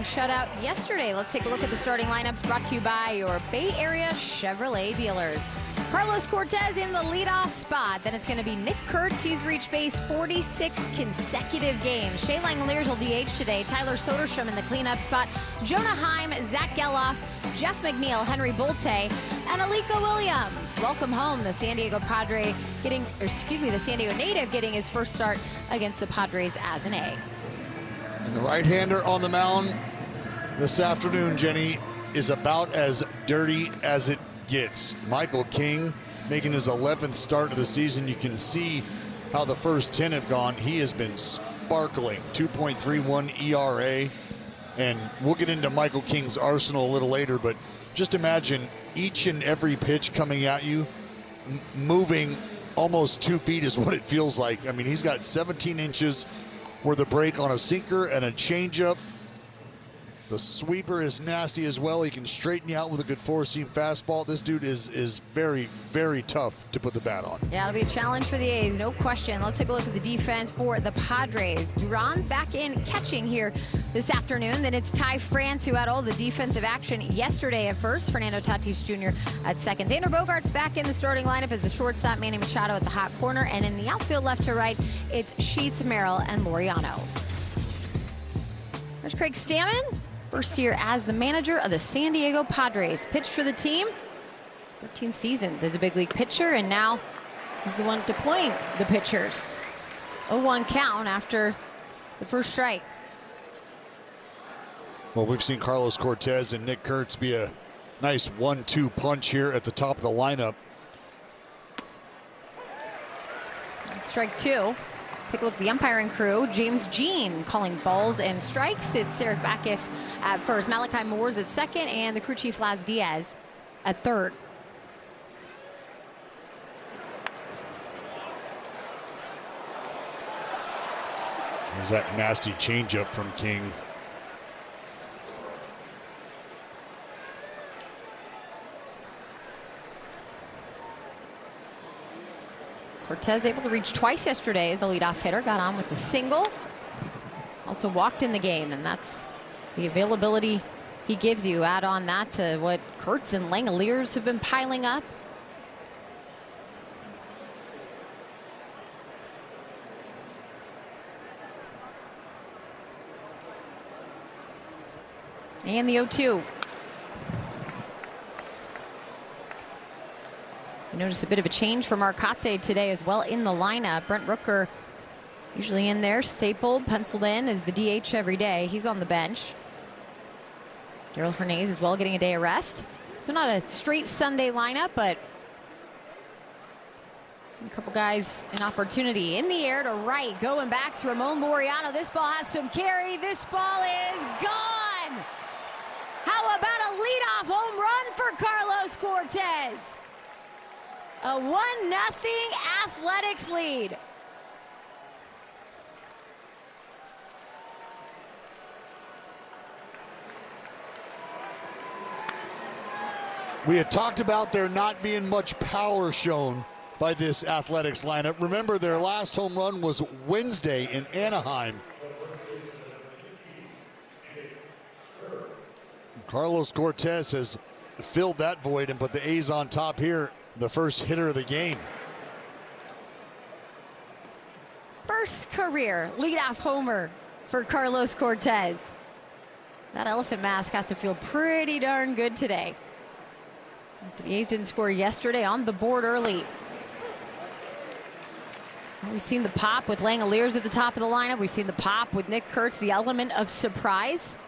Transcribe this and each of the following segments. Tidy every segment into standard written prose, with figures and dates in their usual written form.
shutout yesterday. Let's take a look at the starting lineups brought to you by your Bay Area Chevrolet dealers. Carlos Cortez in the leadoff spot. Then it's going to be Nick Kurtz. He's reached base 46 consecutive games. Shea Langoliers will DH today. Tyler Soderstrom in the cleanup spot. Jonah Heim, Zach Geloff, Jeff McNeil, Henry Bolte, and Aliko Williams. Welcome home, the San Diego the San Diego native getting his first start against the Padres as an A. And the right-hander on the mound this afternoon, Jenny, is about as dirty as it gets. Michael King making his 11th start of the season. You can see how the first 10 have gone. He has been sparkling. 2.31 ERA. And we'll get into Michael King's arsenal a little later, but just imagine each and every pitch coming at you, moving almost 2 feet is what it feels like. I mean, he's got 17 inches worth of break on a sinker and a changeup. The sweeper is nasty as well. He can straighten you out with a good four-seam fastball. This dude is very, very tough to put the bat on. Yeah, it'll be a challenge for the A's, no question. Let's take a look at the defense for the Padres. Duran's back in catching here this afternoon. Then it's Ty France, who had all the defensive action yesterday at first. Fernando Tatis Jr. at second. Xander Bogaerts back in the starting lineup as the shortstop. Manny Machado at the hot corner. And in the outfield left to right, it's Sheets, Merrill, and Laureano. There's Craig Stammen. First year as the manager of the San Diego Padres. Pitched for the team 13 seasons as a big league pitcher, and now he's the one deploying the pitchers. 0-1 count after the first strike. Well, we've seen Carlos Cortez and Nick Kurtz be a nice 1-2 punch here at the top of the lineup. Strike two. Take a look at the umpiring crew. James Jean calling balls and strikes. It's Eric Backus at first. Malachi Moore's at second, and the crew chief Laz Diaz at third. There's that nasty changeup from King. Cortez able to reach twice yesterday as the leadoff hitter. Got on with the single. Also walked in the game, and that's the availability he gives you. Add on that to what Kurtz and Langoliers have been piling up. And the 0-2. Notice a bit of a change from Arcate today as well in the lineup. Brent Rooker usually in there, stapled, penciled in as the DH every day. He's on the bench. Daryl Hernandez as well getting a day of rest. So not a straight Sunday lineup, but a couple guys an opportunity. In the air to right, going back to Ramon Laureano. This ball has some carry. This ball is gone. How about a leadoff home run for Carlos Cortez? A 1-0 Athletics lead. We had talked about there not being much power shown by this Athletics lineup. Remember, their last home run was Wednesday in Anaheim. Carlos Cortez has filled that void and put the A's on top here. The first hitter of the game. First career leadoff homer for Carlos Cortez. That elephant mask has to feel pretty darn good today. The A's didn't score yesterday, on the board early. We've seen the pop with Langoliers at the top of the lineup. We've seen the pop with Nick Kurtz, the element of surprise.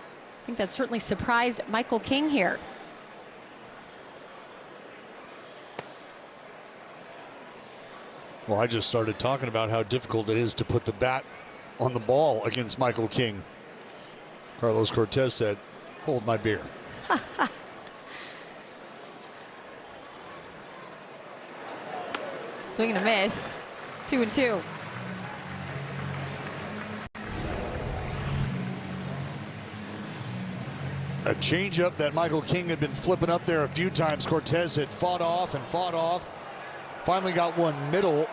I think that certainly surprised Michael King here. Well, I just started talking about how difficult it is to put the bat on the ball against Michael King. Carlos Cortez said, "Hold my beer." Swing and a miss. 2-2. A changeup that Michael King had been flipping up there a few times. Cortez had fought off and fought off. Finally got one middle.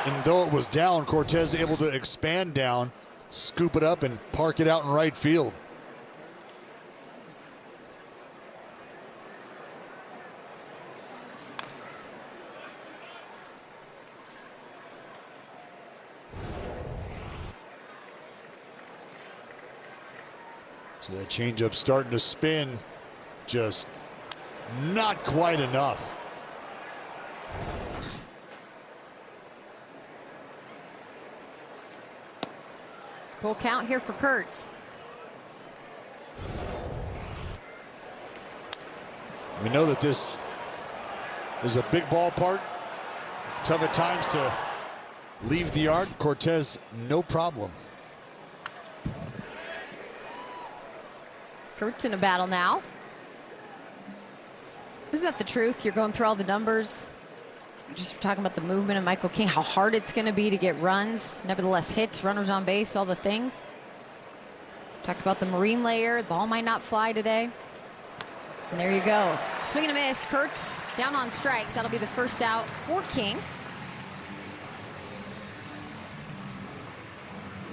And though it was down, Cortez able to expand down scoop it up and park it out in right field. So that changeup starting to spin, just not quite enough. Full count here for Kurtz. We know that this is a big ballpark. Tough at times to leave the yard. Cortez, no problem. Kurtz in a battle now. Isn't that the truth? You're going through all the numbers. You're just talking about the movement of Michael King, how hard it's going to be to get runs. Nevertheless, hits, runners on base, all the things. Talked about the marine layer. The ball might not fly today. And there you go. Swing and a miss. Kurtz down on strikes. That'll be the first out for King.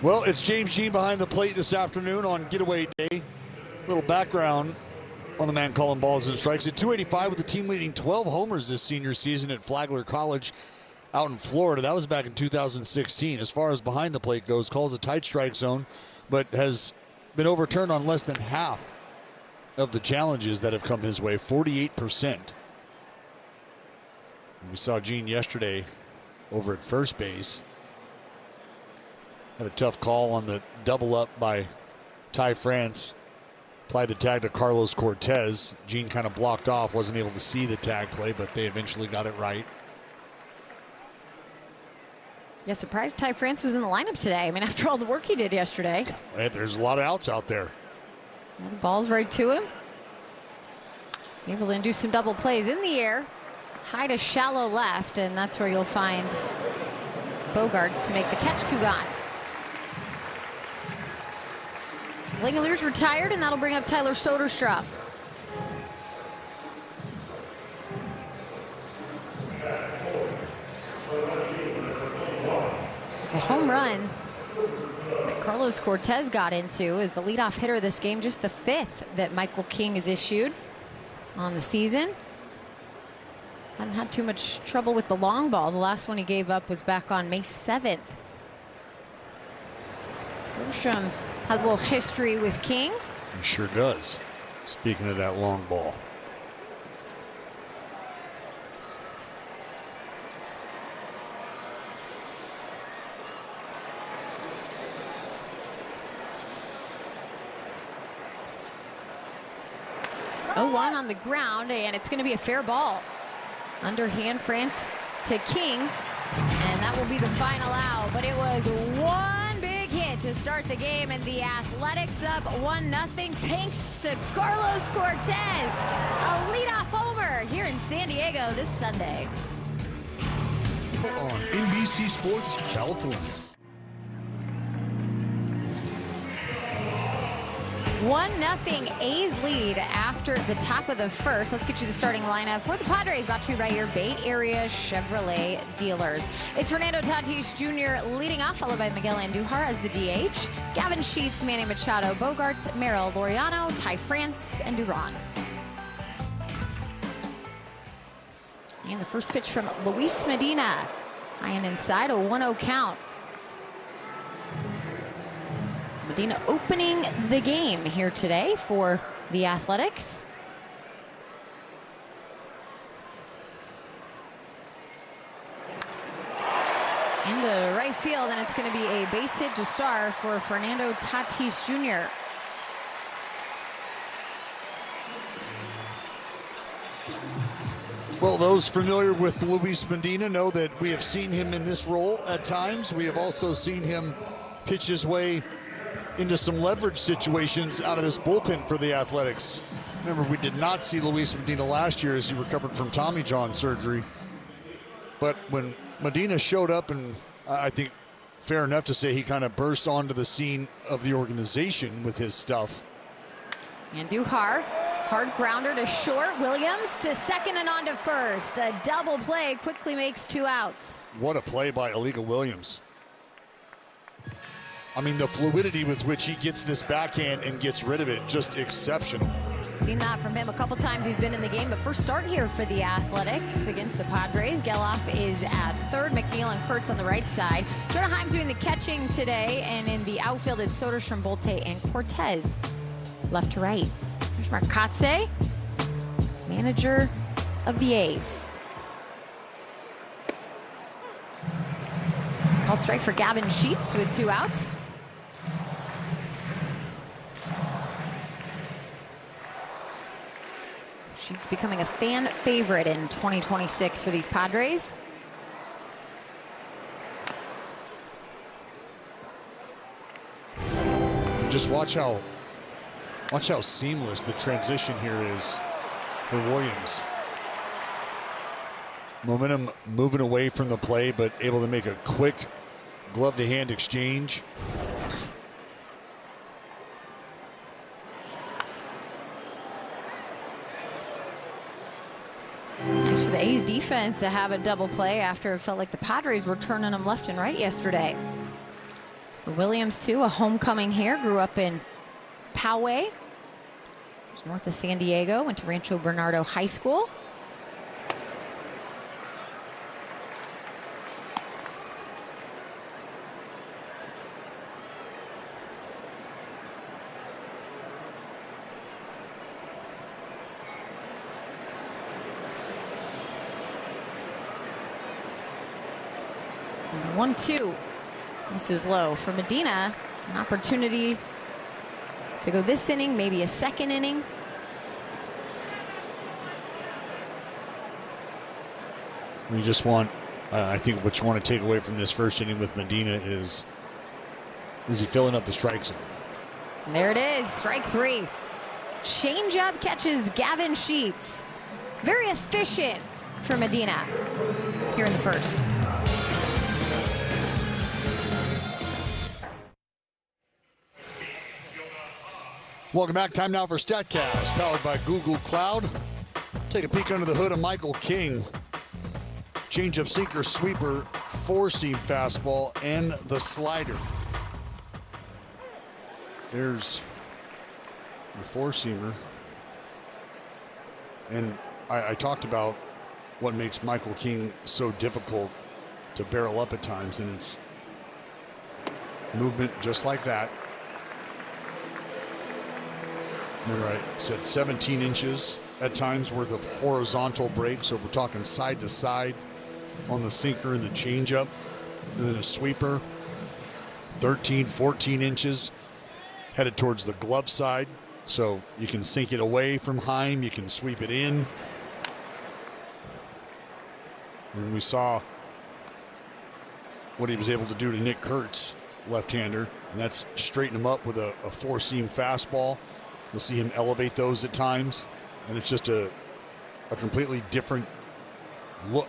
Well, it's James Jean behind the plate this afternoon on getaway day. Little background on the man calling balls and strikes. At 285 with the team leading 12 homers this senior season at Flagler College out in Florida. That was back in 2016. As far as behind the plate goes, calls a tight strike zone, but has been overturned on less than half of the challenges that have come his way, 48%. We saw Gene yesterday over at first base. Had a tough call on the double up by Ty France. Applied the tag to Carlos Cortez. Gene kind of blocked off, wasn't able to see the tag play, but they eventually got it right. Yeah, surprised Ty France was in the lineup today. I mean, after all the work he did yesterday. Hey, there's a lot of outs out there. And the ball's right to him. Able to do some double plays in the air. High to shallow left, and that's where you'll find Bogaerts to make the catch. 2 gone. Langalier's retired, and that'll bring up Tyler Soderstrom. The home run that Carlos Cortez got into is the leadoff hitter of this game, just the 5th that Michael King has issued on the season. Hadn't had too much trouble with the long ball. The last one he gave up was back on May 7th. Soderstrom has a little history with King. He sure does. Speaking of that long ball. Oh, 1 on the ground, and it's going to be a fair ball. Underhand France to King, and that will be the final out. But it was one big hit to start the game, and the Athletics up 1-0 thanks to Carlos Cortez, a leadoff homer here in San Diego this Sunday. On NBC Sports California. 1-0 A's lead after the top of the first. Let's get you the starting lineup for the Padres, brought to you by your Bay Area Chevrolet dealers. It's Fernando Tatis Jr. leading off, followed by Miguel Andujar as the DH. Gavin Sheets, Manny Machado, Bogaerts, Merrill Laureano, Ty France, and Duran. And the first pitch from Luis Medina. High and inside, a 1-0 count. Medina opening the game here today for the Athletics. Into right field, and it's going to be a base hit to start for Fernando Tatis Jr. Well, those familiar with Luis Medina know that we have seen him in this role at times. We have also seen him pitch his way into some leverage situations out of this bullpen for the Athletics. Remember, we did not see Luis Medina last year as he recovered from Tommy John surgery. But when Medina showed up, and I think fair enough to say he kind of burst onto the scene of the organization with his stuff. Andujar, hard grounder to short. Williams to second and on to first. A double play quickly makes 2 outs. What a play by Aliga Williams. I mean, the fluidity with which he gets this backhand and gets rid of it, just exceptional. Seen that from him a couple times he's been in the game, but first start here for the Athletics against the Padres. Geloff is at third, McNeil and Kurtz on the right side. Jonah Heim's doing the catching today, and in the outfield it's Soderstrom, Bolte, and Cortez left to right. There's Marcotte, manager of the A's. Called strike for Gavin Sheets with 2 outs. Sheets becoming a fan favorite in 2026 for these Padres. Just watch how seamless the transition here is for Williams. Momentum moving away from the play, but able to make a quick glove-to-hand exchange. Nice for the A's defense to have a double play after it felt like the Padres were turning them left and right yesterday. For Williams, too, a homecoming here. Grew up in Poway, north of San Diego. Went to Rancho Bernardo High School. And 1-2. This is low for Medina. An opportunity to go this inning, maybe a second inning. We just want, I think what you want to take away from this first inning with Medina is he filling up the strike zone? And there it is, strike 3. Changeup catches Gavin Sheets. Very efficient for Medina here in the first. Welcome back. Time now for StatCast, powered by Google Cloud. Take a peek under the hood of Michael King. Changeup, sinker, sweeper, four-seam fastball, and the slider. There's your four-seamer. And I talked about what makes Michael King so difficult to barrel up at times, and it's movement just like that. Remember, I said 17 inches at times worth of horizontal break, so we're talking side to side on the sinker and the changeup, and then a sweeper 13, 14 inches headed towards the glove side, so you can sink it away from Heim, you can sweep it in. And we saw what he was able to do to Nick Kurtz, left-hander, and that's straighten him up with a four-seam fastball. You'll see him elevate those at times, and it's just a completely different look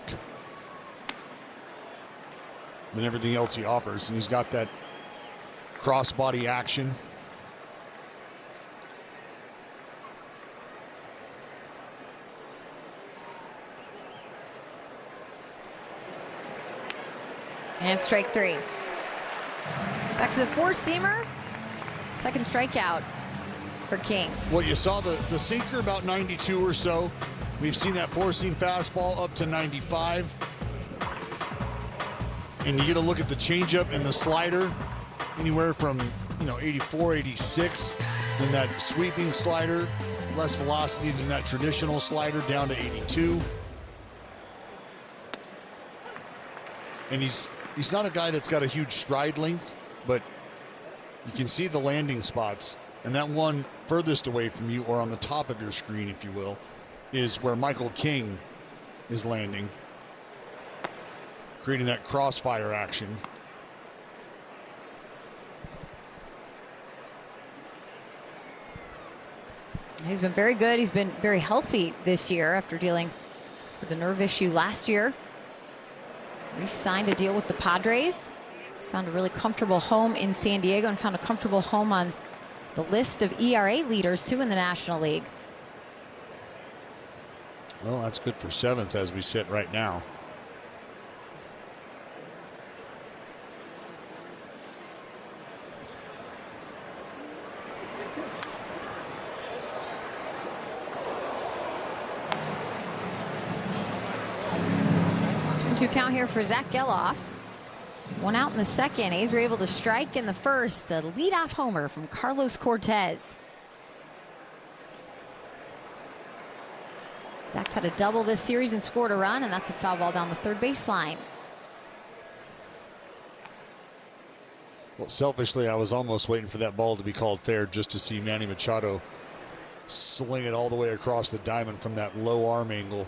than everything else he offers. And he's got that cross-body action. And strike 3. Back to the four-seamer. Second strikeout for King. Well, you saw the sinker about 92 or so. We've seen that four-seam fastball up to 95. And you get a look at the changeup and the slider, anywhere from 84, 86. Then that sweeping slider, less velocity than that traditional slider, down to 82. And he's not a guy that's got a huge stride length, but you can see the landing spots. And that one furthest away from you, or on the top of your screen, if you will, is where Michael King is landing, creating that crossfire action. He's been very good. He's been very healthy this year after dealing with a nerve issue last year. Re-signed a deal with the Padres. He's found a really comfortable home in San Diego and found a comfortable home on the list of ERA leaders, too, in the National League. Well, that's good for 7th as we sit right now. 2-2 count here for Zach Geloff. 1 out in the second. A's were able to strike in the first. A leadoff homer from Carlos Cortez. Zach's had a double this series and scored a run, and that's a foul ball down the third baseline. Well, selfishly, I was almost waiting for that ball to be called fair just to see Manny Machado sling it all the way across the diamond from that low arm angle.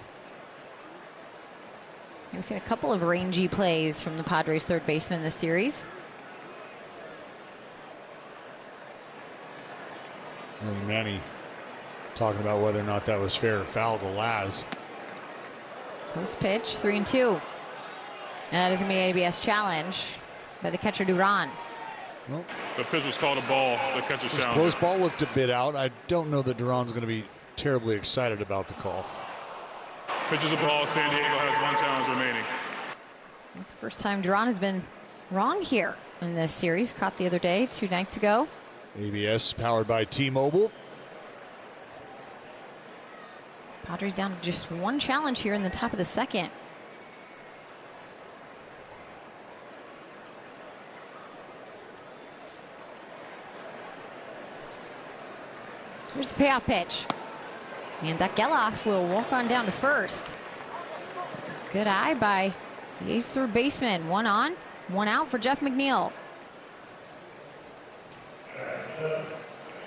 We've seen a couple of rangy plays from the Padres third baseman this series. I think Manny talking about whether or not that was fair or foul to Laz. Close pitch, 3-2. And that is an ABS challenge by the catcher Duran. Well, the pitch was called a ball. The catcher challenged. Close ball looked a bit out. I don't know that Duran's going to be terribly excited about the call. Pitch is a ball. San Diego has 1 challenge remaining. That's the first time Duran has been wrong here in this series. Caught the other day, 2 nights ago. ABS powered by T-Mobile. Padres down to just 1 challenge here in the top of the second. Here's the payoff pitch. And Zach Geloff will walk on down to first. Good eye by the A's third baseman. 1 on, 1 out for Jeff McNeil.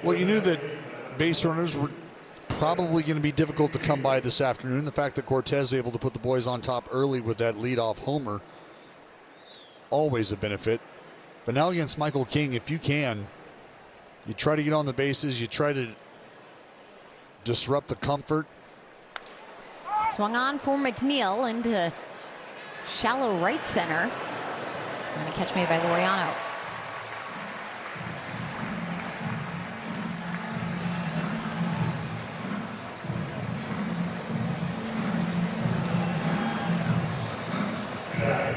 Well, you knew that base runners were probably going to be difficult to come by this afternoon. The fact that Cortez was able to put the boys on top early with that leadoff homer, always a benefit. But now against Michael King, if you can, you try to get on the bases, you try to disrupt the comfort. Swung on for McNeil into shallow right center. And a catch made by Laureano.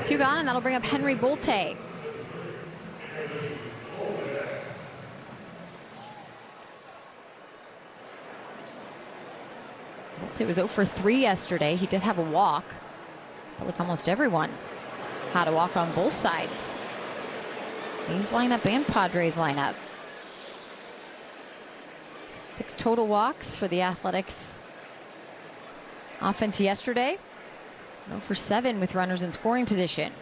Two gone, and that'll bring up Henry Bolte. Bolte was 0 for 3 yesterday. He did have a walk. But like almost everyone had a walk on both sides. A's lineup and Padres lineup. 6 total walks for the Athletics offense yesterday. 0 for 7 with runners in scoring position.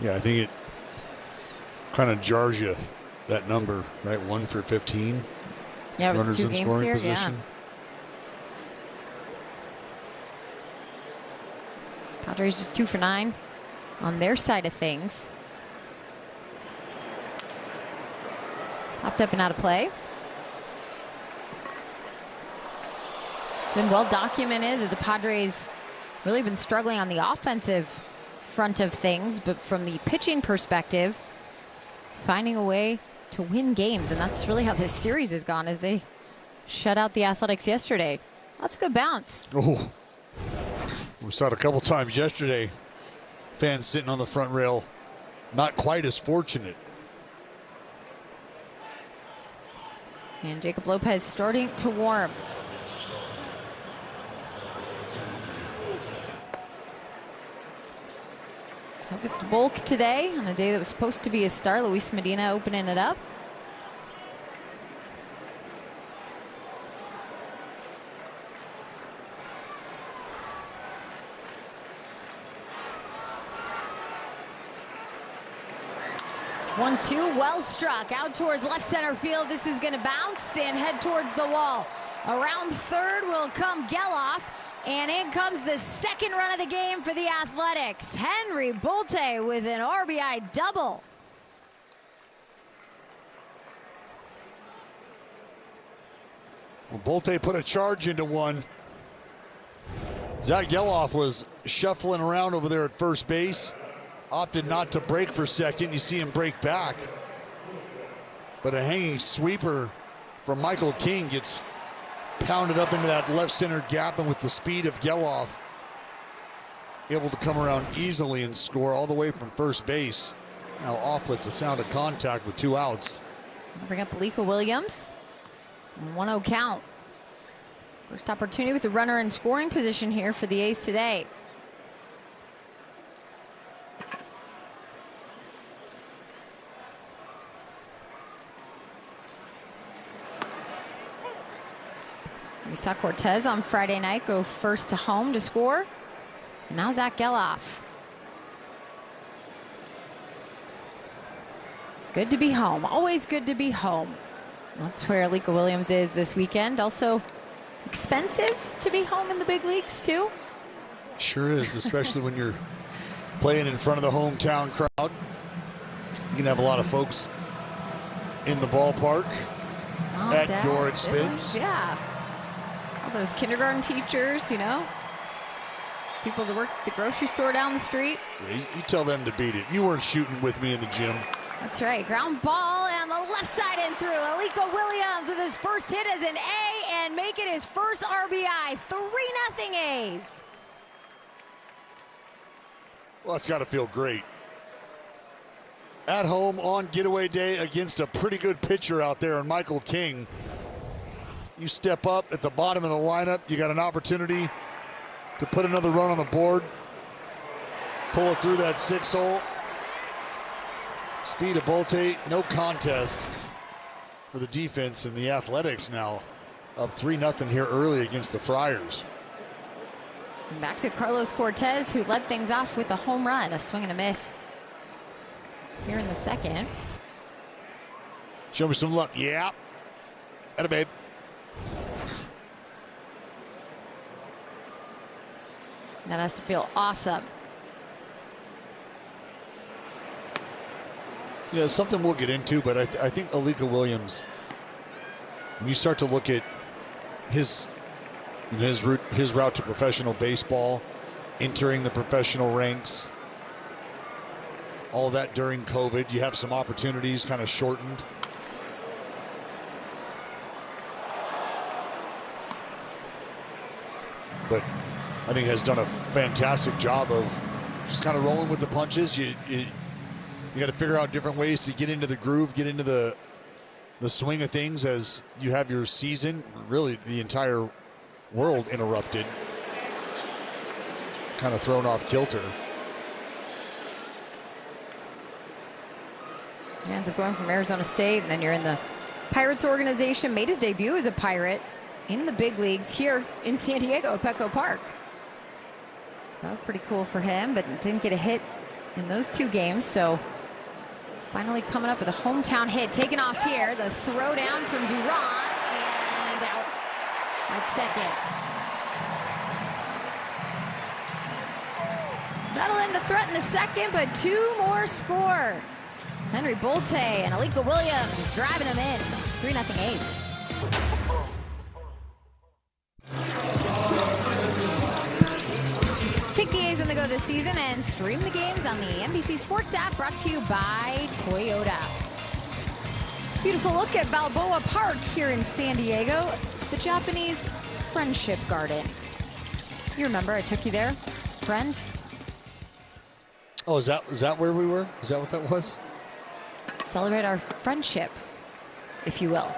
Yeah, I think it kind of jars you, that number, right? 1 for 15. Yeah, with runners 2 in games scoring here, position. Yeah. Padres just 2 for 9 on their side of things. Popped up and out of play. It's been well documented that the Padres really been struggling on the offensive front of things, but from the pitching perspective, finding a way to win games, and that's really how this series has gone as they shut out the Athletics yesterday. That's a good bounce. Oh, we saw it a couple times yesterday. Fans sitting on the front rail, not quite as fortunate. And Jacob Lopez starting to warm. Look at the bulk today on a day that was supposed to be a star. Luis Medina opening it up. One, two, well struck out towards left center field. This is going to bounce and head towards the wall. Around third will come Geloff, and in comes the second run of the game for the Athletics. Henry Bolte with an RBI double. Well, Bolte put a charge into one. Zach Geloff was shuffling around over there at first base. Opted not to break for second. You see him break back. But a hanging sweeper from Michael King gets pounded up into that left center gap, and with the speed of Geloff, able to come around easily and score all the way from first base. Now off with the sound of contact with 2 outs. Bring up Alika Williams. 1-0 count. First opportunity with the runner in scoring position here for the A's today. We saw Cortez on Friday night go first to home to score. And now Zach Geloff. Good to be home. Always good to be home. That's where Alika Williams is this weekend. Also expensive to be home in the big leagues too. Sure is, especially when you're playing in front of the hometown crowd. You can have a lot of folks in the ballpark at your expense. Yeah. All those kindergarten teachers, you know. People that work at the grocery store down the street. Yeah, you tell them to beat it. You weren't shooting with me in the gym. That's right. Ground ball and the left side and through. Alika Williams with his first hit as an A and make it his first RBI. 3-0 A's. Well, it's got to feel great. At home on getaway day against a pretty good pitcher out there in Michael King. You step up at the bottom of the lineup. You got an opportunity to put another run on the board. Pull it through that 6-hole. Speed of Bolte, no contest for the defense and the Athletics now up 3-0 here early against the Friars. Back to Carlos Cortez, who led things off with a home run, a swing and a miss here in the second. Show me some luck. Yeah. Atta babe. That has to feel awesome. Yeah, something we'll get into, but I think Alika Williams, when you start to look at his route to professional baseball, entering the professional ranks, all of that during COVID, you have some opportunities kind of shortened. But I think has done a fantastic job of just kind of rolling with the punches. You got to figure out different ways to get into the groove, get into the swing of things as you have your season, really the entire world interrupted, kind of thrown off kilter. He ends up going from Arizona State, and then you're in the Pirates organization. Made his debut as a Pirate in the big leagues here in San Diego at Petco Park. That was pretty cool for him, but didn't get a hit in those 2 games, so finally coming up with a hometown hit. Taken off here. The throw down from Duran and out at second. That'll end the threat in the second, but 2 more score. Henry Bolte and Alika Williams driving them in. 3-0 A's. Take the A's on the go this season and stream the games on the NBC Sports app, brought to you by Toyota. Beautiful look at Balboa Park here in San Diego, the Japanese Friendship Garden. You remember I took you there, friend? Oh, is that where we were? Is that what that was? Celebrate our friendship, if you will.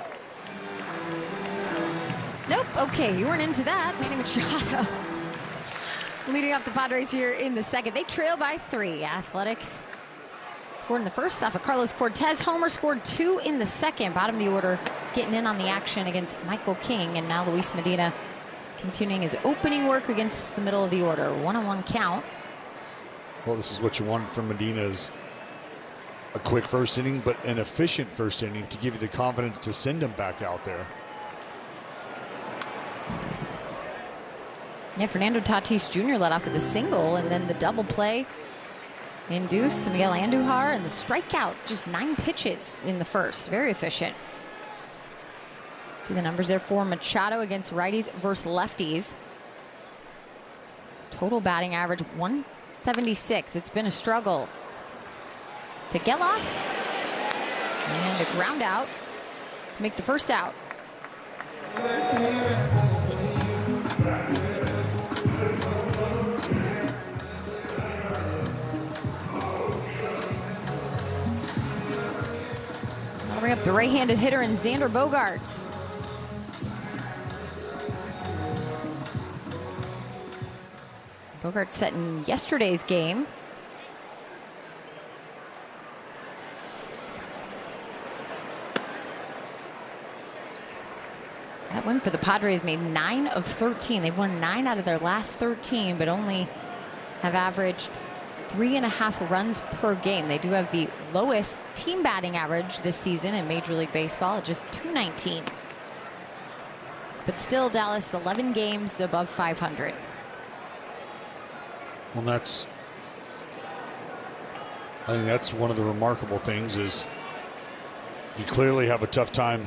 Nope, okay, you weren't into that. Manny Machado leading off the Padres here in the second. They trail by 3. Athletics scored in the first off of Carlos Cortez homer, scored 2 in the second. Bottom of the order getting in on the action against Michael King, and now Luis Medina continuing his opening work against the middle of the order. 1-1 count. Well, this is what you want from Medina, is a quick first inning, but an efficient first inning to give you the confidence to send him back out there. Yeah, Fernando Tatis Jr. led off with a single, and then the double play induced to Miguel Andujar, and the strikeout, just 9 pitches in the first. Very efficient. See the numbers there for Machado against righties versus lefties. Total batting average 176. It's been a struggle. To Geloff, and a ground out to make the first out. That'll bring up the right-handed hitter in Xander Bogaerts. Bogart set in yesterday's game. That win for the Padres made 9 of 13. They've won 9 out of their last 13, but only have averaged 3.5 runs per game. They do have the lowest team batting average this season in Major League Baseball at just .219. But still, Dallas 11 games above 500. Well, I think that's one of the remarkable things is you clearly have a tough time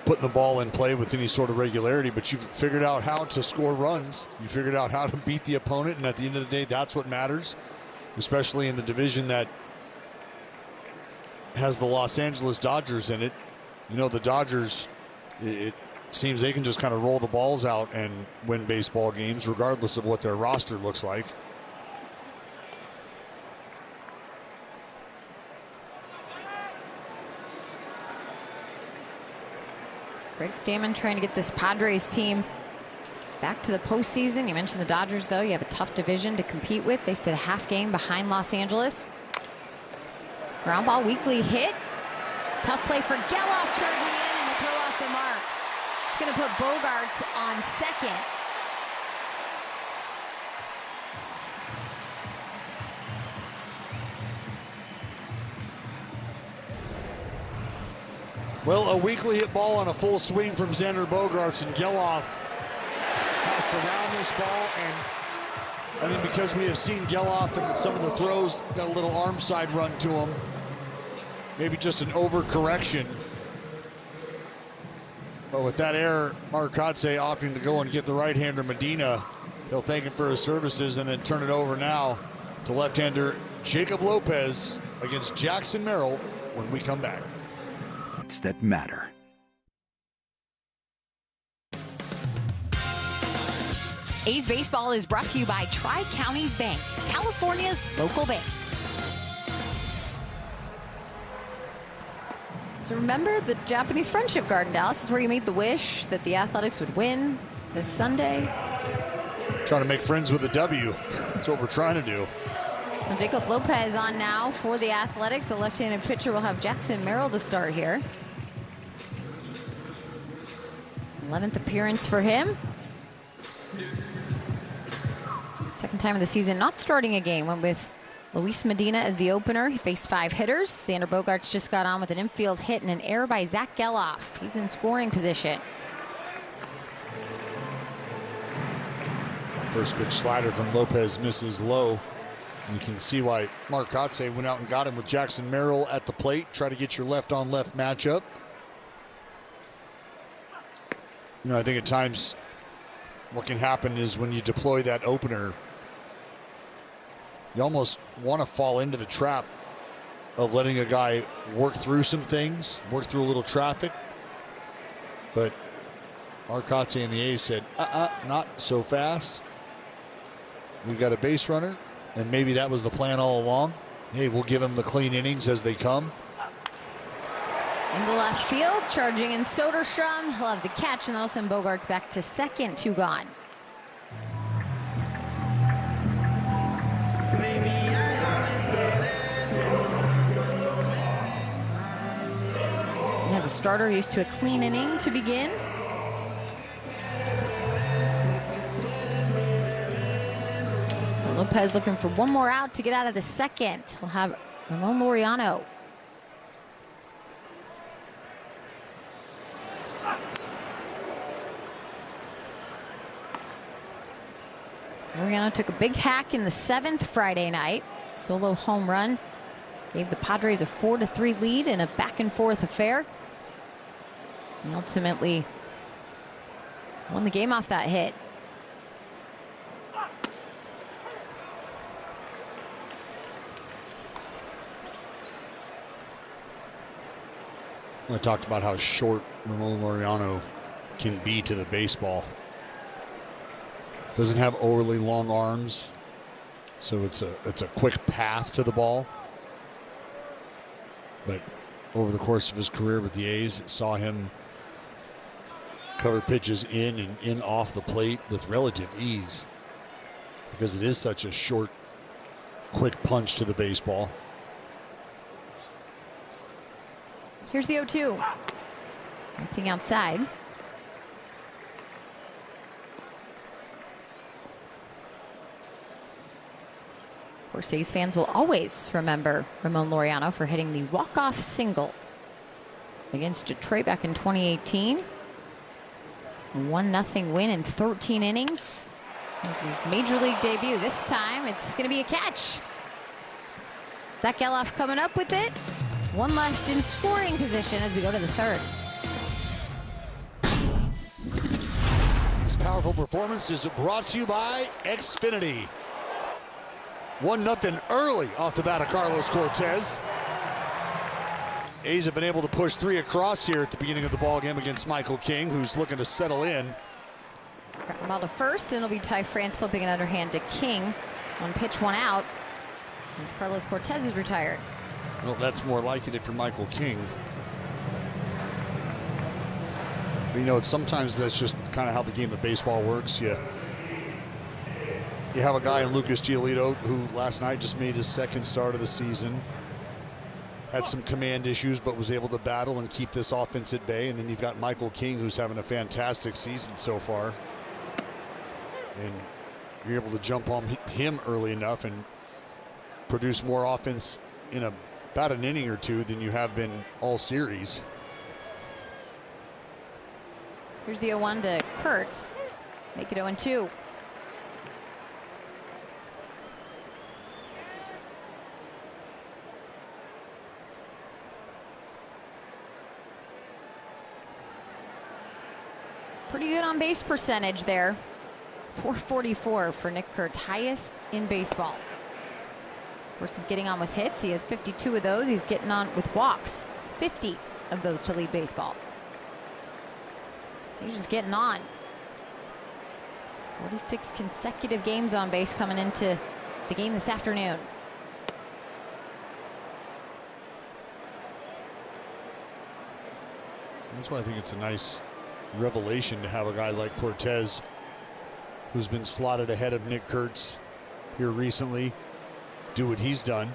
putting the ball in play with any sort of regularity, but you've figured out how to score runs. You figured out how to beat the opponent, and at the end of the day, that's what matters, especially in the division that has the Los Angeles Dodgers in it. You know, the Dodgers, it seems they can just kind of roll the balls out and win baseball games regardless of what their roster looks like. Greg Stammen trying to get this Padres team back to the postseason. You mentioned the Dodgers, though. You have a tough division to compete with. They sit a half game behind Los Angeles. Ground ball weekly hit. Tough play for Geloff, charging in and the throw off the mark. It's going to put Bogaerts on second. Well, a weekly hit ball on a full swing from Xander Bogaerts, and Geloff has to round this ball. And I think because we have seen Geloff and some of the throws got a little arm side run to him, maybe just an overcorrection. But with that error, Mark Kotsay opting to go and get the right-hander Medina. He'll thank him for his services and then turn it over now to left-hander Jacob Lopez against Jackson Merrill when we come back. That matter. A's Baseball is brought to you by Tri-Counties Bank, California's local bank. So remember the Japanese Friendship Garden, Dallas. This is where you made the wish that the Athletics would win this Sunday. Trying to make friends with a W. That's what we're trying to do. Well, Jacob Lopez on now for the Athletics. The left-handed pitcher will have Jackson Merrill to start here. 11th appearance for him. Second time of the season not starting a game. Went with Luis Medina as the opener. He faced 5 hitters. Xander Bogaerts just got on with an infield hit and an error by Zach Geloff. He's in scoring position. First pitch slider from Lopez misses low. You can see why Mark Kotsay went out and got him with Jackson Merrill at the plate. Try to get your left-on-left matchup. You know, I think at times what can happen is when you deploy that opener, you almost want to fall into the trap of letting a guy work through some things, work through a little traffic. But Mark Kotsay and the A's said, not so fast. We've got a base runner. And maybe that was the plan all along. Hey, we'll give him the clean innings as they come. In the left field, charging in Soderstrom. He'll have the catch, and that'll send Bogaerts back to second, 2 gone. He has a starter used to a clean inning to begin. Lopez looking for one more out to get out of the second. He'll have Ramon Laureano. Laureano took a big hack in the 7th Friday night. Solo home run. Gave the Padres a 4-3 lead in a back-and-forth affair. And ultimately won the game off that hit. I talked about how short Ramon Laureano can be to the baseball. Doesn't have overly long arms, so it's a quick path to the ball. But over the course of his career with the A's, saw him cover pitches in and in off the plate with relative ease. because it is such a short, quick punch to the baseball. Here's the 0-2. Missing outside. Of course, A's fans will always remember Ramon Laureano for hitting the walk-off single against Detroit back in 2018. 1-0 win in 13 innings. This is his major league debut. This time it's going to be a catch. Zach Geloff coming up with it. One left in scoring position as we go to the third. This powerful performance is brought to you by Xfinity. 1-0 early off the bat of Carlos Cortez. A's have been able to push 3 across here at the beginning of the ball game against Michael King, who's looking to settle in. Ground ball to first, and it'll be Ty France flipping an underhand to King. 1 pitch, 1 out. As Carlos Cortez is retired. Well, that's more like it if you're Michael King. But, you know, sometimes that's just kind of how the game of baseball works. You have a guy in Lucas Giolito who last night just made his 2nd start of the season. Had some command issues, but was able to battle and keep this offense at bay. And then you've got Michael King, who's having a fantastic season so far. And you're able to jump on him early enough and produce more offense in about an inning or 2 than you have been all series. Here's the 0-1 to Kurtz. Make it 0-2. Pretty good on base percentage there. 444 for Nick Kurtz, highest in baseball. Of course, he's getting on with hits. He has 52 of those. He's getting on with walks, 50 of those to lead baseball. He's just getting on. 46 consecutive games on base coming into the game this afternoon. That's why I think it's a nice revelation to have a guy like Cortez, who's been slotted ahead of Nick Kurtz here recently, do what he's done.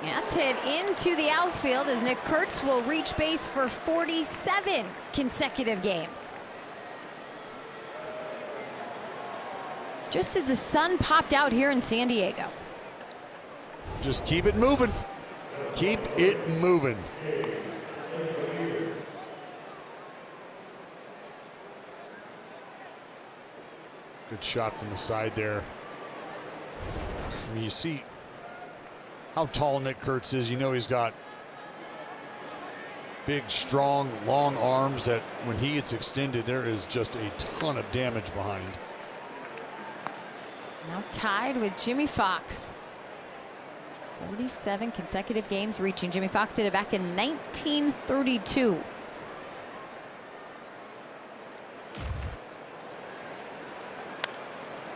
That's hit into the outfield as Nick Kurtz will reach base for 47 consecutive games. Just as the sun popped out here in San Diego. Just keep it moving. Keep it moving. Good shot from the side there. I mean, you see how tall Nick Kurtz is. You know he's got big, strong, long arms that when he gets extended, there is just a ton of damage behind. Now tied with Jimmy Fox. 47 consecutive games reaching. Jimmy Fox did it back in 1932.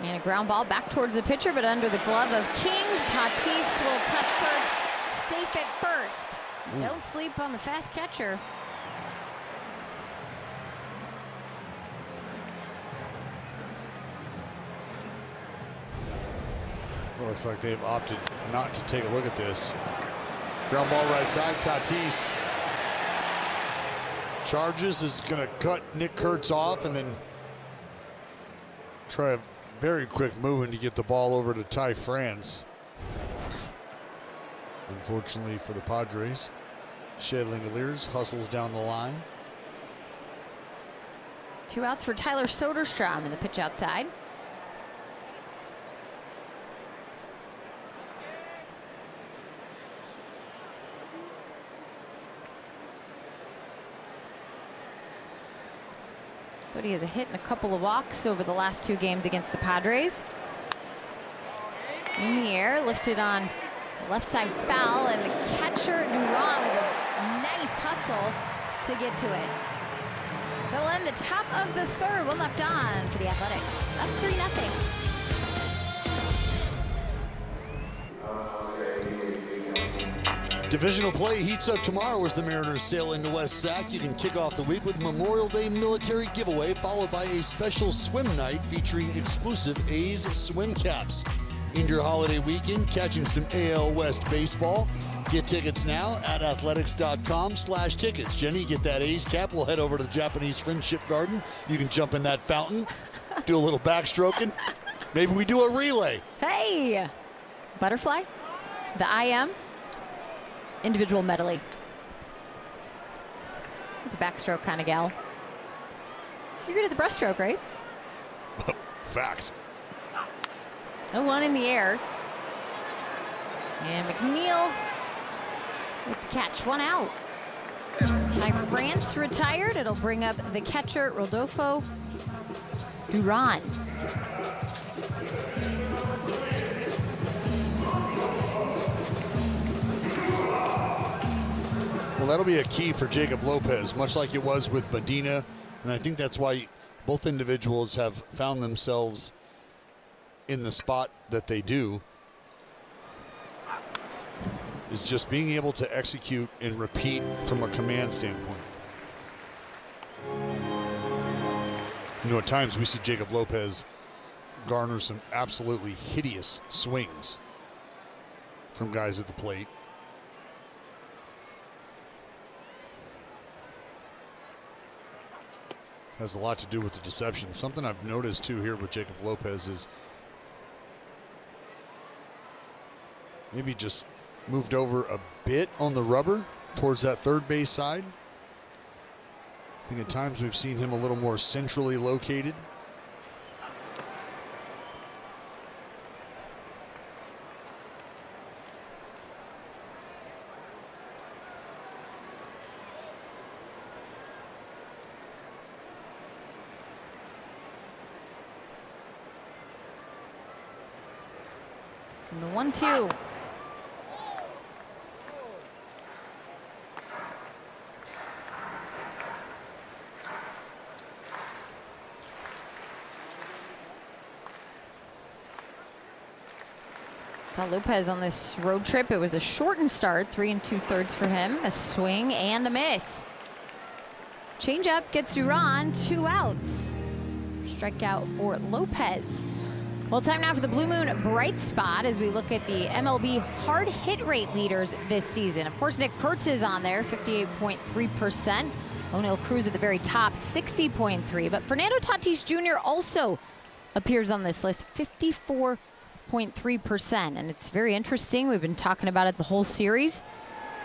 And a ground ball back towards the pitcher, but under the glove of King. Tatis will touch Kurtz, safe at first. Don't sleep on the fast catcher. Well, looks like they've opted not to take a look at this. Ground ball right side, Tatis. Charges, is going to cut Nick Kurtz off and then try a very quick moving to get the ball over to Ty France. Unfortunately for the Padres, Shea Langeliers hustles down the line. 2 outs for Tyler Soderstrom in the pitch outside. So he has a hit and a couple of walks over the last 2 games against the Padres. In the air, lifted on the left side foul, and the catcher Duran with a nice hustle to get to it. They'll end the top of the third. 1 left on for the Athletics. Up 3-0. Divisional play heats up tomorrow as the Mariners sail into West Sac. You can kick off the week with Memorial Day military giveaway, followed by a special swim night featuring exclusive A's swim caps. In your holiday weekend, catching some AL West baseball. Get tickets now at athletics.com/tickets. Jenny, get that A's cap. We'll head over to the Japanese Friendship Garden. You can jump in that fountain, do a little backstroking. Maybe we do a relay. Hey, butterfly, the IM, individual medley. He's a backstroke kind of gal. You're good at the breaststroke, right? Fact. 0-1 in the air. And McNeil with the catch, 1 out. Ty France retired. It'll bring up the catcher, Rodolfo Duran. Well, that'll be a key for Jacob Lopez, much like it was with Medina. And I think that's why both individuals have found themselves in the spot that they do, is just being able to execute and repeat from a command standpoint. You know, at times we see Jacob Lopez garner some absolutely hideous swings from guys at the plate. Has a lot to do with the deception. Something I've noticed too here with Jacob Lopez is maybe just moved over a bit on the rubber towards that third base side. I think at times we've seen him a little more centrally located. And the 1-2. Got Lopez on this road trip. It was a shortened start, 3 2/3 for him. A swing and a miss. Changeup gets Duran, 2 outs. Strikeout for Lopez. Well, time now for the Blue Moon bright spot as we look at the MLB hard hit rate leaders this season. Of course, Nick Kurtz is on there, 58.3%. O'Neill Cruz at the very top, 60.3%. But Fernando Tatis Jr. also appears on this list, 54.3%. And it's very interesting. We've been talking about it the whole series.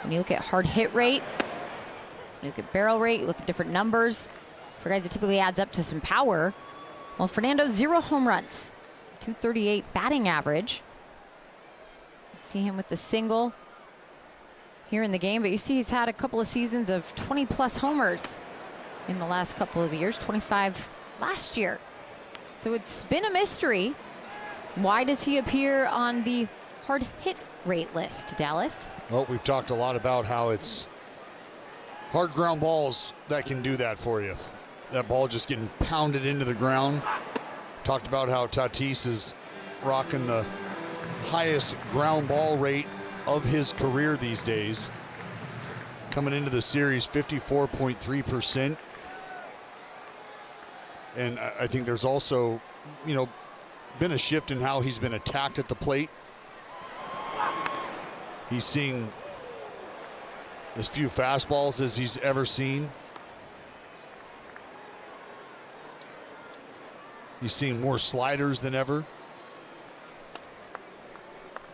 When you look at hard hit rate, you look at barrel rate, you look at different numbers. For guys, it typically adds up to some power. Well, Fernando, 0 home runs. 238 batting average. Let's see him with the single here in the game, but you see he's had a couple of seasons of 20+ homers in the last couple of years, 25 last year. So it's been a mystery. Why does he appear on the hard hit rate list, Dallas? Well, we've talked a lot about how it's hard ground balls that can do that for you. That ball just getting pounded into the ground. Talked about how Tatis is rocking the highest ground ball rate of his career these days. Coming into the series, 54.3%. And I think there's also, you know, been a shift in how he's been attacked at the plate. He's seeing as few fastballs as he's ever seen. He's seeing more sliders than ever.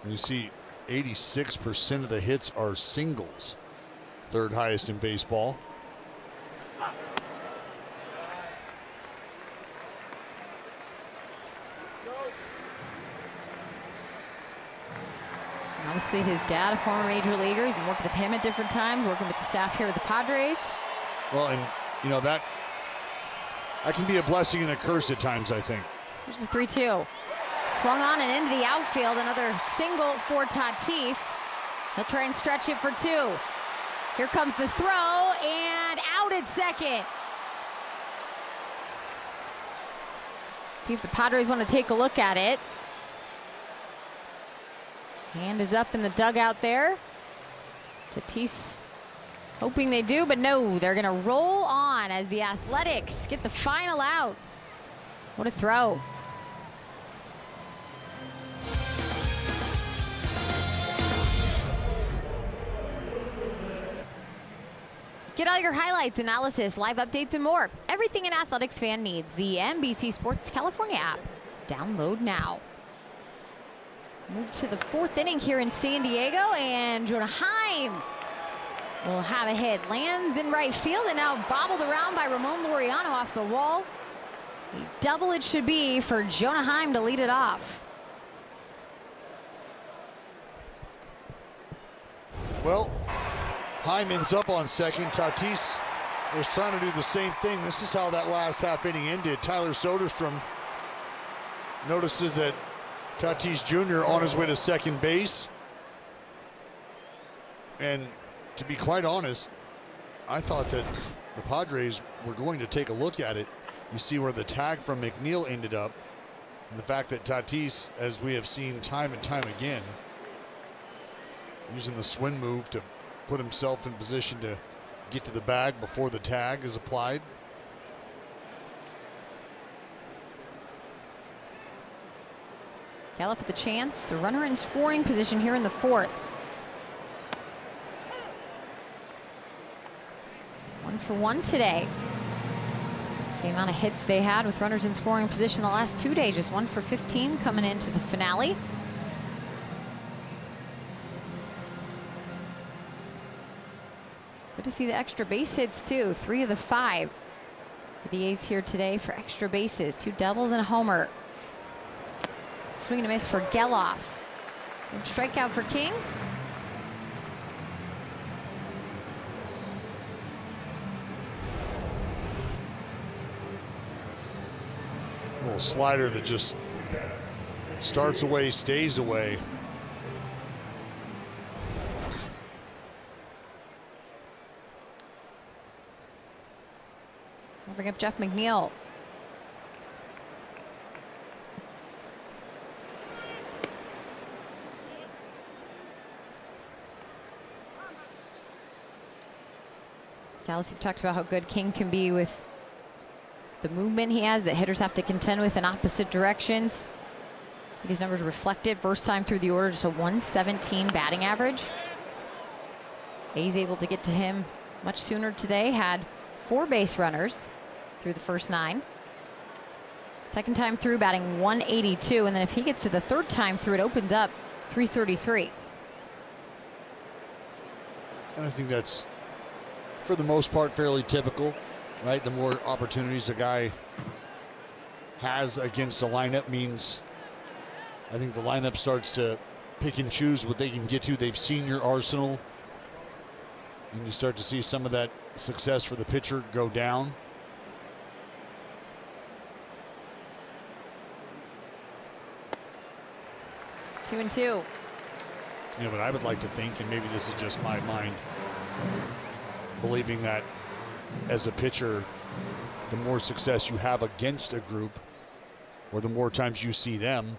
And you see 86% of the hits are singles, third highest in baseball. Obviously, his dad, a former major leaguer, he's been working with him at different times, working with the staff here with the Padres. Well, and you know that can be a blessing and a curse at times, I think. Here's the 3-2. Swung on and into the outfield. Another single for Tatis. He'll try and stretch it for 2. Here comes the throw, and out at second. See if the Padres want to take a look at it. Hand is up in the dugout there. Tatis hoping they do, but no, they're gonna roll on as the Athletics get the final out. What a throw. Get all your highlights, analysis, live updates, and more. Everything an Athletics fan needs. The NBC Sports California app. Download now. Move to the 4th inning here in San Diego, and Jonah Heim will have a hit. Lands in right field and now bobbled around by Ramon Laureano off the wall. A double it should be for Jonah Heim to lead it off. Well, Heim ends up on second. Tatis was trying to do the same thing. This is how that last half inning ended. Tyler Soderstrom notices that Tatis Jr. on his way to second base. And to be quite honest, I thought that the Padres were going to take a look at it. You see where the tag from McNeil ended up. And the fact that Tatis, as we have seen time and time again, using the swing move to put himself in position to get to the bag before the tag is applied. Gallup with the chance, a runner in scoring position here in the 4th. 1 for 1 today. Same amount of hits they had with runners in scoring position the last 2 days. Just 1 for 15 coming into the finale. Good to see the extra base hits too. 3 of the 5 for the A's here today for extra bases. 2 doubles and a homer. Swing and a miss for Geloff. Good strikeout for King. A little slider that just starts away, stays away. I'll bring up Jeff McNeil. Dallas, you've talked about how good King can be with the movement he has that hitters have to contend with in opposite directions. I think his numbers reflected. First time through the order, just a 117 batting average. A's able to get to him much sooner today. Had 4 base runners through the first 9. Second time through, batting 182, and then if he gets to the 3rd time through, it opens up 333. And I think that's, for the most part, fairly typical, right? The more opportunities a guy has against a lineup means I think the lineup starts to pick and choose what they can get to. They've seen your arsenal, and you start to see some of that success for the pitcher go down. Two and two. You know, but I would like to think, and maybe this is just my mind, believing that as a pitcher, the more success you have against a group, or the more times you see them,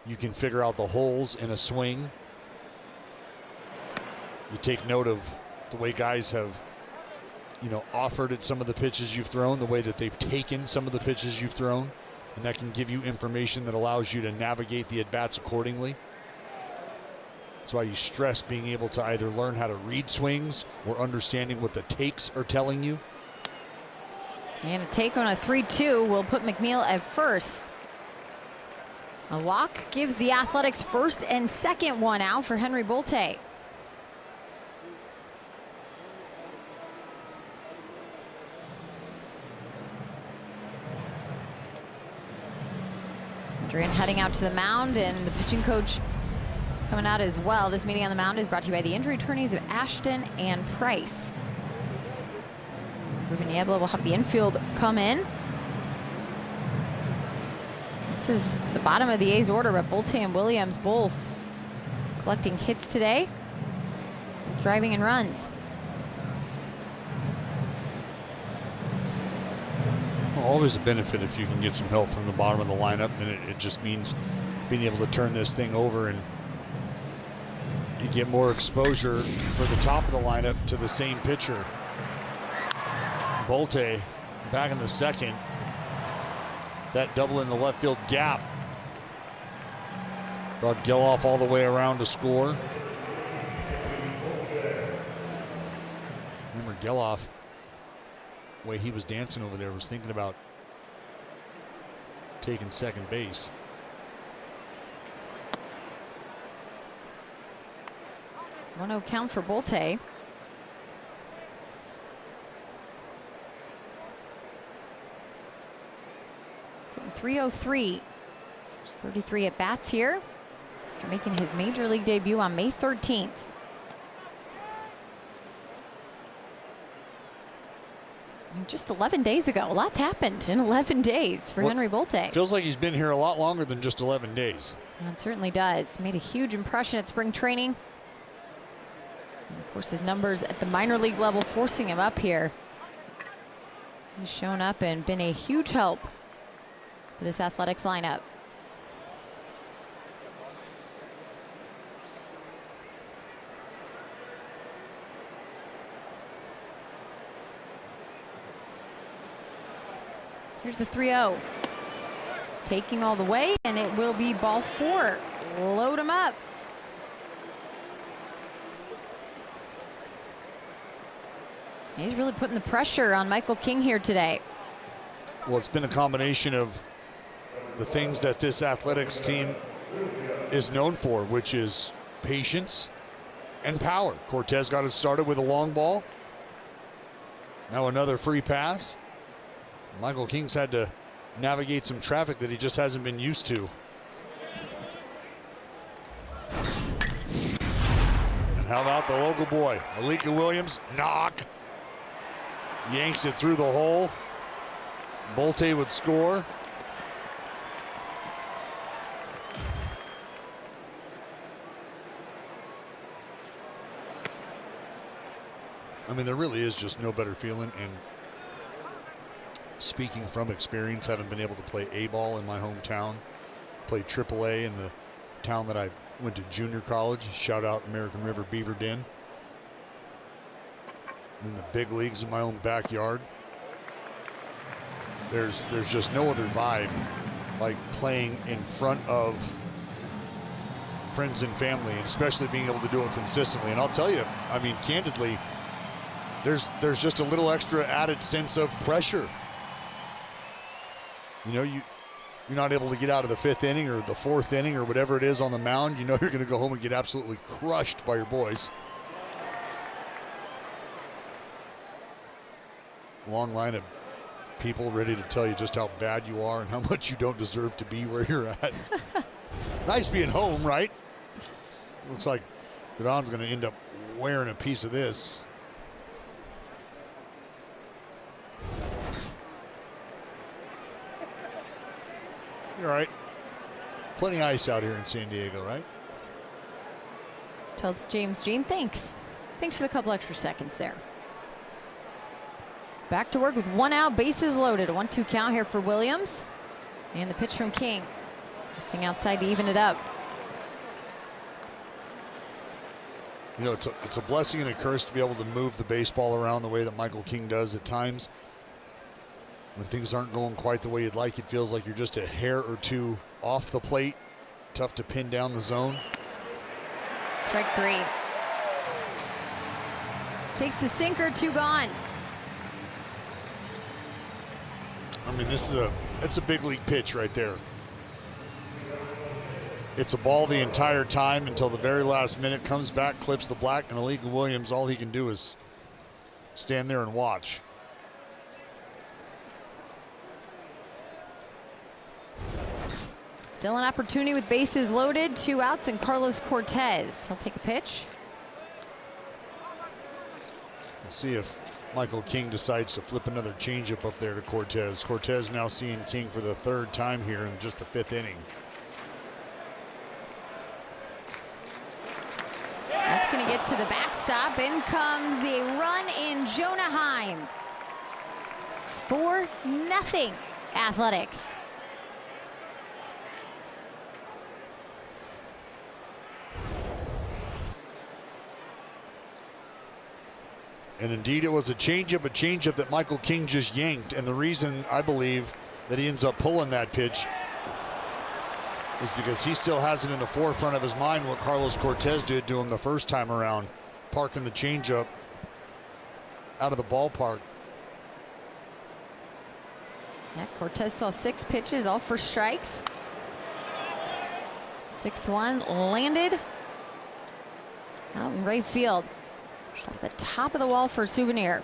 you can figure out the holes in a swing. You take note of the way guys have, you know, offered at some of the pitches you've thrown, the way that they've taken some of the pitches you've thrown, and that can give you information that allows you to navigate the at-bats accordingly. That's why you stress being able to either learn how to read swings or understanding what the takes are telling you. And a take on a 3-2 will put McNeil at first. A walk gives the Athletics first and second one out for Henry Bolte. Adrian heading out to the mound, and the pitching coach coming out as well. This meeting on the mound is brought to you by the injury attorneys of Ashton and Price. Ruben Niebla will have the infield come in. This is the bottom of the A's order, but Bolte and Williams both collecting hits today, driving and runs. Well, always a benefit if you can get some help from the bottom of the lineup, and it just means being able to turn this thing over and You get more exposure for the top of the lineup to the same pitcher. Bolte back in the second. That double in the left field gap brought Geloff all the way around to score. Remember Geloff, the way he was dancing over there, was thinking about taking second base. One-0 count for Bolte. Hitting .303. There's 33 at bats here after making his major league debut on May 13th. I mean, just 11 days ago. A lot's happened in 11 days for Henry Bolte. Feels like he's been here a lot longer than just 11 days. And it certainly does. Made a huge impression at spring training. And of course, his numbers at the minor league level forcing him up here. He's shown up and been a huge help for this Athletics lineup. Here's the 3-0. Taking all the way, and it will be ball 4. Load him up. He's really putting the pressure on Michael King here today. Well, it's been a combination of the things that this Athletics team is known for, which is patience and power. Cortez got it started with a long ball. Now another free pass. Michael King's had to navigate some traffic that he just hasn't been used to. And how about the local boy, Alika Williams? Knock. Yanks it through the hole. Bolte would score. I mean, there really is just no better feeling, and speaking from experience, having been able to play A-ball in my hometown, played AAA in the town that I went to junior college, shout out American River Beaver Den, in the big leagues in my own backyard. There's just no other vibe like playing in front of friends and family, and especially being able to do it consistently. And I'll tell you, I mean, candidly, there's just a little extra added sense of pressure. You know, you're not able to get out of the 5th inning or the 4th inning or whatever it is on the mound. You know you're going to go home and get absolutely crushed by your boys. Long line of people ready to tell you just how bad you are and how much you don't deserve to be where you're at. Nice being home, right? Looks like Don's going to end up wearing a piece of this. You're right. Plenty of ice out here in San Diego, right? Tells James Jean, thanks. Thanks for the couple extra seconds there. Back to work with 1 out, bases loaded. A 1-2 count here for Williams. And the pitch from King. Missing outside to even it up. You know, it's a blessing and a curse to be able to move the baseball around the way that Michael King does at times. When things aren't going quite the way you'd like, it feels like you're just a hair or two off the plate. Tough to pin down the zone. Strike 3. Takes the sinker, 2 gone. I mean, it's a big league pitch right there. It's a ball the entire time until the very last minute. Comes back, clips the black, and Alika Williams, all he can do is stand there and watch. Still an opportunity with bases loaded, 2 outs, and Carlos Cortez. He'll take a pitch. We'll see if Michael King decides to flip another changeup up there to Cortez. Cortez now seeing King for the 3rd time here in just the 5th inning. That's going to get to the backstop. In comes a run in Jonah Heim. 4-0 Athletics. And indeed, it was a changeup that Michael King just yanked. And the reason I believe that he ends up pulling that pitch is because he still has it in the forefront of his mind what Carlos Cortez did to him the first time around, parking the changeup out of the ballpark. Yeah, Cortez saw 6 pitches, all for strikes. 6th one landed out in right field. Just off the top of the wall for a souvenir.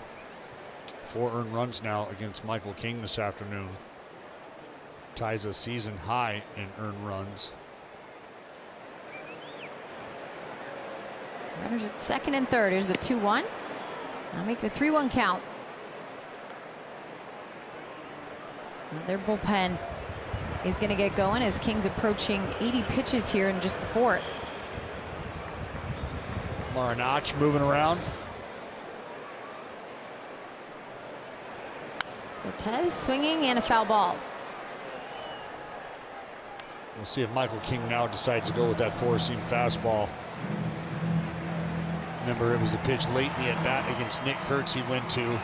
4 earned runs now against Michael King this afternoon. Ties a season high in earned runs. Runners at 2nd and 3rd. Here's the 2-1. Now make the 3-1 count. Now their bullpen is going to get going as King's approaching 80 pitches here in just the 4th. Marinach moving around. Cortez swinging and a foul ball. We'll see if Michael King now decides to go with that 4-seam fastball. Remember, it was a pitch late in the at-bat against Nick Kurtz he went to.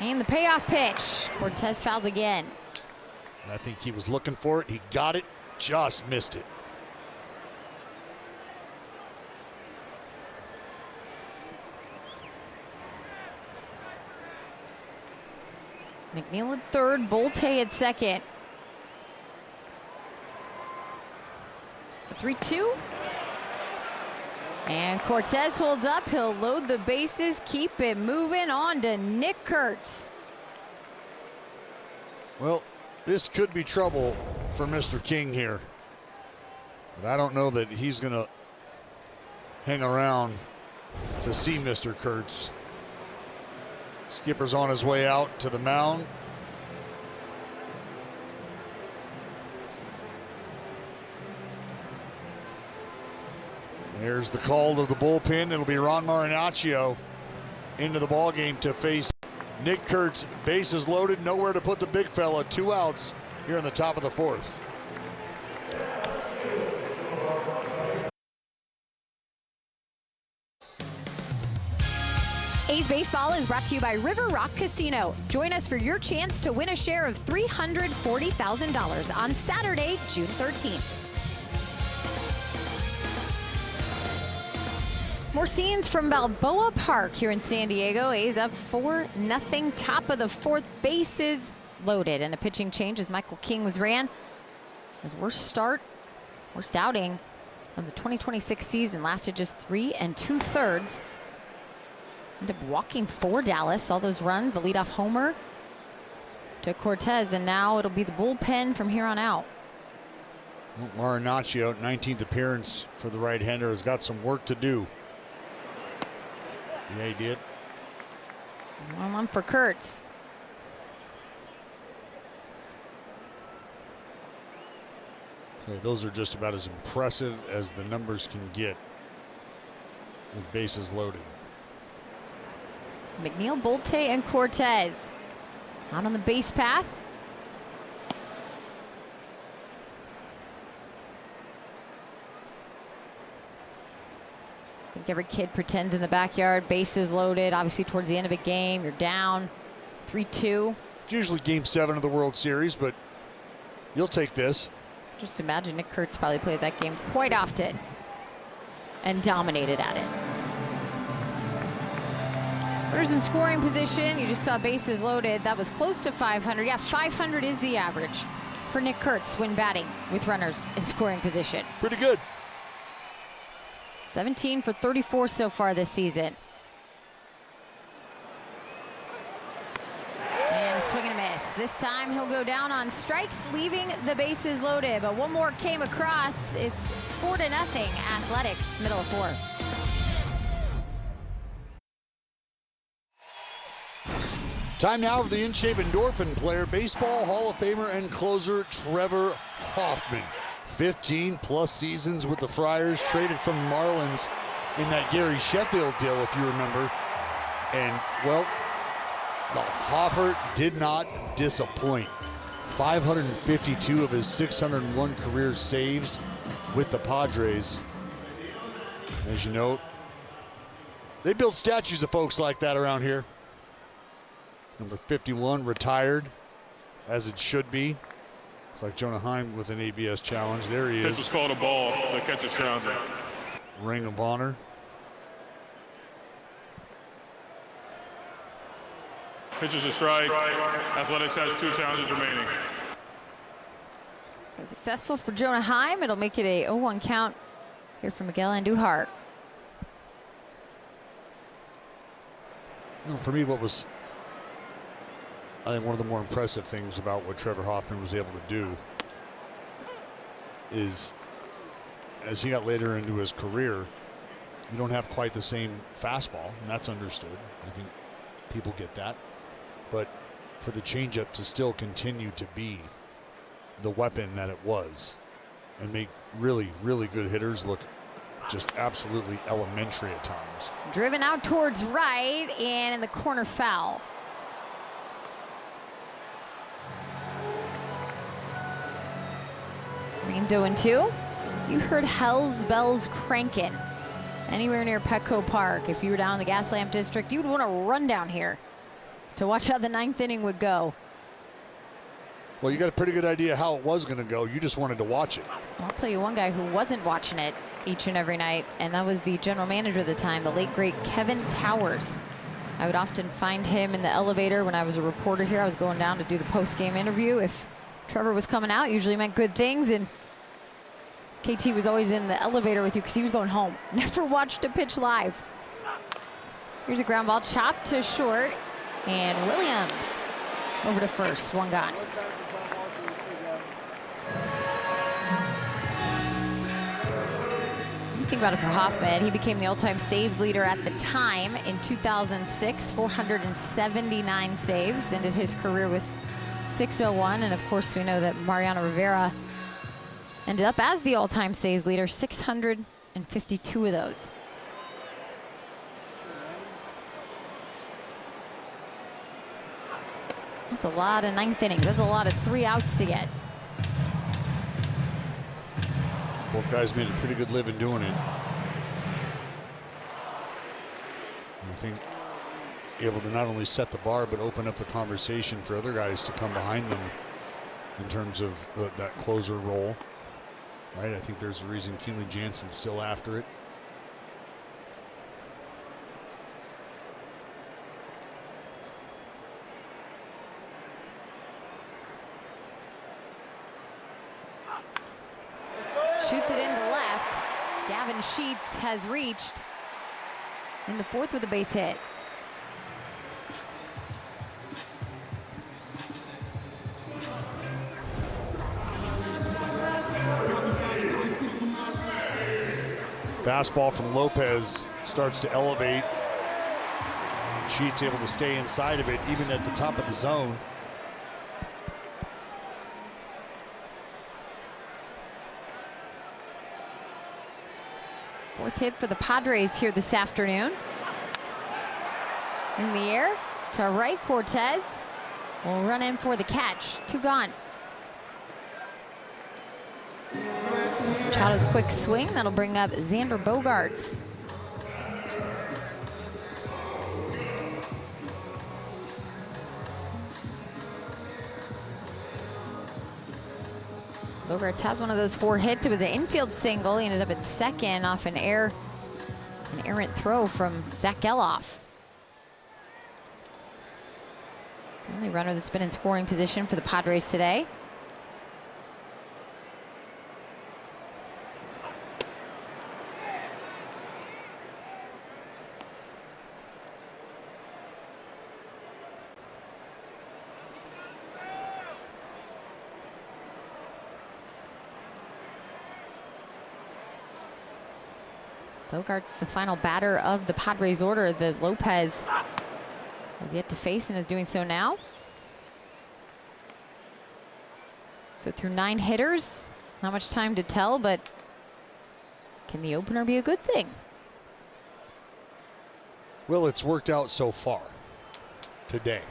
And the payoff pitch. Cortez fouls again. And I think he was looking for it. He got it, just missed it. McNeil at 3rd, Bolte at 2nd. 3-2. And Cortez holds up. He'll load the bases, keep it moving on to Nick Kurtz. Well, this could be trouble for Mr. King here. But I don't know that he's going to hang around to see Mr. Kurtz. Skipper's on his way out to the mound. There's the call of the bullpen. It'll be Ron Marinaccio into the ballgame to face Nick Kurtz. Bases loaded, nowhere to put the big fella. 2 outs here in the top of the 4th. A's Baseball is brought to you by River Rock Casino. Join us for your chance to win a share of $340,000 on Saturday, June 13th. More scenes from Balboa Park here in San Diego. A's up 4-0, top of the 4th, bases loaded. And a pitching change as Michael King was ran. His worst outing of the 2026 season. Lasted just 3 2/3. Ended up walking for Dallas. All those runs, the leadoff homer to Cortez. And now it'll be the bullpen from here on out. Marinaccio, 19th appearance for the right-hander, has got some work to do. Yeah, he did. 1-1 for Kurtz. Okay, those are just about as impressive as the numbers can get with bases loaded. McNeil, Bolte, and Cortez out on the base path. I think every kid pretends in the backyard. Bases loaded. Obviously, towards the end of a game, you're down 3-2. It's usually Game 7 of the World Series, but you'll take this. Just imagine Nick Kurtz probably played that game quite often and dominated at it. Runners in scoring position. You just saw bases loaded. That was close to 500. Yeah, 500 is the average for Nick Kurtz when batting with runners in scoring position. Pretty good. 17 for 34 so far this season. And a swing and a miss. This time he'll go down on strikes, leaving the bases loaded. But one more came across. It's 4-0 Athletics, middle of 4. Time now for the in-shape endorphin player, baseball Hall of Famer and closer Trevor Hoffman. 15+ seasons with the Friars, traded from Marlins in that Gary Sheffield deal, if you remember. And, well, the Hoffer did not disappoint. 552 of his 601 career saves with the Padres. As you know, they build statues of folks like that around here. Number 51 retired, as it should be. It's like Jonah Heim with an ABS challenge. There he is. This was called a ball. The catch is challenging. Ring of Honor. Pitches a strike. Athletics has 2 challenges remaining. So successful for Jonah Heim. It'll make it a 0-1 count here for Miguel Andujar. You know, for me, what was, I think, one of the more impressive things about what Trevor Hoffman was able to do is, as he got later into his career, you don't have quite the same fastball, and that's understood. I think people get that. But for the changeup to still continue to be the weapon that it was and make really, really good hitters look just absolutely elementary at times. Driven out towards right and in the corner foul. Remains 0-2. You heard Hell's Bells cranking anywhere near Petco Park. If you were down in the Gaslamp District, you'd want to run down here to watch how the 9th inning would go. Well, you got a pretty good idea how it was going to go. You just wanted to watch it. I'll tell you one guy who wasn't watching it each and every night, and that was the general manager at the time, the late, great Kevin Towers. I would often find him in the elevator when I was a reporter here. I was going down to do the post-game interview. If Trevor was coming out, usually meant good things, and KT was always in the elevator with you because he was going home. Never watched a pitch live. Here's a ground ball chopped to short, and Williams over to first, 1 gone. Think about it for Hoffman. He became the all-time saves leader at the time in 2006, 479 saves, ended his career with 601. And of course, we know that Mariano Rivera ended up as the all-time saves leader, 652 of those. That's a lot of 9th innings. That's a lot of 3 outs to get. Both guys made a pretty good living doing it. I think able to not only set the bar, but open up the conversation for other guys to come behind them in terms of that closer role. Right? I think there's a reason Kenley Jansen's still after it. Shoots it into left. Gavin Sheets has reached in the 4th with a base hit. Fastball from Lopez starts to elevate. Sheets able to stay inside of it, even at the top of the zone. Fourth hit for the Padres here this afternoon. In the air to right, Cortez will run in for the catch. 2 gone. Machado's quick swing, that'll bring up Xander Bogaerts. Bogaerts has one of those 4 hits. It was an infield single. He ended up at second off an errant throw from Zach Geloff. The only runner that's been in scoring position for the Padres today. Bogaerts, the final batter of the Padres order that Lopez has yet to face and is doing so now. So through 9 hitters, not much time to tell, but can the opener be a good thing? Well, it's worked out so far today.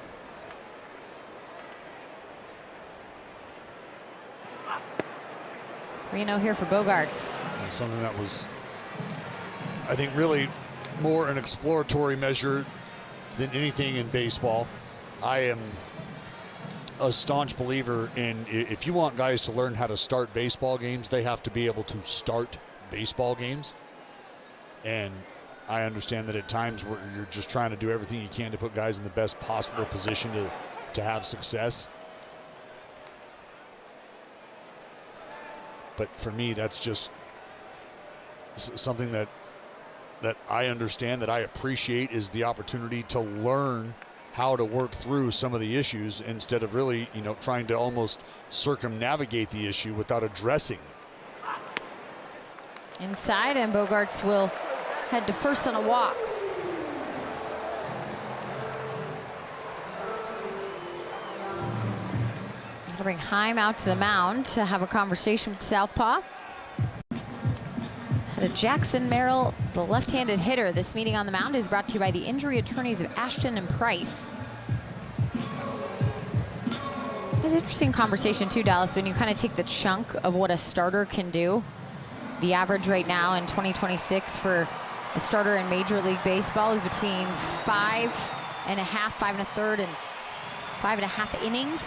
3-0 here for Bogaerts. Something that was, I think, really more an exploratory measure than anything in baseball. I am a staunch believer in, if you want guys to learn how to start baseball games, they have to be able to start baseball games. And I understand that at times where you're just trying to do everything you can to put guys in the best possible position to have success. But for me, that's just something that I understand, that I appreciate, is the opportunity to learn how to work through some of the issues instead of really, trying to almost circumnavigate the issue without addressing. Inside, and Bogaerts will head to first on a walk. Gonna bring Heim out to the mound to have a conversation with Southpaw. Jackson Merrill, the left-handed hitter. This meeting on the mound is brought to you by the injury attorneys of Ashton and Price. It's an interesting conversation too, Dallas, when you kind of take the chunk of what a starter can do. The average right now in 2026 for a starter in Major League Baseball is between 5 1/2, 5 1/3, and 5 1/2 innings.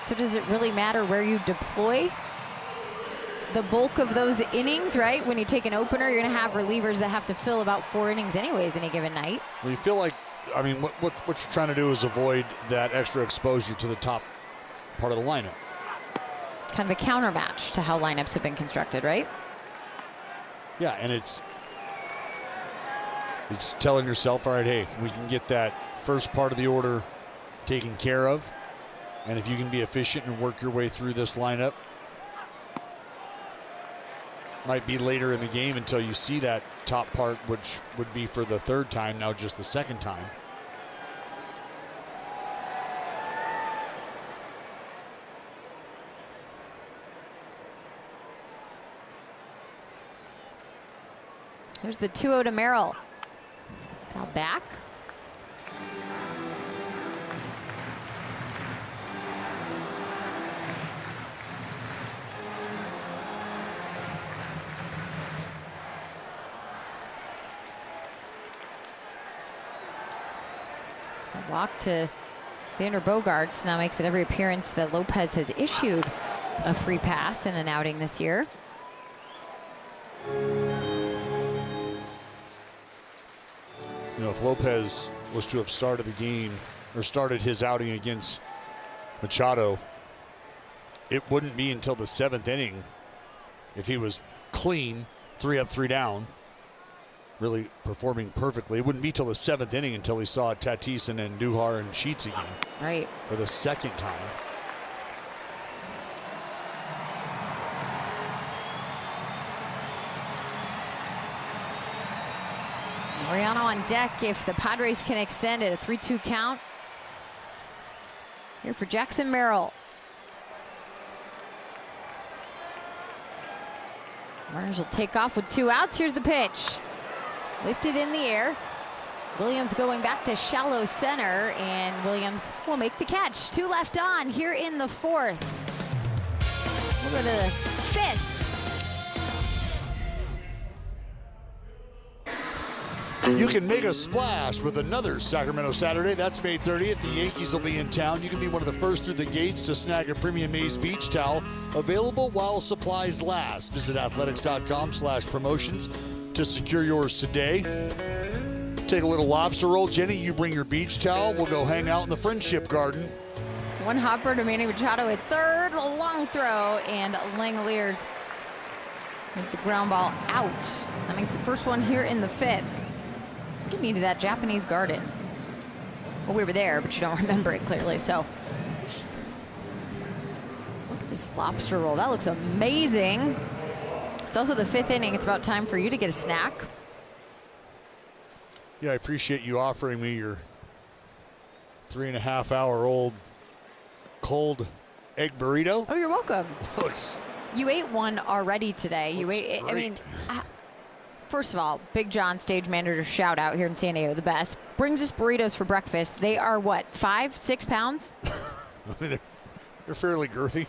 So does it really matter where you deploy the bulk of those innings, right? When you take an opener, you're going to have relievers that have to fill about 4 innings anyways any given night. Well, you feel like, I mean, what you're trying to do is avoid that extra exposure to the top part of the lineup. Kind of a counter match to how lineups have been constructed, right? Yeah, and it's telling yourself, all right, hey, we can get that first part of the order taken care of, and if you can be efficient and work your way through this lineup, might be later in the game until you see that top part, which would be for the 3rd time, now just the 2nd time. There's the 2-0 to Merrill. Foul back. A walk to Xander Bogaerts now makes it every appearance that Lopez has issued a free pass in an outing this year. If Lopez was to have started the game or started his outing against Machado, it wouldn't be until the 7th inning, if he was clean, 3 up, 3 down, really performing perfectly. It wouldn't be till the 7th inning until he saw Tatis and Andujar and Sheets again. Right. For the 2nd time. Mariano on deck if the Padres can extend it. A 3-2 count. Here for Jackson Merrill. Runners will take off with 2 outs. Here's the pitch. Lifted in the air. Williams going back to shallow center, and Williams will make the catch. 2 left on here in the 4th. We'll go to the 5th. You can make a splash with another Sacramento Saturday. That's May 30th. The Yankees will be in town. You can be one of the first through the gates to snag a Premium Maze beach towel. Available while supplies last. Visit athletics.com/promotions to secure yours today. Take a little lobster roll. Jenny, you bring your beach towel. We'll go hang out in the Friendship Garden. 1 hopper to Manny Machado at 3rd. A long throw, and Langoliers with the ground ball out. That makes the first one here in the 5th. Get me to that Japanese garden. Well, we were there, but you don't remember it clearly, so. Look at this lobster roll. That looks amazing. It's also the 5th inning. It's about time for you to get a snack. Yeah, I appreciate you offering me your 3.5-hour-old cold egg burrito. Oh, you're welcome. Looks. You ate one already today. You ate. Great. I mean, first of all, Big John, stage manager, shout out here in San Diego, the best. Brings us burritos for breakfast. They are what, 5, 6 pounds? I mean, they're fairly girthy.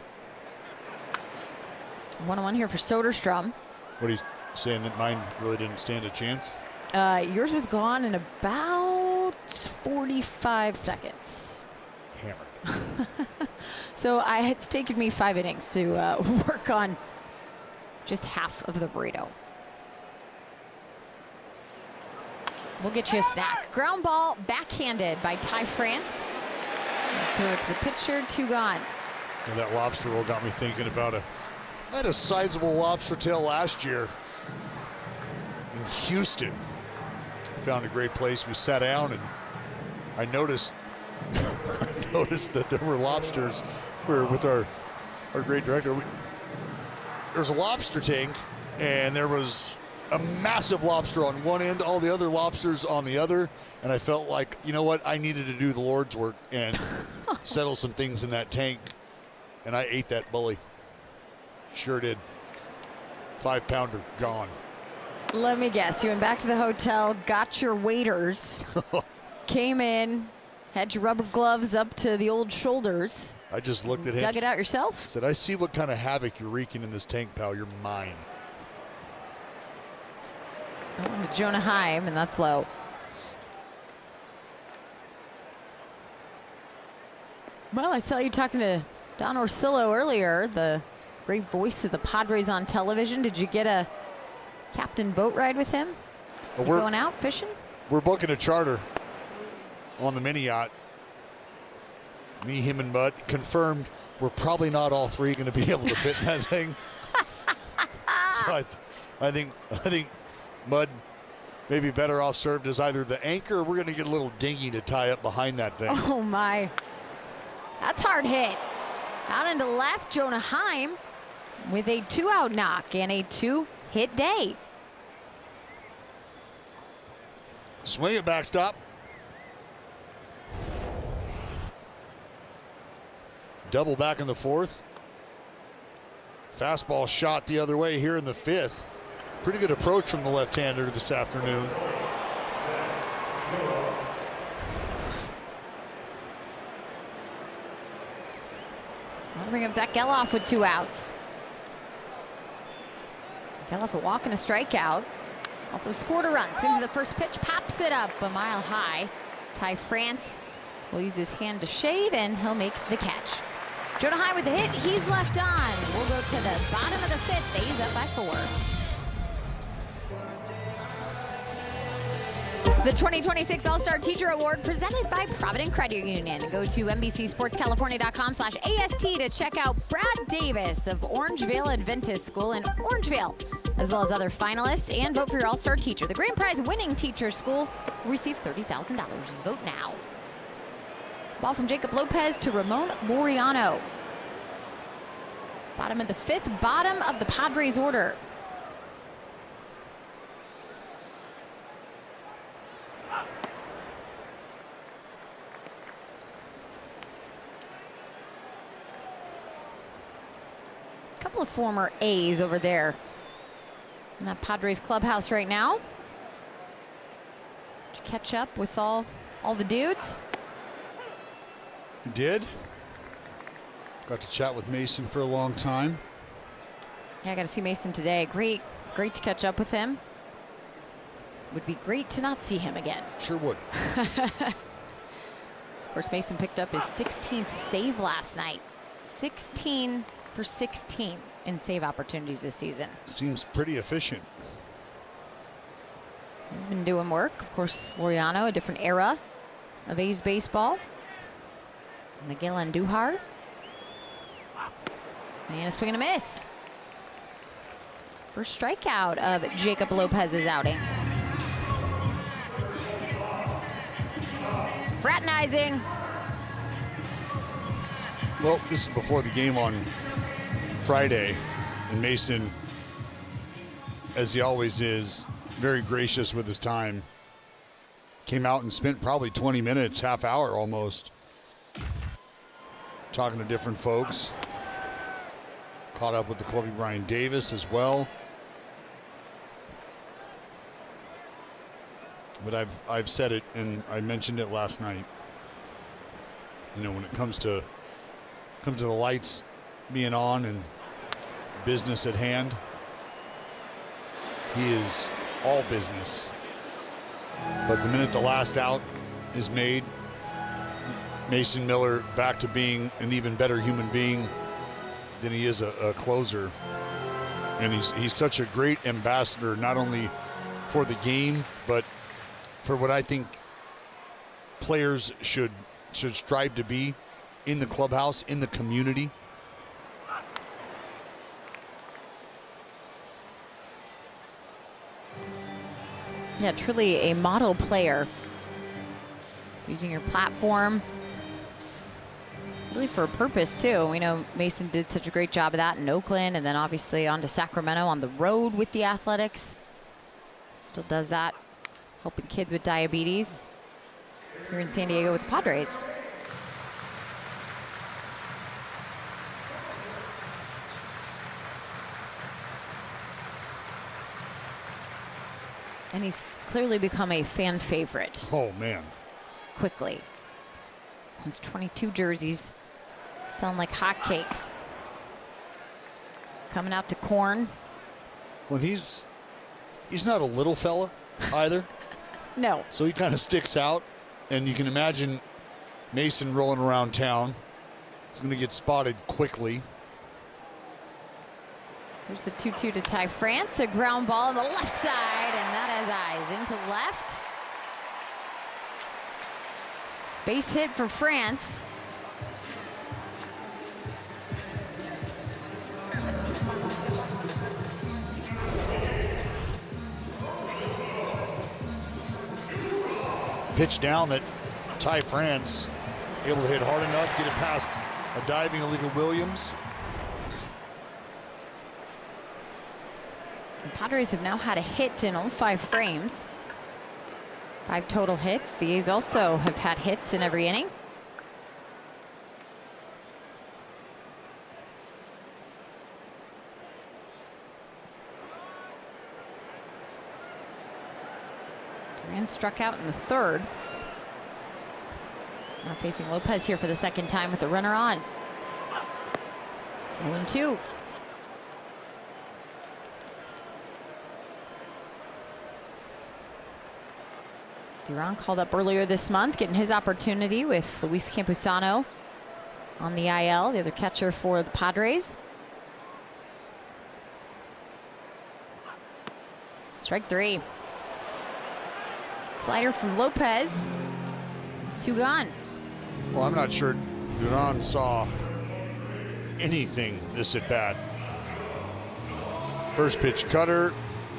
1-1 here for Soderstrom. What are you saying, that mine really didn't stand a chance? Yours was gone in about 45 seconds. Hammered. So it's taken me 5 innings to work on just half of the burrito. We'll get you a snack. Ground ball backhanded by Ty France. Throw it to the pitcher, 2 gone. Yeah, that lobster roll got me thinking about I had a sizable lobster tail last year in Houston. Found a great place. We sat down and I noticed that there were lobsters. We were with our great director. There was a lobster tank and there was a massive lobster on one end, all the other lobsters on the other. And I felt like, you know what? I needed to do the Lord's work and settle some things in that tank. And I ate that bully. Sure did. 5-pounder gone. Let me guess. You went back to the hotel, got your waders, came in, had your rubber gloves up to the old shoulders. I just looked at him. Dug it out yourself? Said, I see what kind of havoc you're wreaking in this tank, pal. You're mine. I went to Jonah Heim, and that's low. Well, I saw you talking to Don Orsillo earlier, the great voice of the Padres on television. Did you get a captain boat ride with him? Well, you going out fishing? We're booking a charter on the mini yacht. Me, him, and Mud. Confirmed we're probably not all three going to be able to fit in that thing. So I think Mud may be better off served as either the anchor or we're going to get a little dinghy to tie up behind that thing. Oh, my. That's hard hit. Out into left, Jonah Heim with a 2-out knock and a 2-hit day. Swing it backstop. Double back in the 4th. Fastball shot the other way here in the 5th. Pretty good approach from the left-hander this afternoon. That'll bring up Zach Geloff with 2 outs. Geloff a walk and a strikeout. Also scored a run. Swings at the first pitch, pops it up a mile high. Ty France will use his hand to shade, and he'll make the catch. Jonah Heim with the hit. He's left on. We'll go to the bottom of the 5th. A's up by 4. The 2026 All-Star Teacher Award presented by Provident Credit Union. Go to NBCSportsCalifornia.com/AST to check out Brad Davis of Orangevale Adventist School in Orangevale, as well as other finalists, and vote for your All-Star Teacher. The grand prize winning teacher school will receive $30,000. Vote now. Ball from Jacob Lopez to Ramon Laureano. Bottom of the 5th, bottom of the Padres order. Couple of former A's over there in that Padres clubhouse right now. Did you catch up with all the dudes? You did. Got to chat with Mason for a long time. Yeah, I got to see Mason today. Great to catch up with him. Would be great to not see him again. Sure would. Of course, Mason picked up his 16th save last night. 16 for 16 in save opportunities this season. Seems pretty efficient. He's been doing work. Of course, Laureano, a different era of A's baseball. Miguel Andujar. And a swing and a miss. First strikeout of Jacob Lopez's outing. Fraternizing. Well, this is before the game on Friday, and Mason, as he always is, very gracious with his time. Came out and spent probably 20 minutes, half hour almost, talking to different folks. Caught up with the clubby Brian Davis as well. But I've said it, and I mentioned it last night. You know, when it comes to the lights being on and business at hand. He is all business. But the minute the last out is made, Mason Miller back to being an even better human being than he is a closer. And he's such a great ambassador, not only for the game, but for what I think players should strive to be in the clubhouse, in the community. Yeah, truly a model player. Using your platform really for a purpose too. We know Mason did such a great job of that in Oakland, and then obviously on to Sacramento on the road with the Athletics. Still does that, helping kids with diabetes here in San Diego with the Padres. And he's clearly become a fan favorite. Oh, man. Quickly. Those 22 jerseys sound like hotcakes. Coming out to corn. Well, he's not a little fella either. No. So he kind of sticks out, and you can imagine Mason rolling around town. He's going to get spotted quickly. Here's the 2-2 to tie France. A ground ball on the left side, and that has eyes into left. Base hit for France. Pitch down that Ty France able to hit hard enough, get it past a diving illegal Williams. The Padres have now had a hit in all 5 frames. 5 total hits. The A's also have had hits in every inning. Duran struck out in the 3rd. Now facing Lopez here for the 2nd time with a runner on. 0-2. Duran called up earlier this month, getting his opportunity with Luis Campusano on the IL, the other catcher for the Padres. Strike 3. Slider from Lopez. 2 gone. Well, I'm not sure Duran saw anything this at bat. First pitch cutter,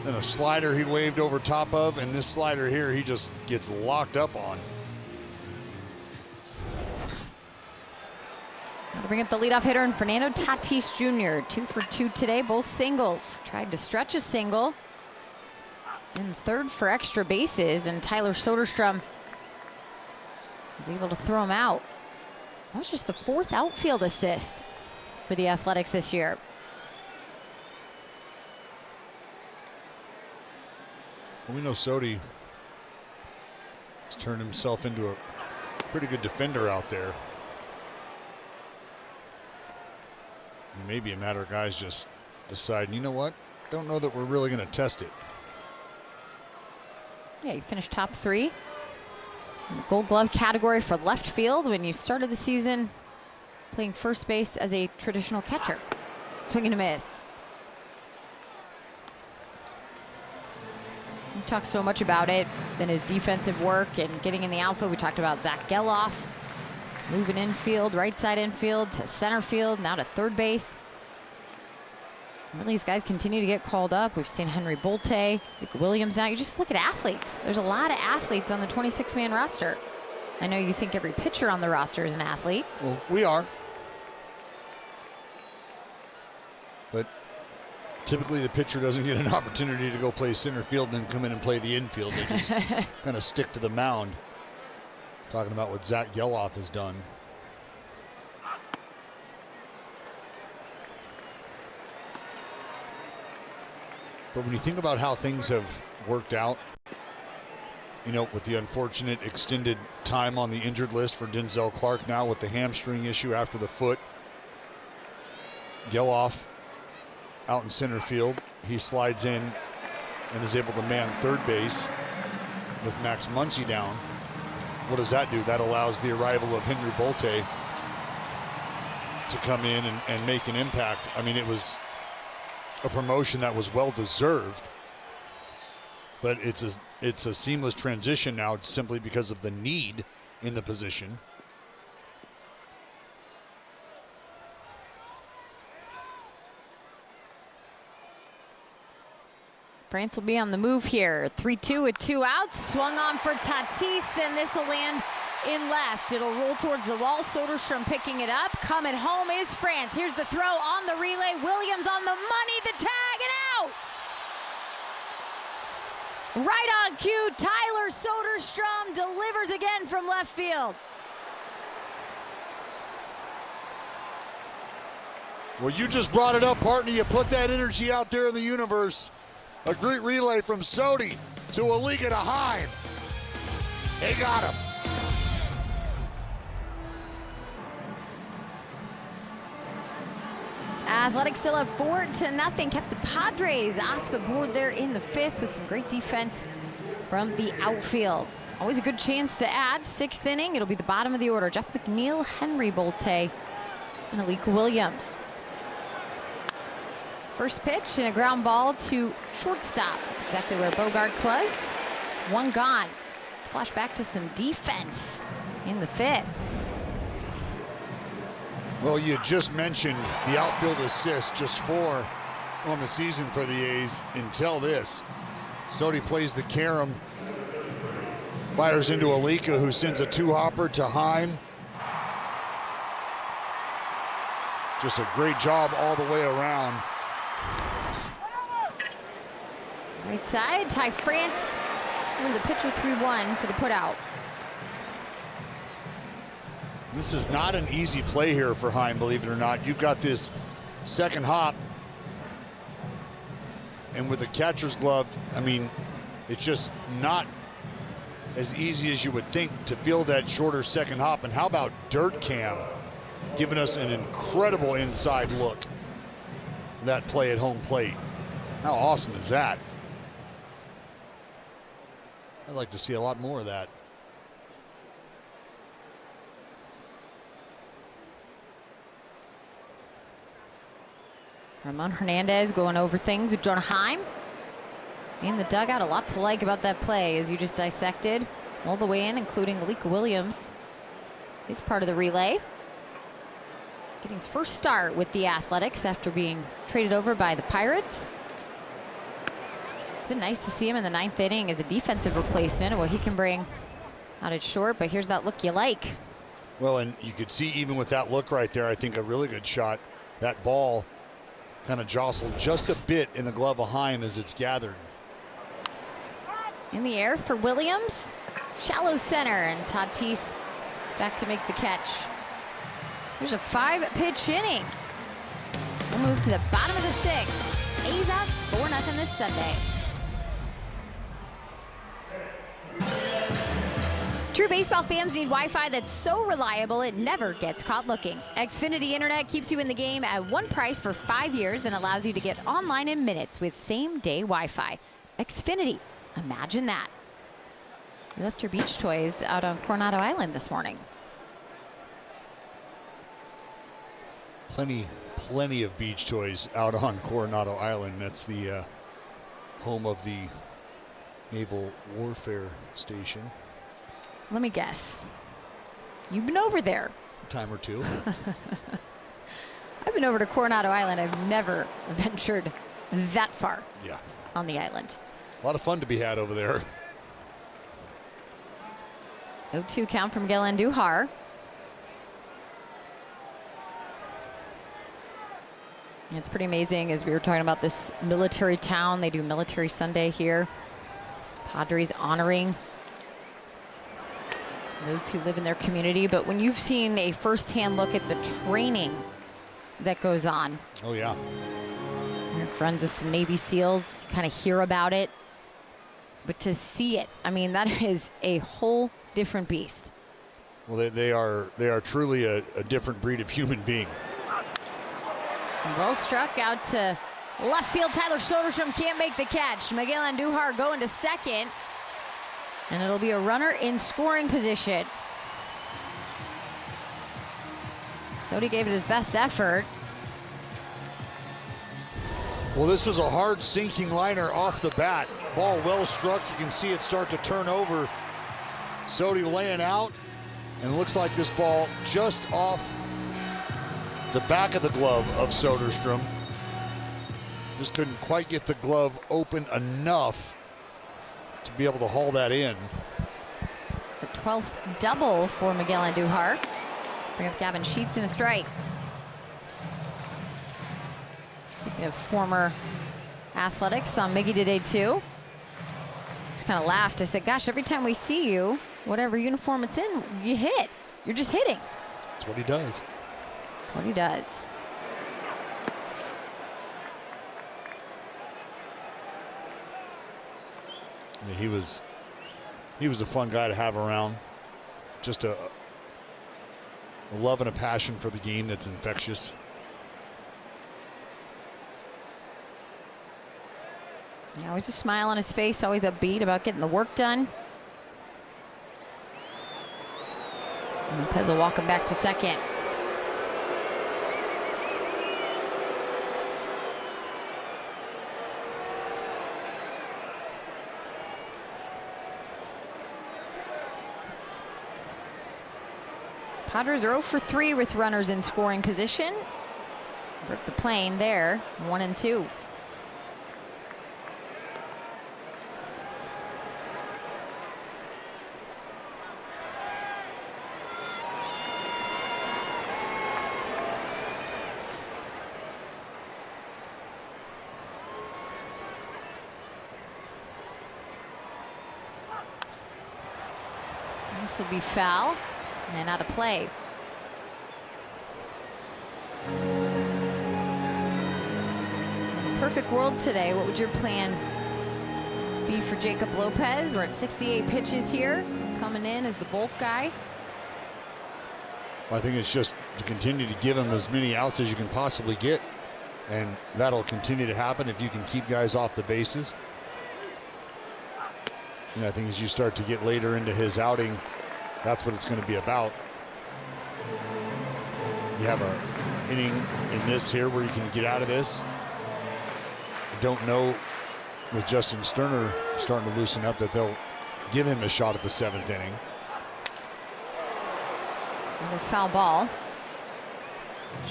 then a slider he waved over top of, and this slider here he just gets locked up on. Now to bring up the leadoff hitter and Fernando Tatis Jr. 2 for 2 today, both singles. Tried to stretch a single. In 3rd for extra bases, and Tyler Soderstrom was able to throw him out. That was just the 4th outfield assist for the Athletics this year. Well, we know Sodi has turned himself into a pretty good defender out there. It may be a matter of guys just deciding, you know what, don't know that we're really going to test it. Yeah, you finished top 3 in the Gold Glove category for left field when you started the season playing first base as a traditional catcher. Swing and a miss. We talked so much about it in his defensive work and getting in the outfield. We talked about Zach Geloff moving infield, right side infield to center field, now to third base. Really, these guys continue to get called up. We've seen Henry Bolte, Nick Williams now. You just look at athletes. There's a lot of athletes on the 26-man roster. I know you think every pitcher on the roster is an athlete. Well, we are. But typically the pitcher doesn't get an opportunity to go play center field and then come in and play the infield. They just kind of stick to the mound. Talking about what Zach Geloff has done. But when you think about how things have worked out, you know, with the unfortunate extended time on the injured list for Denzel Clark now with the hamstring issue after the foot, Geloff out in center field. He slides in and is able to man third base with Max Muncy down. What does that do? That allows the arrival of Henry Bolte to come in and make an impact. I mean, it was a promotion that was well deserved, but it's a seamless transition now simply because of the need in the position. France will be on the move here. 3-2 with 2 outs. Swung on for Tatis, and this will land in left. It'll roll towards the wall. Soderstrom picking it up. Coming home is France. Here's the throw on the relay. Williams on the money. The tag and out. Right on cue. Tyler Soderstrom delivers again from left field. Well, you just brought it up, partner. You put that energy out there in the universe. A great relay from Sodi to Alika to Heim. They got him. Athletics still up 4-0. Kept the Padres off the board there in the 5th with some great defense from the outfield. Always a good chance to add. 6th inning, it'll be the bottom of the order. Jeff McNeil, Henry Bolte, and Alika Williams. First pitch and a ground ball to shortstop. That's exactly where Bogarts was. 1 gone. Let's flash back to some defense in the 5th. Well, you just mentioned the outfield assist, just 4 on the season for the A's until this. Sodi plays the carom, fires into Alika, who sends a 2-hopper to Heim. Just a great job all the way around. Right side, Ty France with the pitch with 3-1 for the putout. This is not an easy play here for Heim, believe it or not. You've got this second hop, and with the catcher's glove, I mean, it's just not as easy as you would think to feel that shorter second hop. And how about Dirt Cam giving us an incredible inside look at that play at home plate? How awesome is that? I'd like to see a lot more of that. Ramon Hernandez going over things with Jonah Heim. In the dugout, a lot to like about that play as you just dissected all the way in, including Alika Williams. He's part of the relay. Getting his first start with the Athletics after being traded over by the Pirates. It's been nice to see him in the 9th inning as a defensive replacement. What he can bring out at short, but here's that look you like. Well, and you could see even with that look right there, I think a really good shot. That ball kind of jostled just a bit in the glove of Heim as it's gathered. In the air for Williams. Shallow center, and Tatis back to make the catch. There's a 5-pitch inning. We'll move to the bottom of the 6th. A's up 4-0 this Sunday. True baseball fans need Wi-Fi that's so reliable it never gets caught looking. Xfinity Internet keeps you in the game at one price for 5 years and allows you to get online in minutes with same-day Wi-Fi. Xfinity, imagine that. You left your beach toys out on Coronado Island this morning. Plenty of beach toys out on Coronado Island. That's the home of the Naval Warfare Station. Let me guess. You've been over there. A time or two. I've been over to Coronado Island. I've never ventured that far on the island. A lot of fun to be had over there. 0-2 count from Galen Duhar. It's pretty amazing as we were talking about this military town. They do Military Sunday here. Padres honoring those who live in their community. But when you've seen a firsthand look at the training that goes on. Oh, yeah. You're friends with some Navy SEALs, you kind of hear about it. But to see it, I mean, that is a whole different beast. Well, they are truly a different breed of human being. Well struck out to Left field, Tyler Soderstrom can't make the catch. Miguel Andujar going to second. And it'll be a runner in scoring position. Sodi gave it his best effort. Well, this was a hard sinking liner off the bat. Ball well struck. You can see it start to turn over. Sodi laying out. And it looks like this ball just off the back of the glove of Soderstrom. Just couldn't quite get the glove open enough to be able to haul that in. It's the 12th double for Miguel Andujar. Bring up Gavin Sheets in a strike. Speaking of former athletics, saw Miggy today too. Just kind of laughed. I said, gosh, every time we see you, whatever uniform it's in, you hit. You're just hitting. That's what he does. That's what he does. Yeah, he was a fun guy to have around. Just a love and a passion for the game that's infectious. Yeah, always a smile on his face, always upbeat about getting the work done. And Lopez will walk him back to second. Padres are 0 for 3 with runners in scoring position. Broke the plane there, 1-2. This will be foul and out of play. Perfect world today. What would your plan be for Jacob Lopez? We're at 68 pitches here, coming in as the bulk guy. Well, I think it's just to continue to give him as many outs as you can possibly get, and that'll continue to happen if you can keep guys off the bases. And I think as you start to get later into his outing, that's what it's going to be about. You have an inning in this here where you can get out of this. I don't know with Justin Sterner starting to loosen up that they'll give him a shot at the 7th inning. Another foul ball.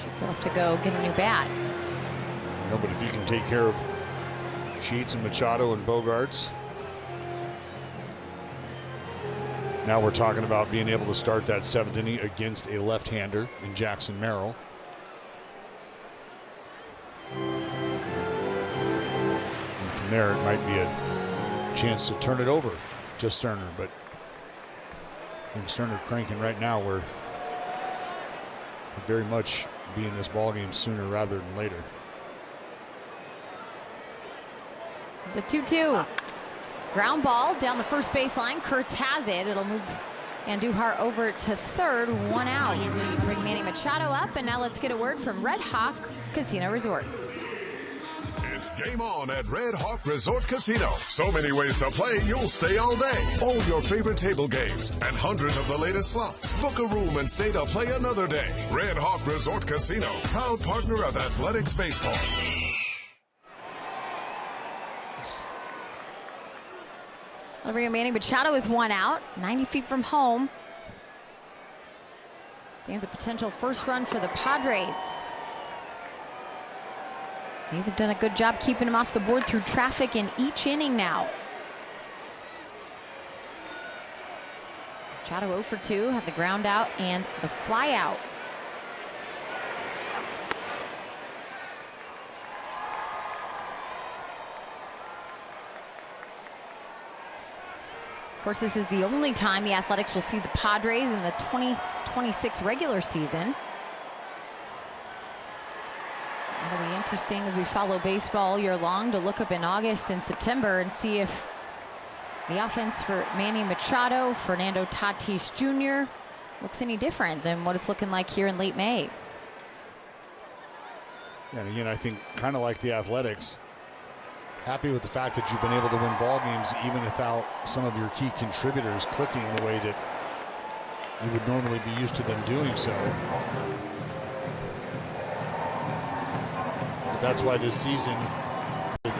Sheets will have to go get a new bat. No, but if you can take care of Sheets and Machado and Bogarts, now we're talking about being able to start that 7th inning against a left-hander in Jackson Merrill. And from there, it might be a chance to turn it over to Sterner, but I think Sterner cranking right now where could very much be in this ballgame sooner rather than later. The 2-2. Ground ball down the first baseline. Kurtz has it. It'll move Andujar over to third. 1 out. Bring Manny Machado up, and now let's get a word from Red Hawk Casino Resort. It's game on at Red Hawk Resort Casino. So many ways to play, you'll stay all day. All your favorite table games and hundreds of the latest slots. Book a room and stay to play another day. Red Hawk Resort Casino, proud partner of Athletics Baseball. That'll bring Manny Machado with 1 out, 90 feet from home. Stands a potential first run for the Padres. These have done a good job keeping him off the board through traffic in each inning now. Machado 0 for 2, had the ground out and the fly out. Of course, this is the only time the Athletics will see the Padres in the 2026 regular season. It'll be interesting as we follow baseball all year long to look up in August and September and see if the offense for Manny Machado, Fernando Tatis Jr. looks any different than what it's looking like here in late May. And again, I think kind of like the Athletics, happy with the fact that you've been able to win ball games even without some of your key contributors clicking the way that you would normally be used to them doing so. But that's why this season,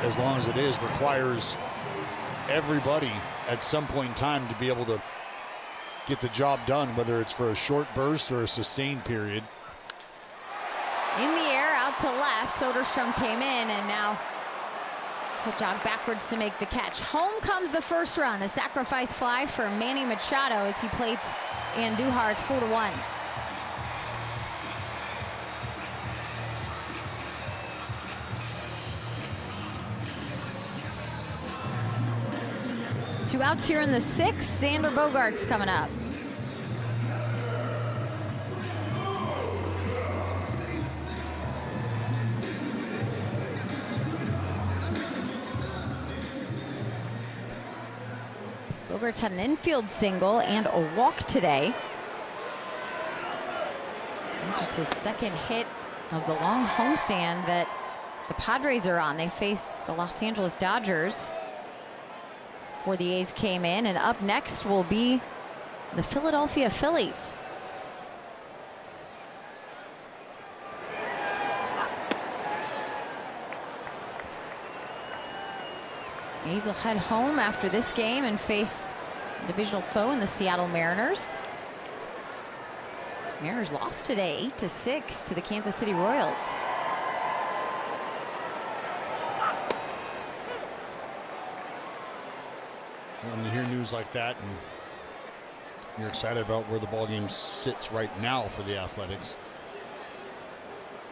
as long as it is, requires everybody at some point in time to be able to get the job done, whether it's for a short burst or a sustained period. In the air, out to left. Soderstrom came in, and now he'll jog backwards to make the catch. Home comes the first run. The sacrifice fly for Manny Machado as he plates Andujar. It's 4-1. Two outs here in the sixth. Xander Bogaerts coming up. Bogaerts had an infield single and a walk today. It's just his second hit of the long homestand that the Padres are on. They faced the Los Angeles Dodgers before the A's came in, and up next will be the Philadelphia Phillies. A's will head home after this game and face a divisional foe in the Seattle Mariners. Mariners lost today 8-6 to the Kansas City Royals. When you hear news like that and you're excited about where the ball game sits right now for the Athletics,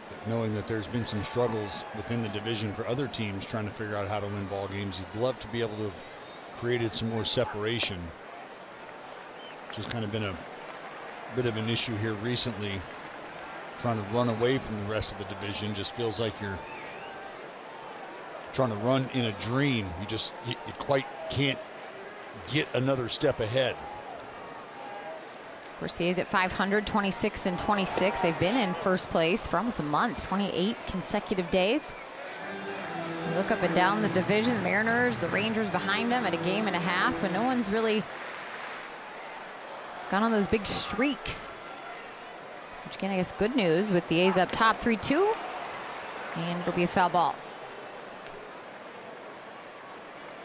but knowing that there's been some struggles within the division for other teams trying to figure out how to win ball games, you'd love to be able to have created some more separation, which has kind of been a bit of an issue here recently. Trying to run away from the rest of the division just feels like you're trying to run in a dream. You quite can't get another step ahead. Of course, the A's at 500, 26-26. They've been in first place for almost a month, 28 consecutive days. You look up and down the division, the Mariners, the Rangers behind them at a game and a half, but no one's really gone on those big streaks. Which again, I guess good news with the A's up top 3-2, and it'll be a foul ball.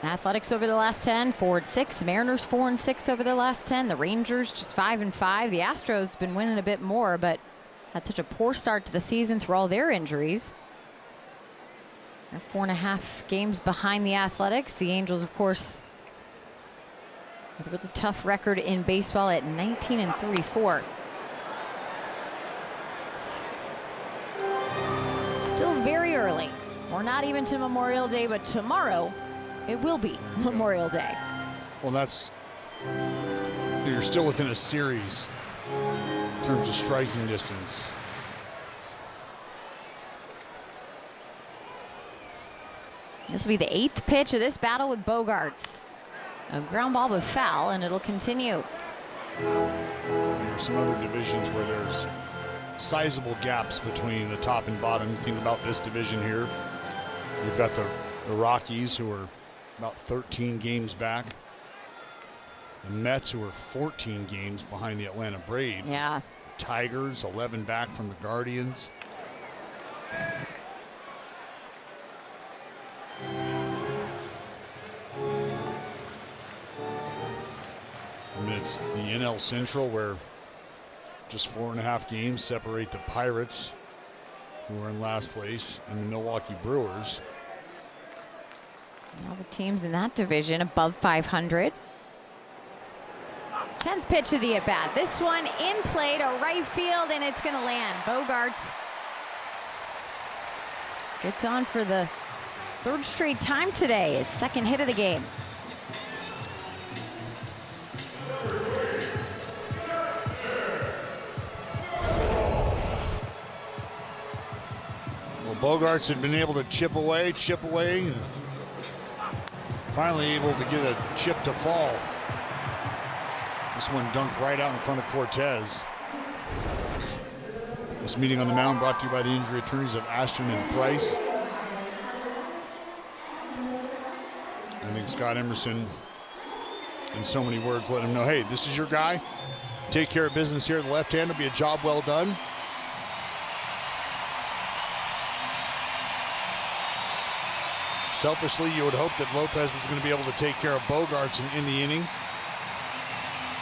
Athletics over the last 10, 4-6. Mariners 4-6 over the last 10. The Rangers just 5-5. The Astros been winning a bit more, but had such a poor start to the season through all their injuries. They're 4.5 games behind the Athletics. The Angels, of course, with a really tough record in baseball at 19-34. Still very early. We're not even to Memorial Day, but tomorrow it will be Memorial Day. Well, you're still within a series in terms of striking distance. This will be the 8th pitch of this battle with Bogaerts. A ground ball but foul, and it'll continue. There's some other divisions where there's sizable gaps between the top and bottom. Think about this division here. You've got the Rockies, who are about 13 games back. The Mets, who are 14 games behind the Atlanta Braves. Yeah. Tigers, 11 back from the Guardians. And it's the NL Central, where just 4.5 games separate the Pirates, who are in last place, and the Milwaukee Brewers. All the teams in that division above 500. 10th pitch of the at-bat. This one in play to right field, and it's going to land. Bogaerts gets on for the 3rd straight time today, his 2nd hit of the game. Well, Bogaerts had been able to chip away, and finally able to get a chip to fall. This one dunked right out in front of Cortez. This meeting on the mound brought to you by the injury attorneys of Ashton and Price. I think Scott Emerson, in so many words, let him know, hey, this is your guy. Take care of business here. The left hand will be a job well done. Selfishly, you would hope that Lopez was going to be able to take care of Bogaerts in the inning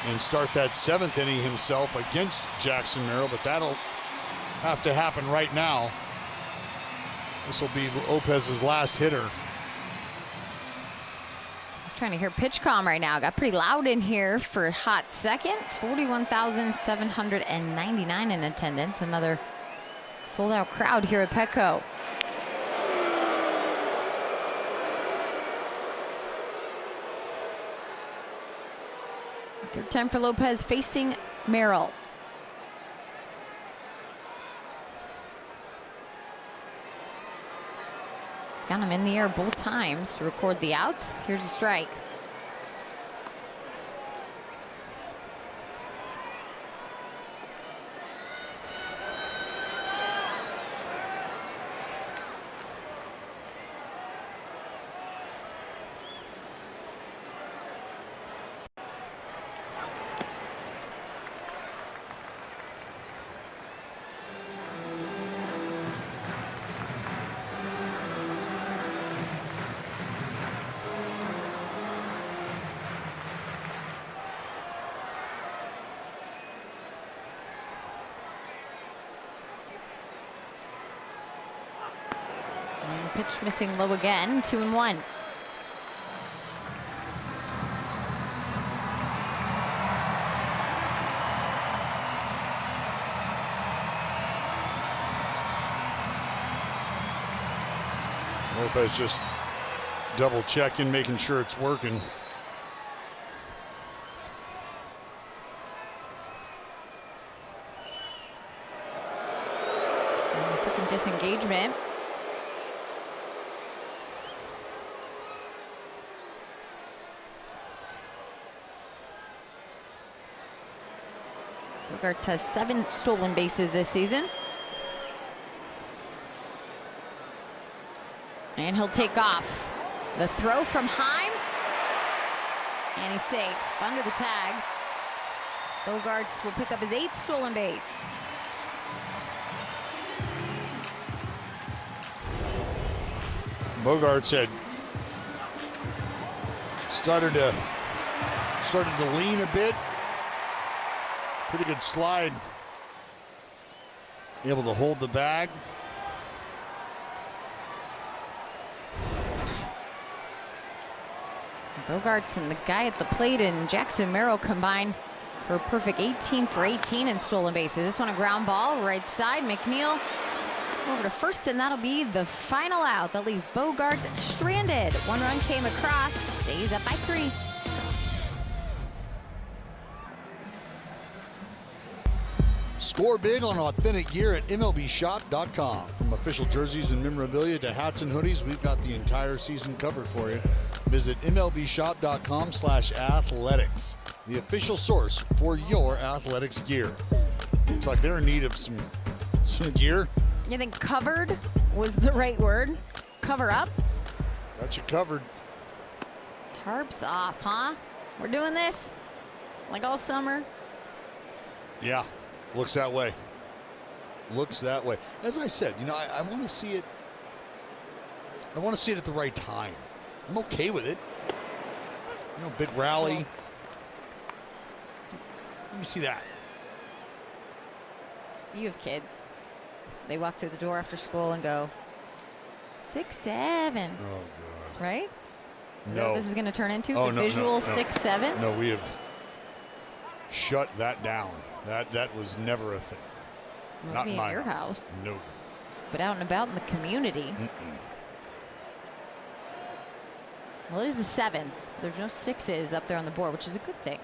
and start that 7th inning himself against Jackson Merrill, but that'll have to happen right now. This will be Lopez's last hitter. Trying to hear PitchCom right now. Got pretty loud in here for a hot second. 41,799 in attendance. Another sold-out crowd here at Petco. Third time for Lopez facing Merrill. He's got him in the air both times to record the outs. Here's a strike. Pitch missing low again, 2-1. Lopez just double checking, making sure it's working. And the second disengagement. Bogaerts has 7 stolen bases this season. And he'll take off. The throw from Heim. And he's safe under the tag. Bogaerts will pick up his 8th stolen base. Bogaerts had started to lean a bit. Pretty good slide. Able to hold the bag. Bogaerts and the guy at the plate and Jackson Merrill combine for a perfect 18 for 18 in stolen bases. This one a ground ball, right side. McNeil over to first, and that'll be the final out. They'll leave Bogaerts stranded. 1 run came across. Stays up by 3. Score big on authentic gear at MLBshop.com. From official jerseys and memorabilia to hats and hoodies, we've got the entire season covered for you. Visit MLBshop.com/athletics, the official source for your athletics gear. Looks like they're in need of some gear. You think covered was the right word? Cover up? Got you covered. Tarps off, huh? We're doing this like all summer? Yeah. Looks that way. Looks that way. As I said, you know, I want to see it. I want to see it at the right time. I'm okay with it. You know, big rally. Let me see that. You have kids. They walk through the door after school and go 6-7. Oh God. Right? Is that No. what this is going to turn into? Oh, the no, visual no. 6-7? No, we have shut that down. That was never a thing. Not Maybe in in my your house. No. But out and about in the community. Mm-mm. Well, it is the 7th. There's no 6s up there on the board, which is a good thing.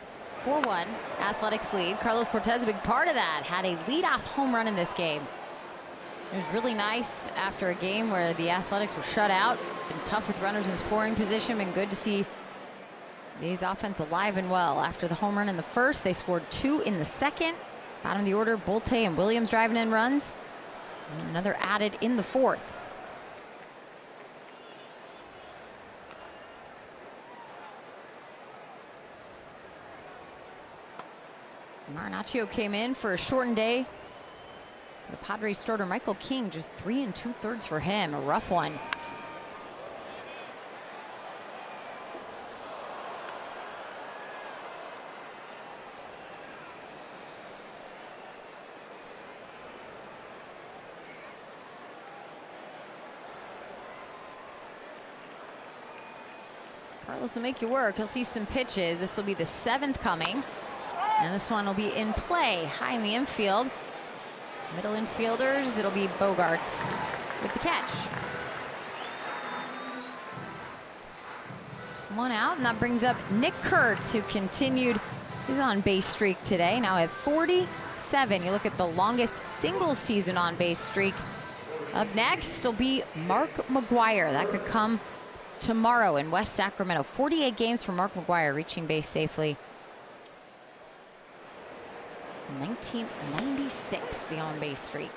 4-1, Athletics lead. Carlos Cortez, a big part of that, had a leadoff home run in this game. It was really nice after a game where the Athletics were shut out. Been tough with runners in scoring position. Been good to see these offense alive and well. After the home run in the first, they scored 2 in the second. Bottom of the order, Bolte and Williams driving in runs. And another added in the 4th. Marinaccio came in for a shortened day. The Padres starter Michael King, just 3 2/3 for him, a rough one. Carlos will make you work. He'll see some pitches. This will be the 7th coming. And this one will be in play, high in the infield. Middle infielders, it'll be Bogarts with the catch. One out, and that brings up Nick Kurtz, who continued his on-base streak today. Now at 47. You look at the longest single season on-base streak. Up next will be Mark McGwire. That could come tomorrow in West Sacramento. 48 games for Mark McGwire, reaching base safely. 1996, the on-base streak.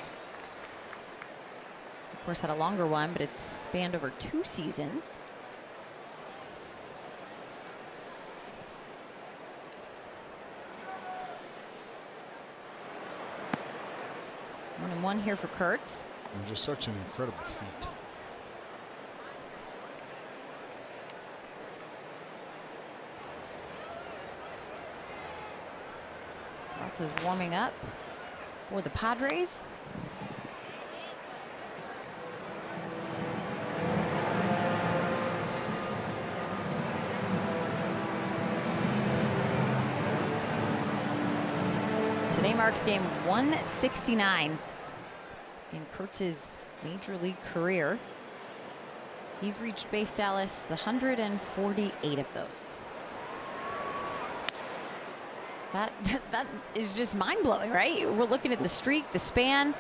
Of course, had a longer one, but it's spanned over 2 seasons. One and one here for Kurtz. And just such an incredible feat. Kurtz is warming up for the Padres. Today marks game 169 in Kurtz's major league career. He's reached base, Dallas, 148 of those. That is just mind-blowing, right? We're looking at the streak, the span,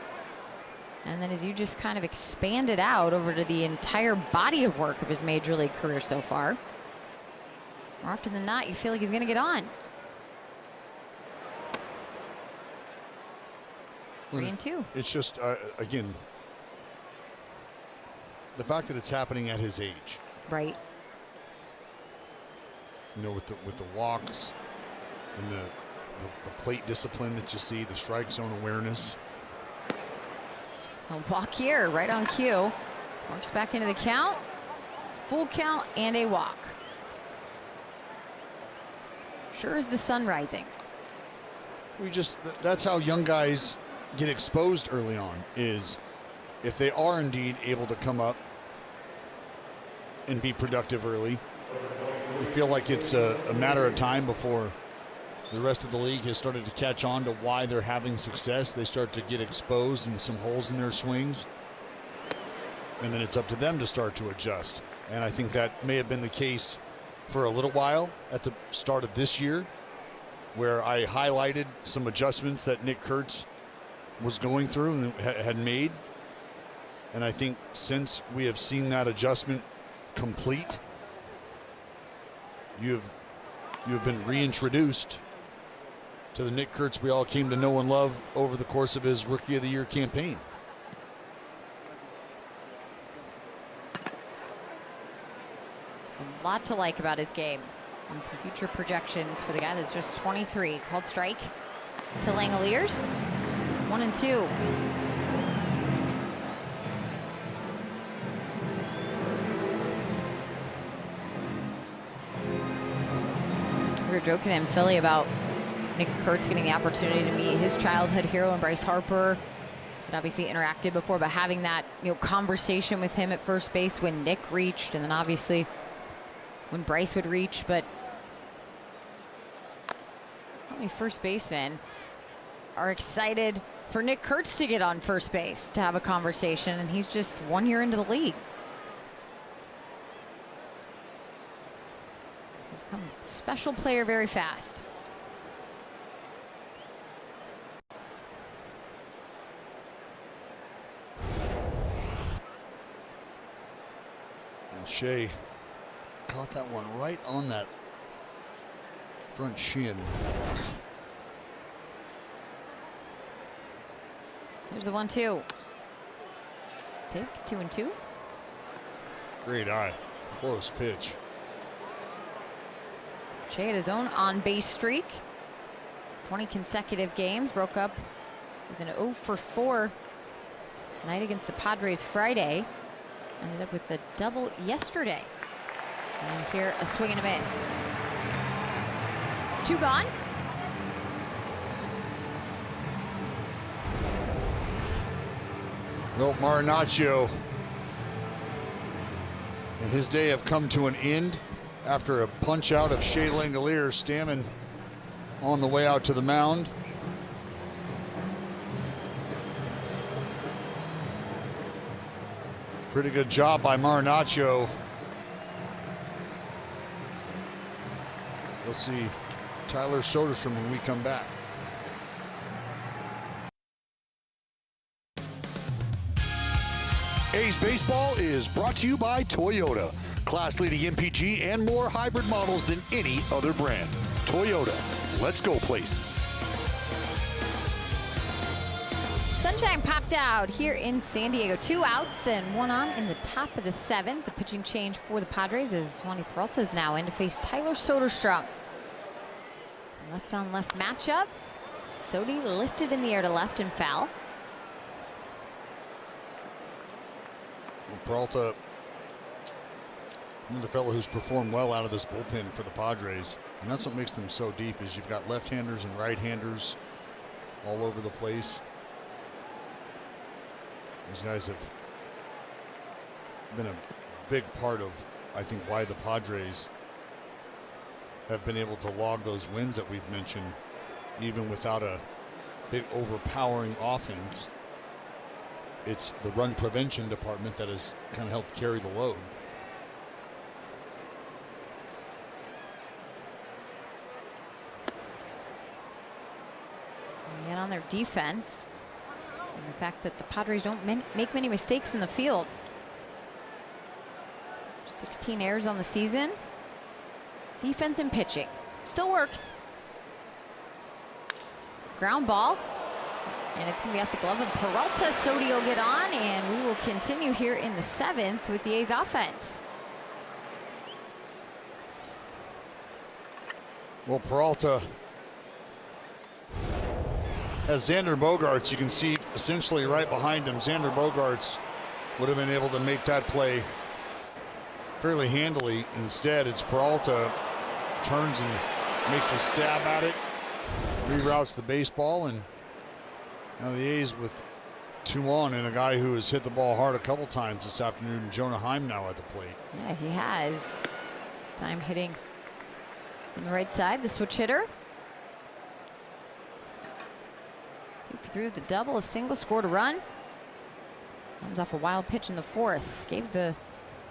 and then as you just kind of expand it out over to the entire body of work of his major league career so far, more often than not, you feel like he's going to get on. 3 and 2. It's just, again, the fact that it's happening at his age. Right. You know, with the walks and the plate discipline that you see, the strike zone awareness. A walk here, right on cue. Walks back into the count. Full count and a walk. Sure as the sun rising. That's how young guys get exposed early on, is if they are indeed able to come up and be productive early, you feel like it's a matter of time before the rest of the league has started to catch on to why they're having success. They start to get exposed and some holes in their swings, and then it's up to them to start to adjust. And I think that may have been the case for a little while at the start of this year, where I highlighted some adjustments that Nick Kurtz was going through and had made. And I think since we have seen that adjustment complete, you have been reintroduced to the Nick Kurtz we all came to know and love over the course of his Rookie of the Year campaign. A lot to like about his game, and some future projections for the guy that's just 23. Called strike to Langoliers. 1 and 2. We were joking in Philly about Nick Kurtz getting the opportunity to meet his childhood hero and Bryce Harper. Had obviously interacted before, but having that conversation with him at first base when Nick reached, and then obviously when Bryce would reach. But how many first basemen are excited for Nick Kurtz to get on first base to have a conversation, and he's just 1 year into the league. He's become a special player very fast. And Shea caught that one right on that front shin. Here's the 1-2. Take 2-2. Great eye. Close pitch. Shea had his own on-base streak. 20 consecutive games. Broke up with an 0-for-4 night against the Padres Friday. Ended up with a double yesterday. And here, a swing and a miss. 2 gone. Well, Marinaccio and his day have come to an end after a punch out of Shea Langolier. Stammen on the way out to the mound. Pretty good job by Marinaccio. We'll see Tyler Soderstrom when we come back. A's Baseball is brought to you by Toyota. Class-leading MPG and more hybrid models than any other brand. Toyota, let's go places. Sunshine popped out here in San Diego. 2 outs and 1 on in the top of the 7th. The pitching change for the Padres is Wandy Peralta is now in to face Tyler Soderstrom. Left-on-left matchup. Sodi lifted in the air to left and foul. Peralta, another fellow who's performed well out of this bullpen for the Padres, and that's what makes them so deep. Is you've got left-handers and right-handers all over the place. These guys have been a big part of, I think, why the Padres have been able to log those wins that we've mentioned, even without a big overpowering offense. It's the run prevention department that has kind of helped carry the load. Yet on their defense, and the fact that the Padres don't make many mistakes in the field. 16 errors on the season. Defense and pitching still works. Ground ball. And it's going to be off the glove of Peralta. Sodi will get on, and we will continue here in the 7th with the A's offense. Well, Peralta has Xander Bogaerts. You can see essentially right behind him. Xander Bogaerts would have been able to make that play fairly handily. Instead, it's Peralta turns and makes a stab at it, reroutes the baseball, and now the A's with 2 on and a guy who has hit the ball hard a couple times this afternoon, Jonah Heim, now at the plate. Yeah, he has. This time hitting on the right side, the switch hitter. 2 for 3 with the double, a single, scored a run. Comes off a wild pitch in the 4th. Gave the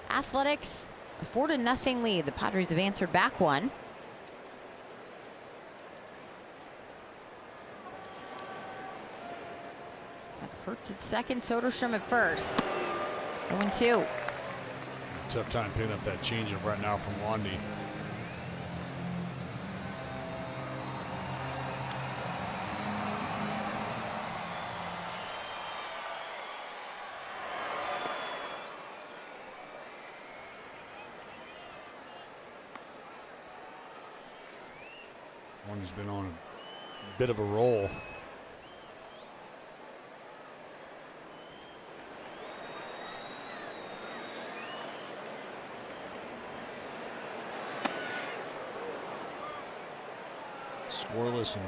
Athletics a 4-0 lead. The Padres have answered back 1. That's Kurtz at second, Soderstrom at first. 0-2. Tough time picking up that changeup right now from Wandy. Wandy's been on a bit of a roll. Scoreless in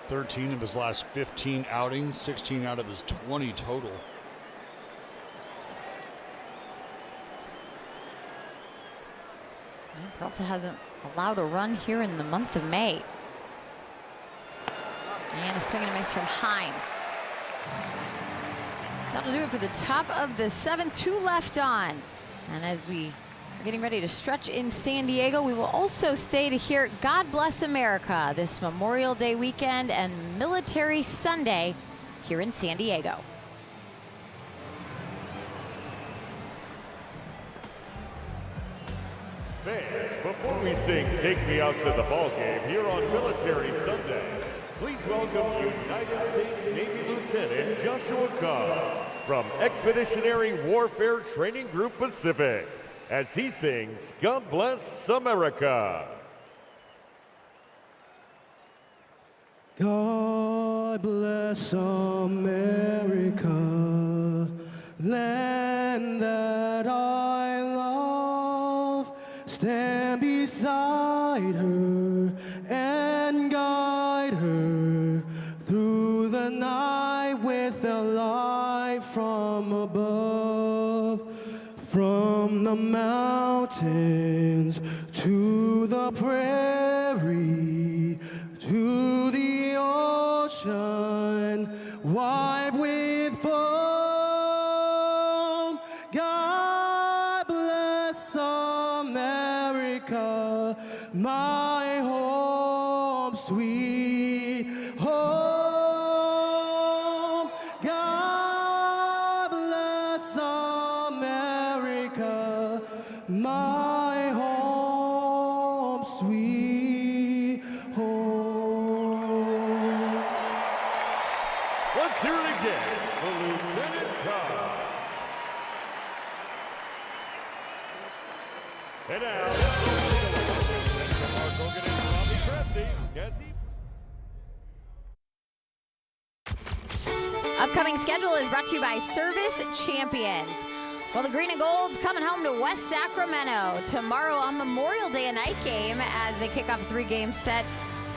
13 of his last 15 outings, 16 out of his 20 total. Peralta hasn't allowed a run here in the month of May. And a swing and a miss from Heim. That'll do it for the top of the 7th. 2 left on. And as we are getting ready to stretch in San Diego, we will also stay to hear God Bless America this Memorial Day weekend and Military Sunday here in San Diego. Fans, before we sing Take Me Out to the Ball Game here on Military Sunday, Please welcome United States Navy Lieutenant Joshua Cobb from Expeditionary Warfare Training Group Pacific as he sings God Bless America. God bless America, land that I love. Stand beside her and guide her through the night with a light from above. From the mountains to the prairie, to the ocean, white with foam. God bless America, my home, sweet home. God bless America, my home, sweet home. Let's hear it again for Lieutenant Cobb. And now, Mark Hogan and Bobby Krepsey as he... Upcoming schedule is brought to you by Service Champions. Well, the Green and Gold's coming home to West Sacramento tomorrow on Memorial Day, a night game, as they kick off a 3-game set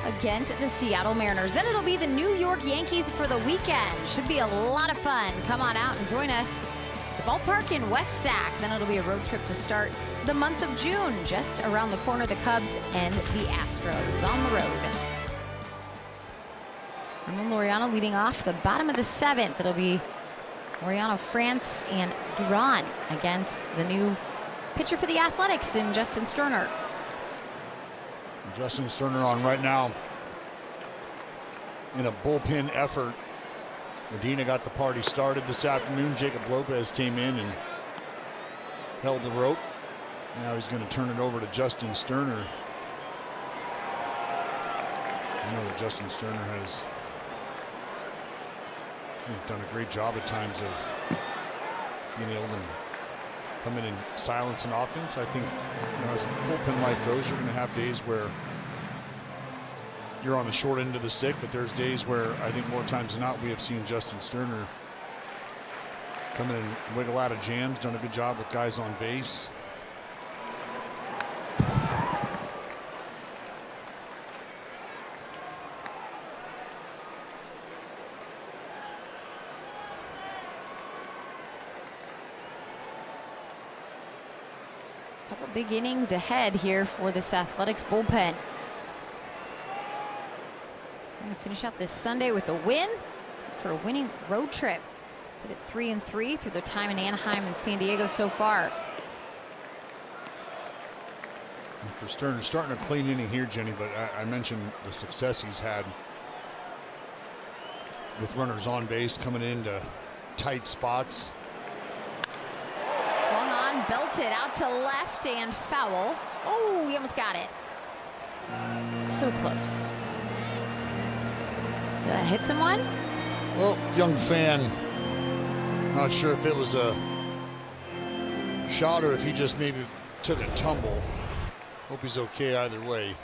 against the Seattle Mariners. Then it'll be the New York Yankees for the weekend. Should be a lot of fun. Come on out and join us at the ballpark in West Sac. Then it'll be a road trip to start the month of June. Just around the corner, the Cubs and the Astros on the road. Ramon Laureano leading off the bottom of the 7th. It'll be Laureano, France, and Duran against the new pitcher for the Athletics in Justin Sterner. Justin Sterner on right now in a bullpen effort. Medina got the party started this afternoon. Jacob Lopez came in and held the rope. Now he's going to turn it over to Justin Sterner. I know that Justin Sterner has done a great job at times of being able to come in and silence an offense. I think, as bullpen life goes, you're going to have days where you're on the short end of the stick, but there's days where I think more times than not we have seen Justin Sterner come in and wiggle out of jams, done a good job with guys on base. Couple big innings ahead here for this Athletics bullpen. We're going to finish out this Sunday with a win for a winning road trip. Sit at 3-3 through their time in Anaheim and San Diego so far. And for Sterner, starting a clean inning here, Jenny, but I mentioned the success he's had with runners on base, coming into tight spots. Swung on, belted out to left and foul. Oh, he almost got it. So close. Did that hit someone? Well, young fan, not sure if it was a shot or if he just maybe took a tumble. Hope he's okay either way.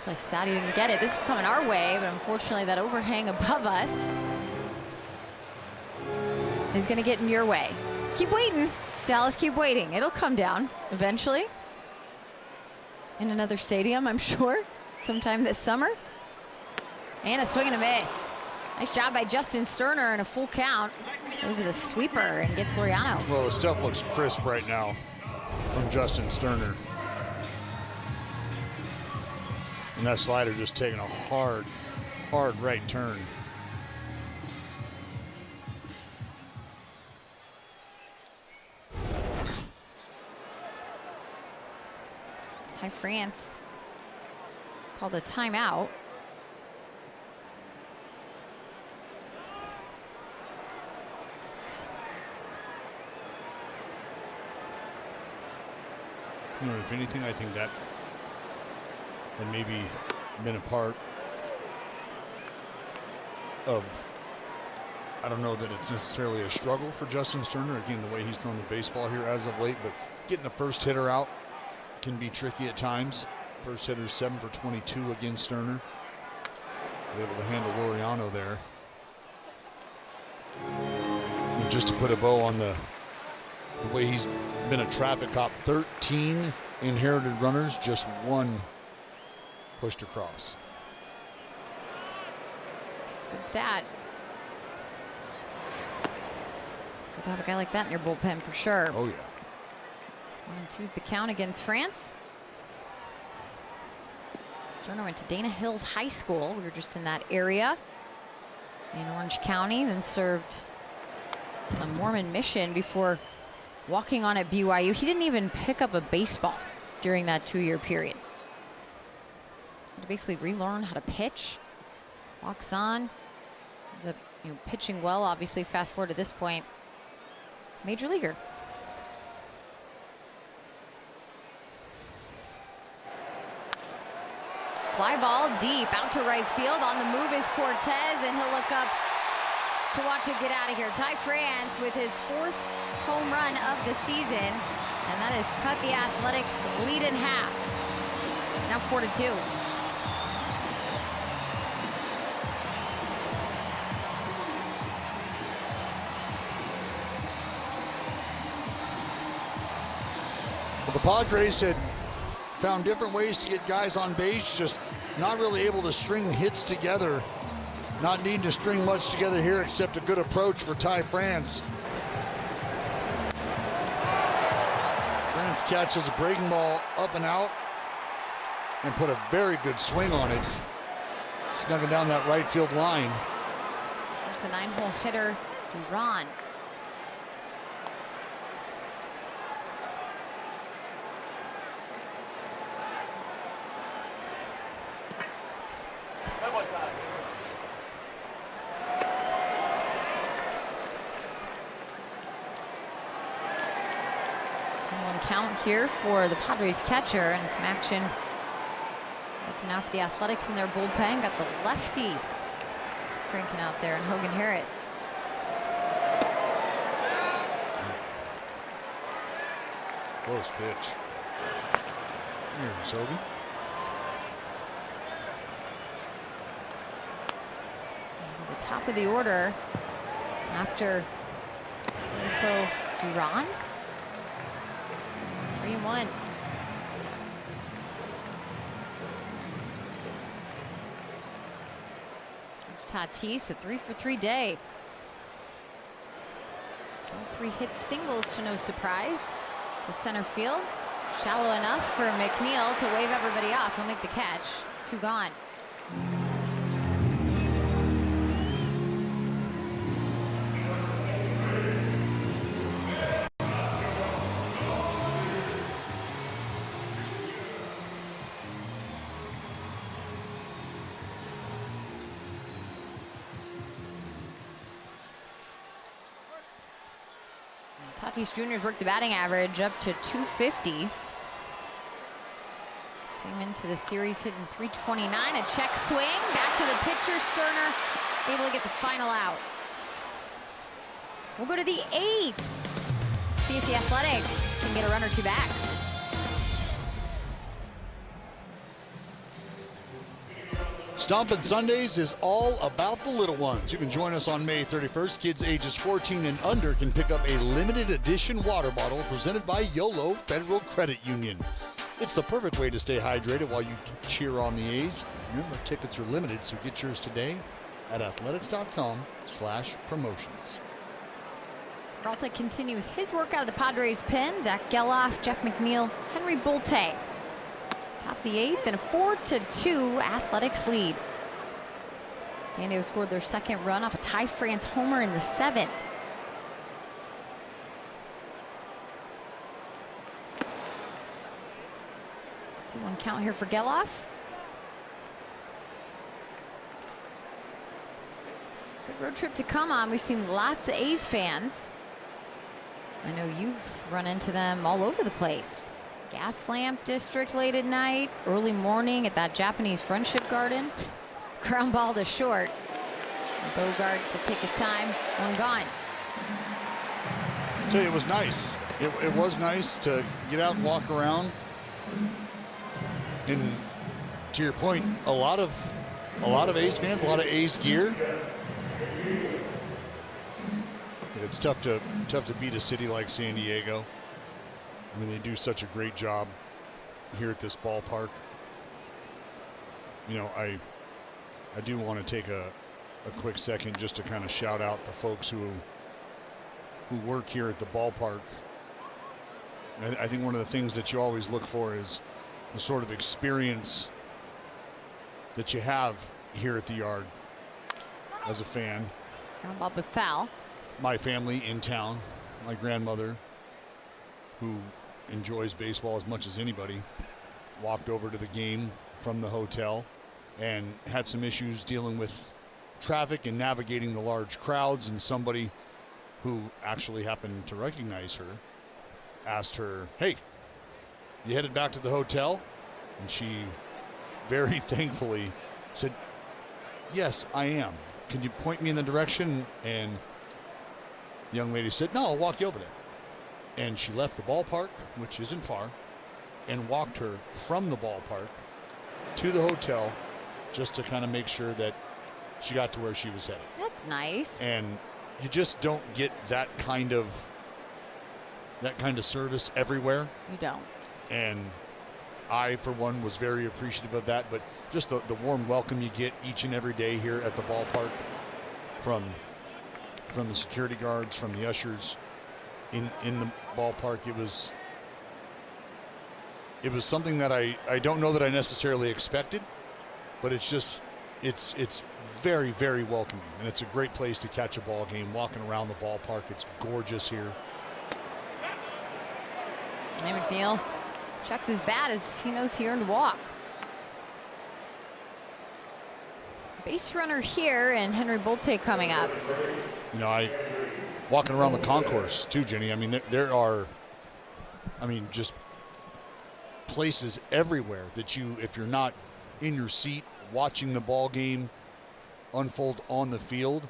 Play sad he didn't get it. This is coming our way, but unfortunately that overhang above us is going to get in your way. Keep waiting, Dallas, keep waiting. It'll come down eventually in another stadium, I'm sure, sometime this summer. And a swing and a miss. Nice job by Justin Sterner and a full count. Goes to the sweeper and gets Laureano. Well, the stuff looks crisp right now from Justin Sterner. And that slider just taking a hard right turn. Ty France called a timeout. You know, if anything, I think that had maybe been a part of, I don't know that it's necessarily a struggle for Justin Sterner. Again, the way he's thrown the baseball here as of late, but getting the first hitter out can be tricky at times. First hitter's 7 for 22 against Sterner. Able to handle Laureano there. And just to put a bow on the way he's been a traffic cop, 13 inherited runners, just 1 pushed across. It's a good stat. Good to have a guy like that in your bullpen for sure. Oh, yeah. 1-2's the count against France. Sterner went to Dana Hills High School. We were just in that area in Orange County, then served a Mormon mission before walking on at BYU. He didn't even pick up a baseball during that 2-year period. Had to basically relearn how to pitch. Walks on. Ends up, pitching well. Obviously, fast forward to this point, major leaguer. Fly ball deep out to right field. On the move is Cortez, and he'll look up to watch it get out of here. Ty France with his 4th home run of the season, and that has cut the Athletics lead in half. It's now 4-2. Well, the Padres had found different ways to get guys on base, just not really able to string hits together. Not needing to string much together here except a good approach for Ty France. France catches a breaking ball up and out and put a very good swing on it. Snugging down that right field line. There's the 9-hole hitter, Duran. Count here for the Padres catcher, and some action looking out for the Athletics in their bullpen. Got the lefty cranking out there, and Hogan Harris. Close pitch. Here's Hogan. The top of the order after Duran. 3-1. Tatis, a 3-for-3 day. All 3 hit singles to no surprise to center field. Shallow enough for McNeil to wave everybody off. He'll make the catch. 2 gone. Tatis Jr.'s worked the batting average up to 250. Came into the series hitting 329. A check swing. Back to the pitcher. Sterner able to get the final out. We'll go to the 8th. See if the Athletics can get a run or 2 back. Stompin' Sundays is all about the little ones. You can join us on May 31st. Kids ages 14 and under can pick up a limited edition water bottle presented by YOLO Federal Credit Union. It's the perfect way to stay hydrated while you cheer on the A's. Remember, tickets are limited, so get yours today at athletics.com/promotions. Peralta continues his work out of the Padres pen. Zach Geloff, Jeff McNeil, Henry Bolte. Top of the 8th and a 4-2 Athletics lead. San Diego scored their 2nd run off a Ty France homer in the 7th. Two 2-1 count here for Geloff. Good road trip to come on. We've seen lots of A's fans. I know you've run into them all over the place. Gas lamp district late at night, early morning at that Japanese Friendship Garden. Ground ball to short. Bogarts will take his time. One gone. I tell you, it was nice. It was nice to get out and walk around. And to your point, a lot of A's fans, a lot of A's gear. It's tough to beat a city like San Diego. I mean, they do such a great job here at this ballpark. You know, I do want to take a quick second just to kind of shout out the folks who work here at the ballpark. I think one of the things that you always look for is the sort of experience that you have here at the yard as a fan. Ground ball but foul. My family in town, my grandmother, who enjoys baseball as much as anybody, walked over to the game from the hotel and had some issues dealing with traffic and navigating the large crowds, and somebody who actually happened to recognize her asked her, "Hey, you headed back to the hotel?" And she very thankfully said, "Yes, I am. Can you point me in the direction?" And the young lady said, "No, I'll walk you over there." And she left the ballpark, which isn't far, and walked her from the ballpark to the hotel just to kind of make sure that she got to where she was headed. That's nice. And you just don't get that kind of service everywhere. You don't. And I, for one, was very appreciative of that. But just the warm welcome you get each and every day here at the ballpark from the security guards, from the ushers in the ballpark. It was something that I don't know that I necessarily expected, but it's very, very welcoming, and it's a great place to catch a ball game. Walking around the ballpark, it's gorgeous here. Hey, McNeil checks his bat as he knows he earned a walk. Base runner here, and Henry Bolte coming up. You know, walking around the concourse too, Jenny. I mean, there are, just places everywhere that if you're not in your seat watching the ball game unfold on the field,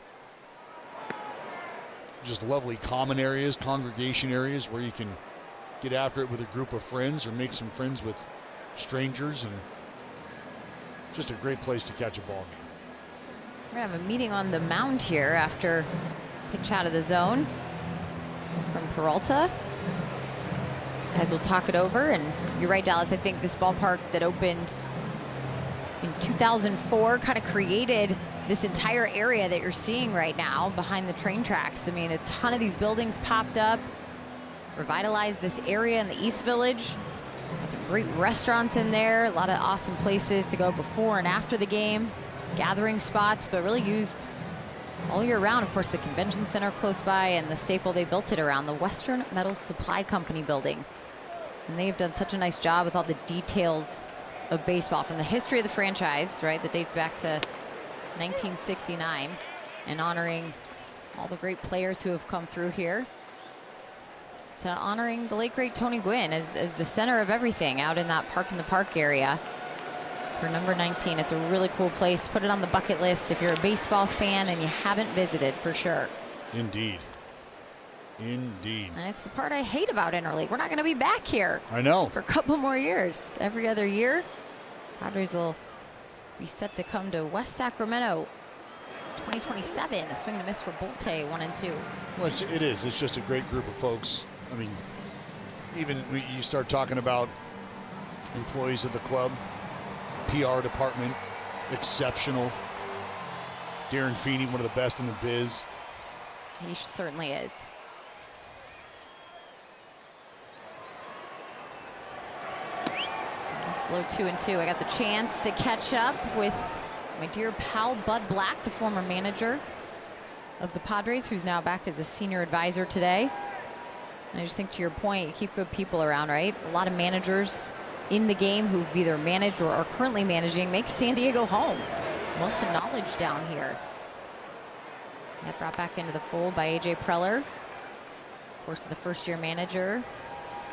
just lovely common areas, congregation areas where you can get after it with a group of friends or make some friends with strangers, and just a great place to catch a ball game. We're gonna have a meeting on the mound here after pitch out of the zone from Peralta. Guys will talk it over, and you're right, Dallas. I think this ballpark that opened in 2004 kind of created this entire area that you're seeing right now behind the train tracks. I mean, a ton of these buildings popped up, revitalized this area in the East Village. Got some great restaurants in there, a lot of awesome places to go before and after the game, gathering spots, but really used all year round. Of course, the convention center close by, and the staple they built it around, the Western Metal Supply Company building. And they've done such a nice job with all the details of baseball from the history of the franchise, right, that dates back to 1969, and honoring all the great players who have come through here, to honoring the late great Tony Gwynn as the center of everything out in that Park in the Park area for number 19. It's a really cool place. Put it on the bucket list if you're a baseball fan and you haven't visited, for sure. Indeed. Indeed. And it's the part I hate about Interleague. We're not going to be back here. I know. For a couple more years. Every other year, Padres will be set to come to West Sacramento 2027. A swing and a miss for Bolte, 1 and 2. Well, it is. It's just a great group of folks. I mean, even you start talking about employees of the club, PR department, exceptional. Darren Feeney, one of the best in the biz. He certainly is. It's low 2 and 2. I got the chance to catch up with my dear pal Bud Black, the former manager of the Padres, who's now back as a senior advisor today. And I just think, to your point, you keep good people around, right? A lot of managers in the game who've either managed or are currently managing make San Diego home. Wealth of knowledge down here. That brought back into the fold by A.J. Preller. Of course, the first-year manager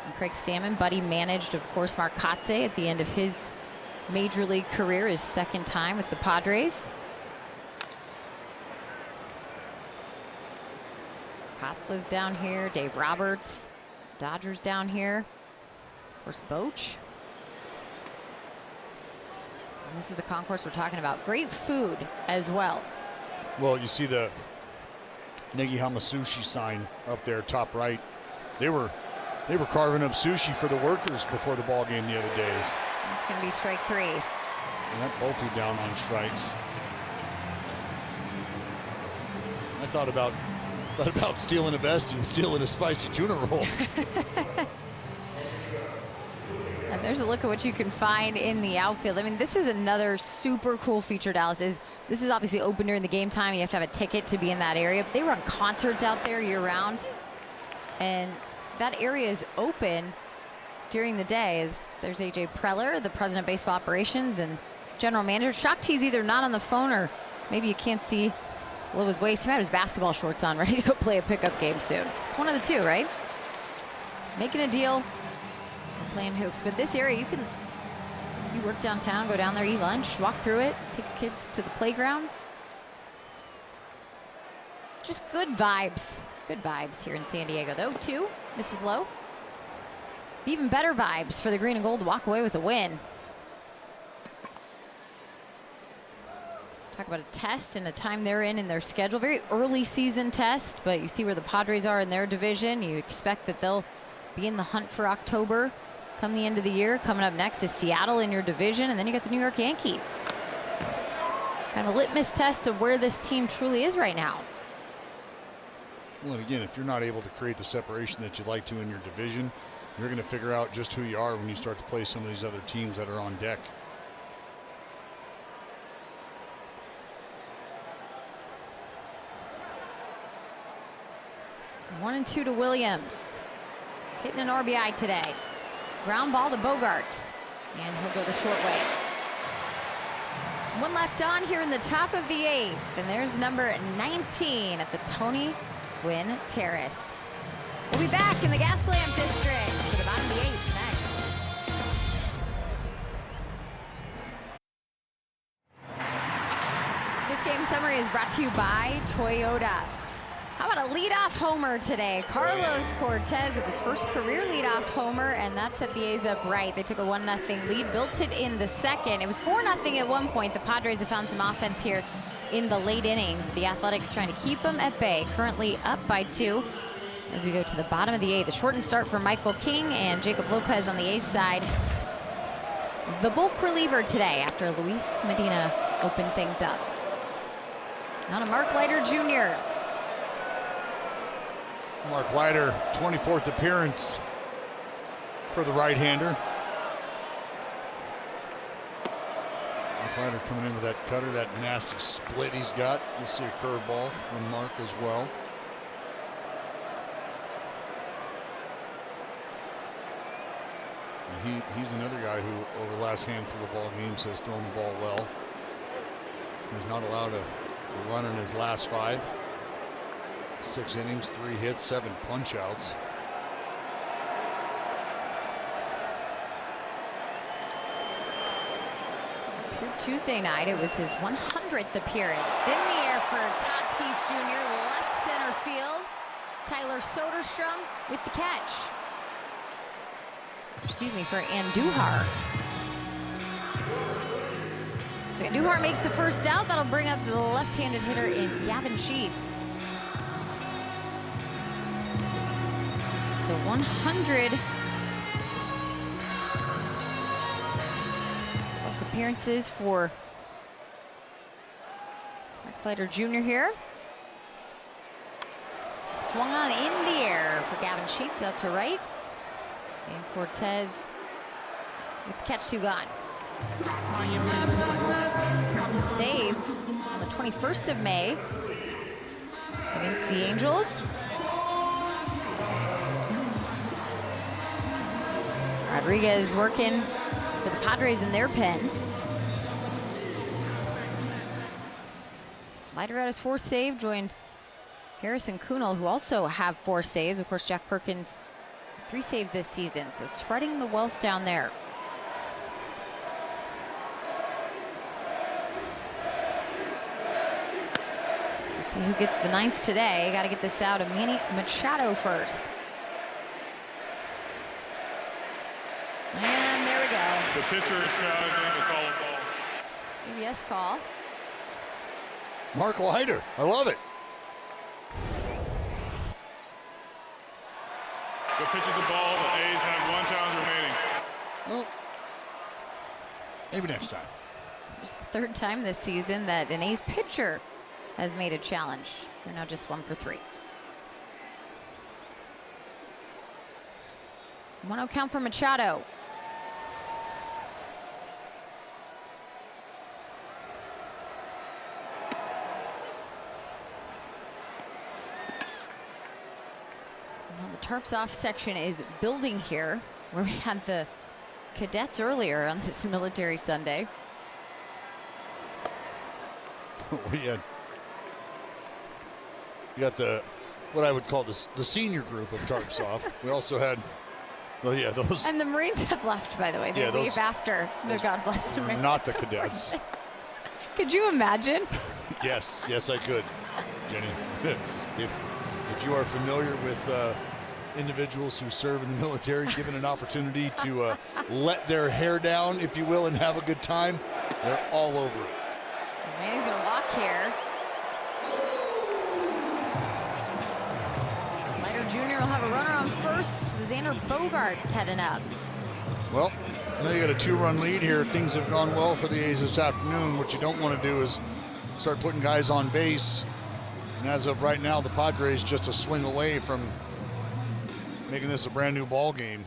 And Craig Stammen, Buddy managed, of course, Mark Kotze at the end of his major league career, his second time with the Padres. Kotz lives down here. Dave Roberts, Dodgers down here. Of course, Boch. And this is the concourse we're talking about. Great food as well. Well, you see the Negihama Sushi sign up there, top right. They were carving up sushi for the workers before the ball game the other days. That's going to be strike 3. And that bolted down on strikes. I thought about stealing a vest and stealing a spicy tuna roll. And there's a look at what you can find in the outfield. I mean, this is another super cool feature, Dallas. This is obviously open during the game time. You have to have a ticket to be in that area. But they run concerts out there year round. And that area is open during the day. There's AJ Preller, the president of baseball operations and general manager. Shakti's either not on the phone or maybe you can't see below his waist. He might have his basketball shorts on, ready to go play a pickup game soon. It's one of the two, right? Making a deal, playing hoops. But this area, if you work downtown, go down there, eat lunch, walk through it, take your kids to the playground. Just good vibes. Good vibes here in San Diego, though, too, Mrs. Lowe. Even better vibes for the green and gold to walk away with a win. Talk about a test and a time they're in their schedule. Very early season test, but you see where the Padres are in their division. You expect that they'll be in the hunt for October come the end of the year. Coming up next is Seattle in your division, and then you got the New York Yankees. Kind of a litmus test of where this team truly is right now. Well, and again, if you're not able to create the separation that you'd like to in your division, you're going to figure out just who you are when you start to play some of these other teams that are on deck. One and 2 to Williams. Hitting an RBI today. Ground ball to Bogarts. And he'll go the short way. One left on here in the top of the 8th. And there's number 19 at the Tony Gwynn Terrace. We'll be back in the Gaslamp District for the bottom of the 8th next. This game summary is brought to you by Toyota. How about a leadoff homer today? Carlos Cortez with his first career leadoff homer, and that set the A's up right. They took a 1-0 lead, built it in the second. It was 4-0 at one point. The Padres have found some offense here in the late innings, but the Athletics trying to keep them at bay. Currently up by 2 as we go to the bottom of the 8th. The shortened start for Michael King and Jacob Lopez on the A's side. The bulk reliever today after Luis Medina opened things up. Now to Mark Leiter Jr. Mark Leiter, 24th appearance for the right-hander. Mark Leiter coming in with that cutter, that nasty split he's got. You'll see a curveball from Mark as well. And he's another guy who, over the last handful of ball games, has thrown the ball well. He's not allowed a run in his last 5. 6 innings, 3 hits, 7 punch-outs. Tuesday night, it was his 100th appearance. In the air for Tatis Jr., left center field. Tyler Soderstrom with the catch. Excuse me, for Andujar. So Andujar makes the first out. That'll bring up the left-handed hitter in Gavin Sheets. So 100 plus appearances for Mark Leiter Jr. here. Swung on in the air for Gavin Sheets out to right. And Cortez with the catch 2 gone. That was a save on the 21st of May against the Angels. Rodriguez working for the Padres in their pen. Leiter had his 4th save, joined Harrison Kunal, who also have 4 saves. Of course, Jack Perkins 3 saves this season, so spreading the wealth down there. Let's see who gets the 9th today. Got to get this out of Manny Machado first. And there we go. The pitcher is challenging the call of ball. ABS call. Mark Leiter, I love it. The pitch is a ball. The A's have 1 challenge remaining. Well, maybe next time. It's the 3rd time this season that an A's pitcher has made a challenge. They're now just 1 for 3. 1-0 count for Machado. Well, the Tarps Off section is building here, where we had the cadets earlier on this Military Sunday. You got the, what I would call the senior group of Tarps Off. We also had, well, yeah, those. And the Marines have left, by the way. They leave after the God Bless America. Not the cadets. Could you imagine? Yes, I could, Jenny. If you are familiar with individuals who serve in the military, given an opportunity to let their hair down, if you will, and have a good time, they're all over it. Manny's gonna walk here. Leiter Jr. will have a runner on first. Xander Bogaerts heading up. Well, now you got a 2-run lead here. Things have gone well for the A's this afternoon. What you don't want to do is start putting guys on base. And as of right now, the Padres just a swing away from making this a brand new ball game.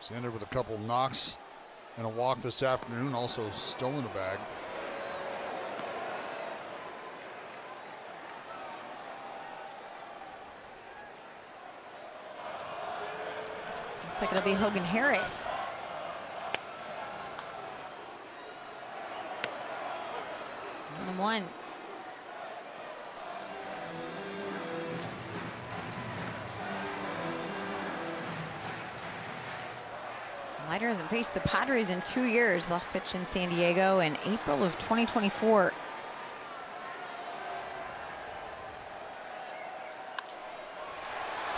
Xander with a couple knocks and a walk this afternoon, also stolen a bag. Looks like it'll be Hogan Harris. And 1. Leiter hasn't faced the Padres in 2 years. Last pitch in San Diego in April of 2024.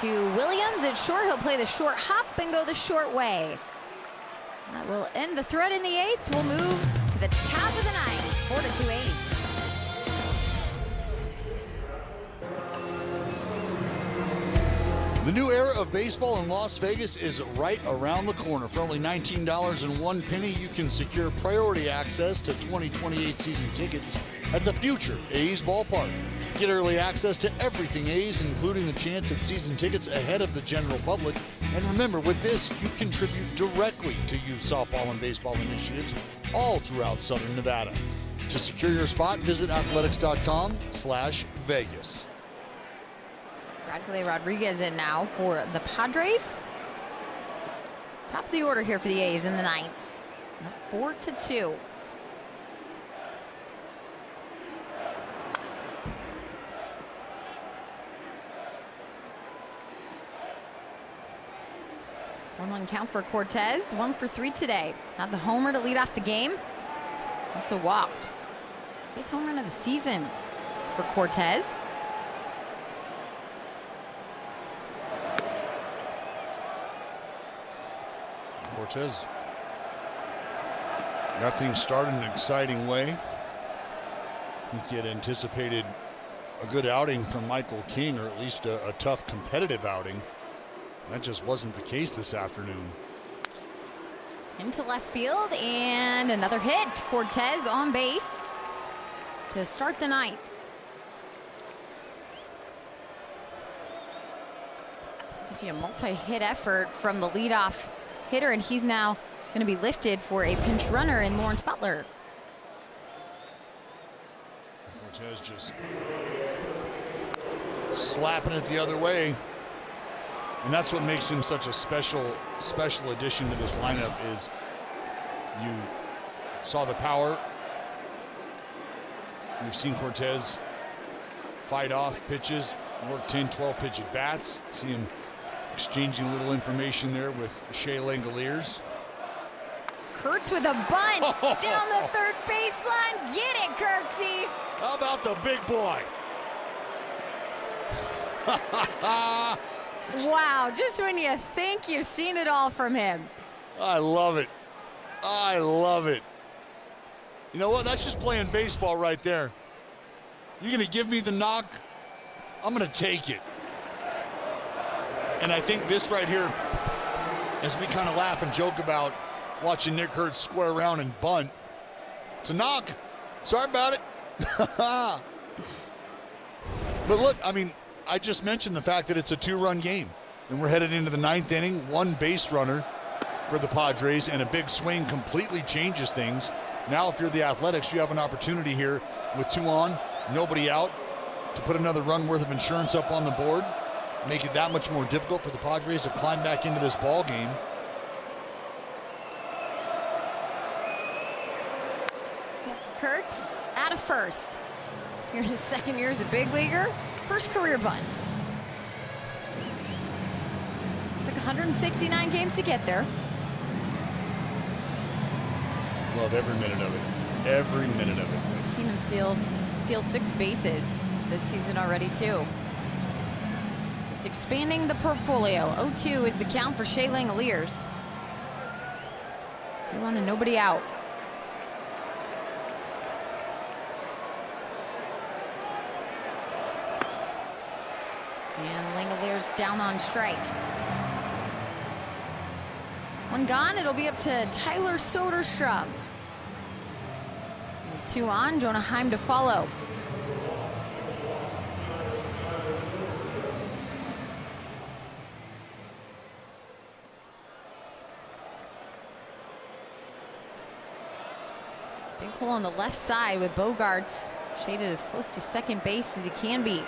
To Williams at short. He'll play the short hop and go the short way. That will end the threat in the 8th. We'll move to the top of the 9th. 4-2 A's. The new era of baseball in Las Vegas is right around the corner. For only $19.01, you can secure priority access to 2028 season tickets at the future A's ballpark. Get early access to everything A's, including the chance at season tickets ahead of the general public. And remember, with this, you contribute directly to youth softball and baseball initiatives all throughout Southern Nevada. To secure your spot, visit athletics.com/Vegas. Bradley Rodriguez in now for the Padres. Top of the order here for the A's in the 9th. 4-2. One count for Cortez. 1 for 3 today. Had the homer to lead off the game. Also walked. 5th home run of the season for Cortez. Cortez got things started in an exciting way. I think he had anticipated a good outing from Michael King, or at least a tough competitive outing. That just wasn't the case this afternoon. Into left field, and another hit. Cortez on base to start the 9th. You see a multi-hit effort from the leadoff hitter, and he's now going to be lifted for a pinch runner in Lawrence Butler. Cortez just slapping it the other way. And that's what makes him such a special addition to this lineup. Is you saw the power. You've seen Cortez fight off pitches work 10, 12 pitch at bats. See him exchanging a little information there with Shea Langoliers. Kurtz with a bunt down the third baseline. Get it, Kurtzy. How about the big boy? Wow, just when you think you've seen it all from him. I love it. I love it. You know what? That's just playing baseball right there. You're going to give me the knock, I'm going to take it. And I think this right here, as we kind of laugh and joke about watching Nick Kurtz square around and bunt, it's a knock. Sorry about it. But look, I mean, I just mentioned the fact that it's a 2-run game. And we're headed into the 9th inning, 1 base runner for the Padres, and a big swing completely changes things. Now, if you're the Athletics, you have an opportunity here with 2 on, nobody out, to put another run worth of insurance up on the board, make it that much more difficult for the Padres to climb back into this ball game. Kurtz out of first. Here in his 2nd year as a big leaguer. First career bunt. Took 169 games to get there. Love every minute of it. Every minute of it. We've seen him steal 6 bases this season already, too. Just expanding the portfolio. 0-2 is the count for Shea Langoliers. 2 on and nobody out. And Langoliers down on strikes. 1 gone, it'll be up to Tyler Soderstrom. 2 on, Jonah Heim to follow. Big hole on the left side with Bogarts shaded as close to second base as he can be.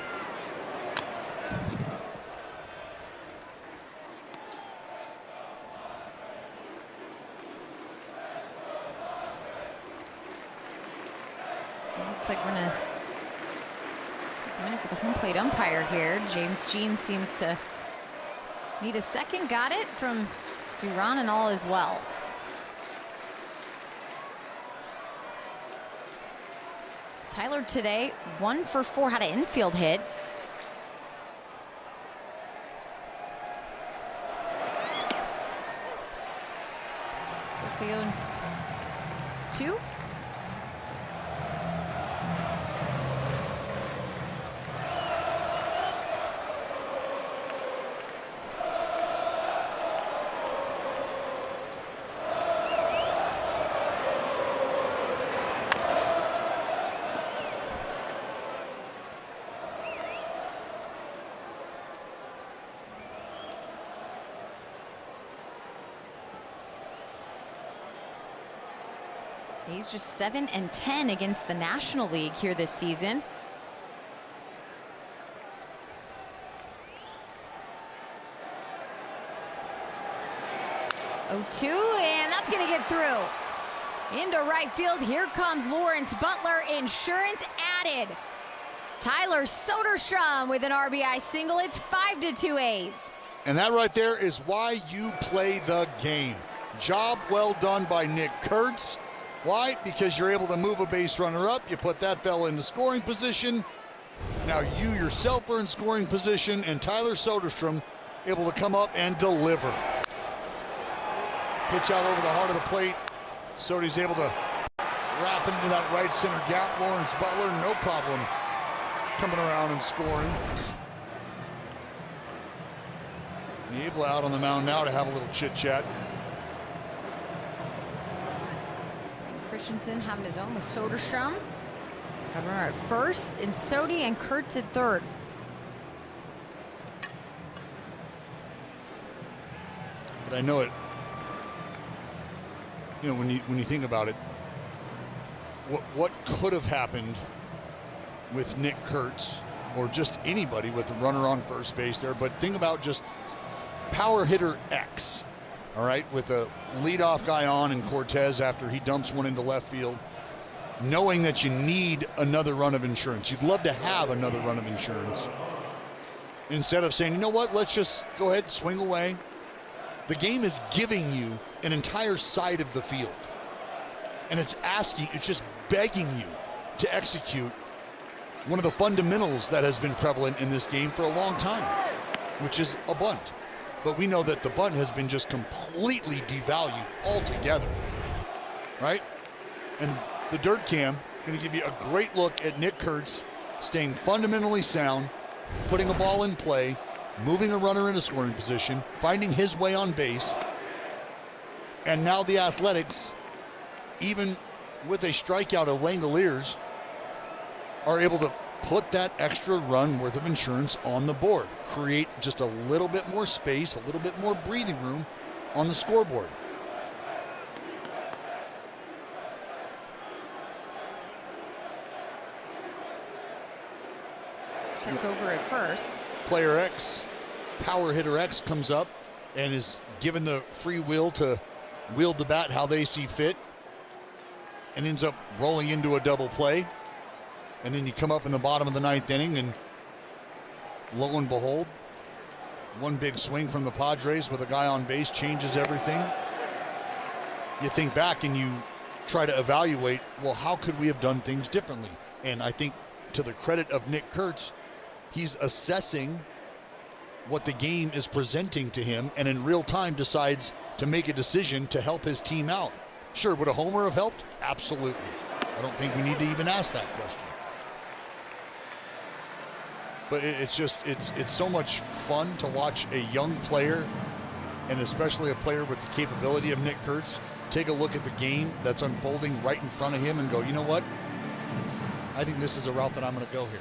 Looks like we're gonna take a minute for the home plate umpire here. James Jean seems to need a second. Got it from Duran, and all is well. Tyler today 1 for 4, had an infield hit. Field 2. He's just 7-10 against the National League here this season. Oh, 2, and that's going to get through. Into right field. Here comes Lawrence Butler. Insurance added. Tyler Soderstrom with an RBI single. It's 5-2 A's. And that right there is why you play the game. Job well done by Nick Kurtz. Why? Because you're able to move a base runner up. You put that fella into scoring position. Now you yourself are in scoring position, and Tyler Soderstrom able to come up and deliver. Pitch out over the heart of the plate. Sody's able to wrap into that right center gap. Lawrence Butler, no problem coming around and scoring. Niebla out on the mound now to have a little chit-chat. Christensen having his own with Soderstrom. Runner at first, and Sodi and Kurtz at third. But I know it. You know, when you think about it, what could have happened with Nick Kurtz or just anybody with a runner on first base there? But think about just power hitter X. All right, with a leadoff guy on and Cortez after he dumps one into left field, knowing that you need another run of insurance. You'd love to have another run of insurance. instead of saying, you know what, let's just go ahead and swing away. The game is giving you an entire side of the field. And it's just begging you to execute one of the fundamentals that has been prevalent in this game for a long time, which is a bunt. But we know that the bunt has been just completely devalued altogether, right? And the Dirt Cam going to give you a great look at Nick Kurtz staying fundamentally sound, putting a ball in play, moving a runner into scoring position, finding his way on base. And now the Athletics, even with a strikeout of Langoliers, are able to put that extra run worth of insurance on the board, create just a little bit more space, a little bit more breathing room on the scoreboard. Check over at first. Player X, power hitter X, comes up and is given the free will to wield the bat how they see fit and ends up rolling into a double play. And then you come up in the bottom of the ninth inning, and lo and behold, one big swing from the Padres with a guy on base changes everything. You think back and you try to evaluate, well, how could we have done things differently? And I think to the credit of Nick Kurtz, he's assessing what the game is presenting to him and in real time decides to make a decision to help his team out. Sure, would a homer have helped? Absolutely. I don't think we need to even ask that question. But it's so much fun to watch a young player, and especially a player with the capability of Nick Kurtz, take a look at the game that's unfolding right in front of him and go, you know what? I think this is a route that I'm going to go here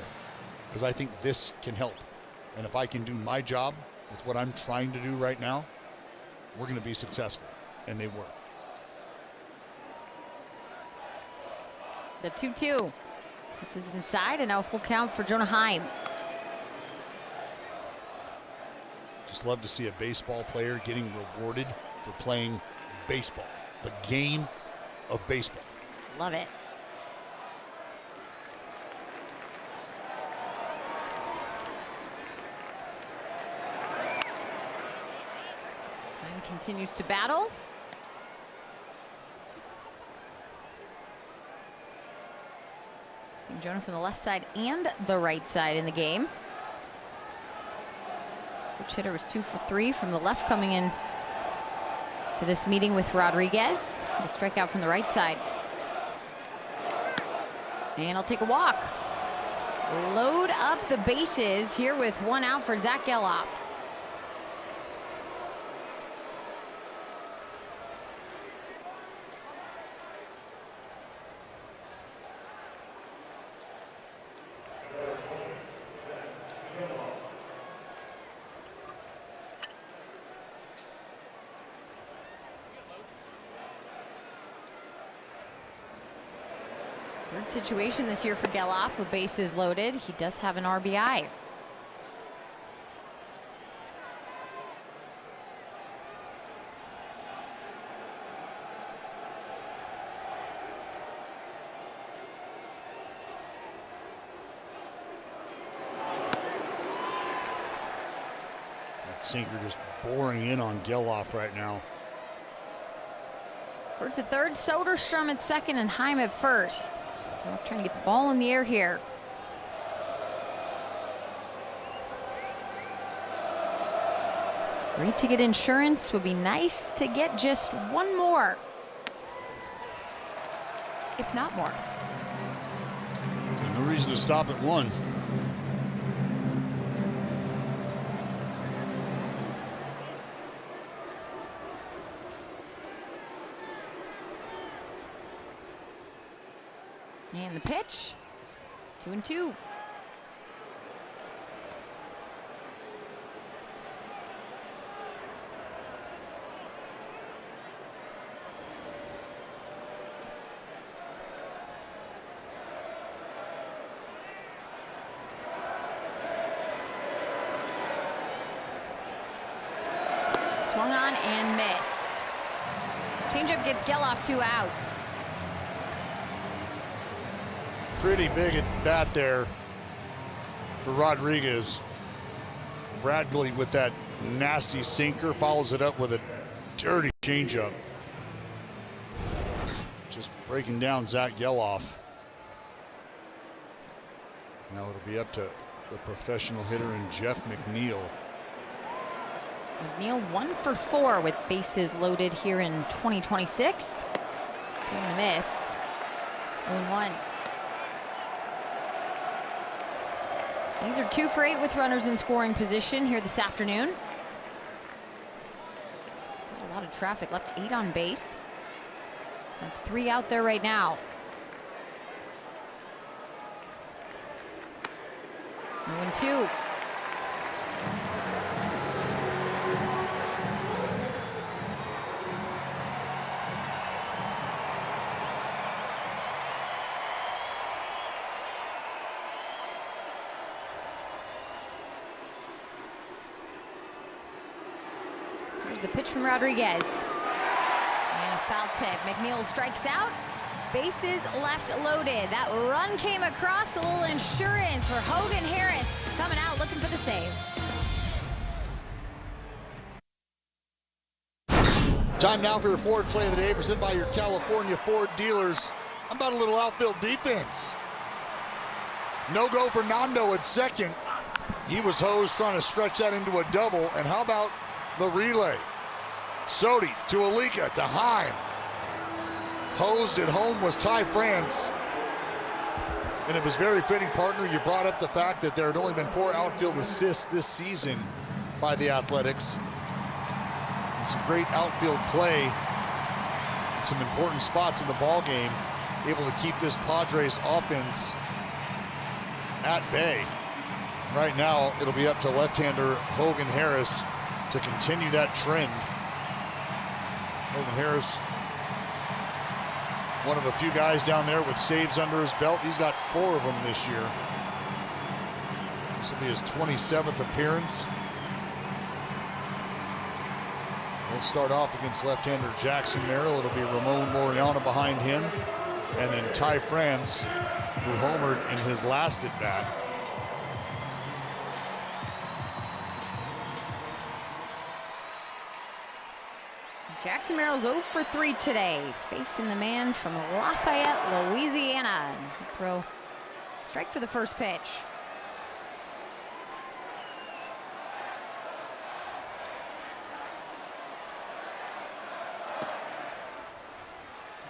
because I think this can help. And if I can do my job with what I'm trying to do right now, we're going to be successful. And they were. The 2-2. This is inside, and now full count for Jonah Heim. Just love to see a baseball player getting rewarded for playing baseball, the game of baseball. Love it. Heim continues to battle. Seeing Jonah from the left side and the right side in the game. Switch hitter was 2 for 3 from the left coming in to this meeting with Rodriguez. The strikeout from the right side. And he'll take a walk. Load up the bases here with 1 out for Zach Geloff. Third situation this year for Geloff with bases loaded. He does have an RBI. That sinker just boring in on Geloff right now. Towards the third, Soderstrom at second and Heim at first. Geloff trying to get the ball in the air here. Great to get insurance. Would be nice to get just one more, if not more. No reason to stop at 1. And the pitch, 2-2. Swung on and missed. Changeup gets Geloff 2 outs. Pretty big at bat there for Rodriguez. Bradley with that nasty sinker follows it up with a dirty changeup. Just breaking down Zach Geloff. Now it'll be up to the professional hitter in Jeff McNeil. McNeil 1 for 4 with bases loaded here in 2026. Swing and a miss. 0-1. These are 2 for 8 with runners in scoring position here this afternoon. A lot of traffic, left 8 on base. Have 3 out there right now. 0-2. Here's the pitch from Rodriguez. And a foul tip. McNeil strikes out. Bases left loaded. That run came across. A little insurance for Hogan Harris coming out looking for the save. Time now for your Ford play of the day, presented by your California Ford dealers. How about a little outfield defense? No go for Nando at second. He was hosed trying to stretch that into a double. And how about the relay? Sodi to Alika to Heim. Hosed at home was Ty France. And it was very fitting, partner. You brought up the fact that there had only been 4 outfield assists this season by the Athletics. And some great outfield play in some important spots in the ball game, able to keep this Padres offense at bay. Right now, it'll be up to left-hander Hogan Harris to continue that trend. Hogan Harris, one of a few guys down there with saves under his belt. He's got 4 of them this year. This will be his 27th appearance. He'll start off against left-hander Jackson Merrill. It'll be Ramon Laureano behind him. And then Ty France, who homered in his last at-bat. Jackson Merrill's 0 for 3 today, facing the man from Lafayette, Louisiana. Throw strike for the first pitch.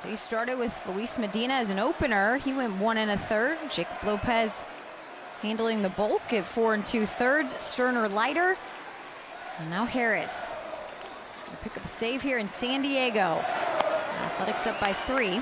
He started with Luis Medina as an opener. He went 1 1/3. Jacob Lopez handling the bulk at 4 2/3. Sterner lighter. And now Harris. Pick up a save here in San Diego. Athletics up by 3.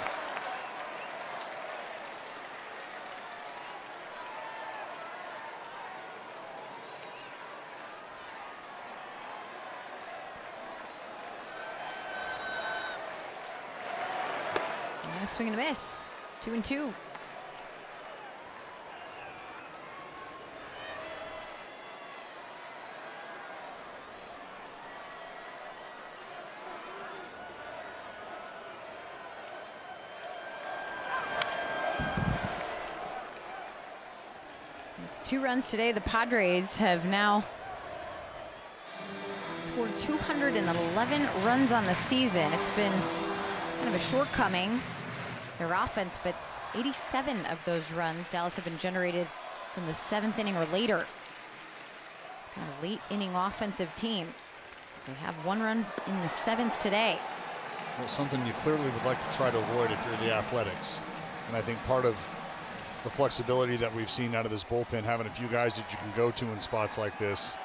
And a swing and a miss. 2-2. Two runs today. The Padres have now scored 211 runs on the season. It's been kind of a shortcoming, their offense, but 87 of those runs, Dallas, have been generated from the 7th inning or later. Kind of late inning offensive team. They have 1 run in the 7th today. Well, something you clearly would like to try to avoid if you're the Athletics. And I think part of the flexibility that we've seen out of this bullpen, having a few guys that you can go to in spots like this.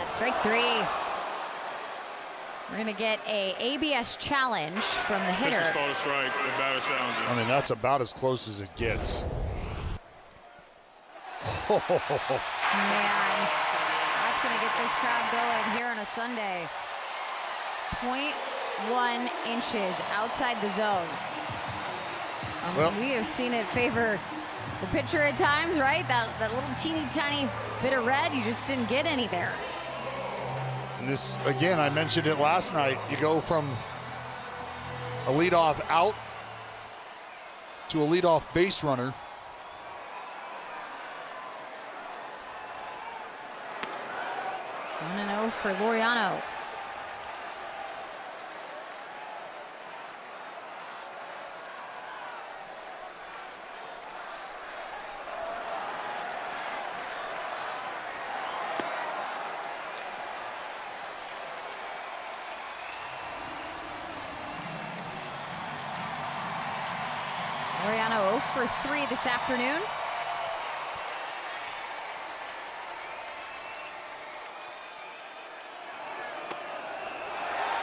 Strike 3. We're gonna get a ABS challenge from the hitter. Strike, the batter challenger. I mean, that's about as close as it gets. Man, that's gonna get this crowd going here on a Sunday. 0.1 inches outside the zone. Well, we have seen it favor the pitcher at times, right? That little teeny tiny bit of red, you just didn't get any there. And this, again, I mentioned it last night. You go from a leadoff out to a leadoff base runner for Laureano. Laureano 0 for 3 this afternoon.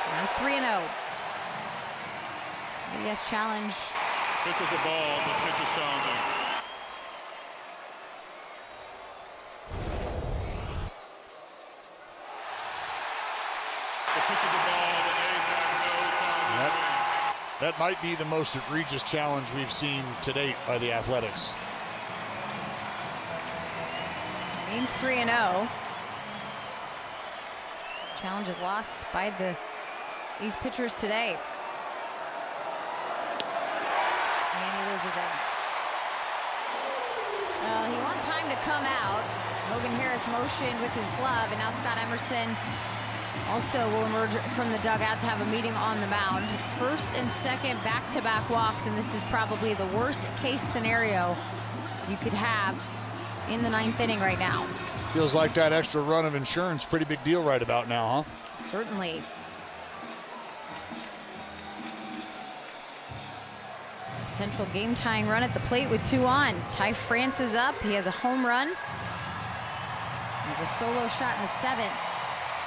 Now 3-0. Yes, challenge. Pitches the ball. The pitch is challenging. The pitch is the ball. The A's have no challenge. That might be the most egregious challenge we've seen to date by the Athletics. Means 3-0. Challenge is lost by these pitchers today. And he loses it. He wants time to come out. Hogan Harris motioned with his glove, and now Scott Emerson also will emerge from the dugout to have a meeting on the mound. First and second back-to-back walks, and this is probably the worst case scenario you could have in the 9th inning right now. Feels like that extra run of insurance, pretty big deal right about now, huh? Certainly. Potential game-tying run at the plate with 2 on. Ty France is up. He has a home run. He has a solo shot in the 7th.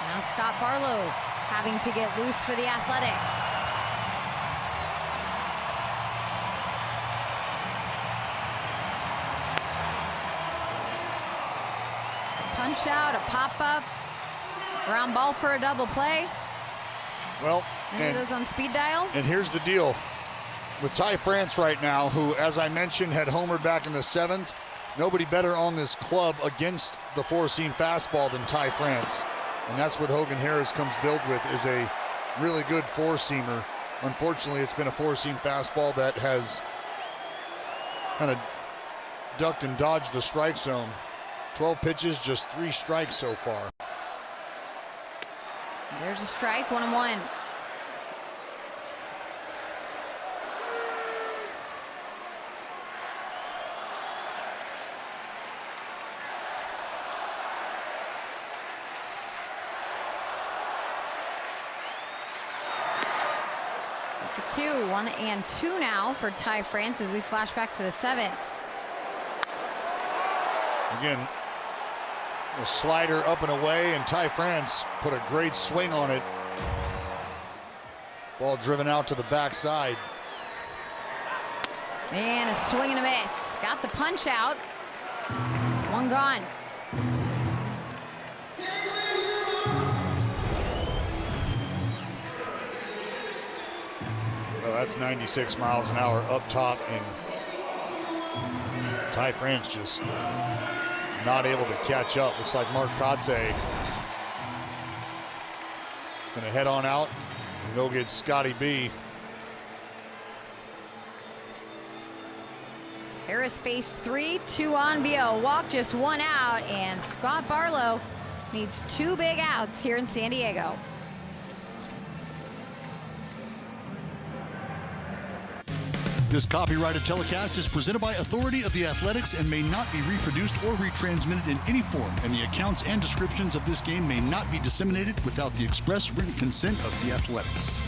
Now Scott Barlow having to get loose for the Athletics. A punch out, a pop-up, ground ball for a double play. Well, and it goes on speed dial. And here's the deal with Ty France right now, who, as I mentioned, had homered back in the 7th. Nobody better on this club against the 4-seam fastball than Ty France. And that's what Hogan Harris comes built with, is a really good 4-seamer. Unfortunately, it's been a 4-seam fastball that has kind of ducked and dodged the strike zone. 12 pitches, just 3 strikes so far. There's a strike, 1-1. Two, 1-2 now for Ty France as we flash back to the 7th. Again, a slider up and away, and Ty France put a great swing on it. Ball driven out to the backside. And a swing and a miss. Got the punch out. 1 gone. Well, that's 96 miles an hour up top, and Ty France just not able to catch up. Looks like Mark Kotze gonna head on out and go get Scotty B. Harris faced 3, 2 on via a walk, just 1 out, and Scott Barlow needs 2 big outs here in San Diego. This copyrighted telecast is presented by authority of the Athletics and may not be reproduced or retransmitted in any form, and the accounts and descriptions of this game may not be disseminated without the express written consent of the Athletics.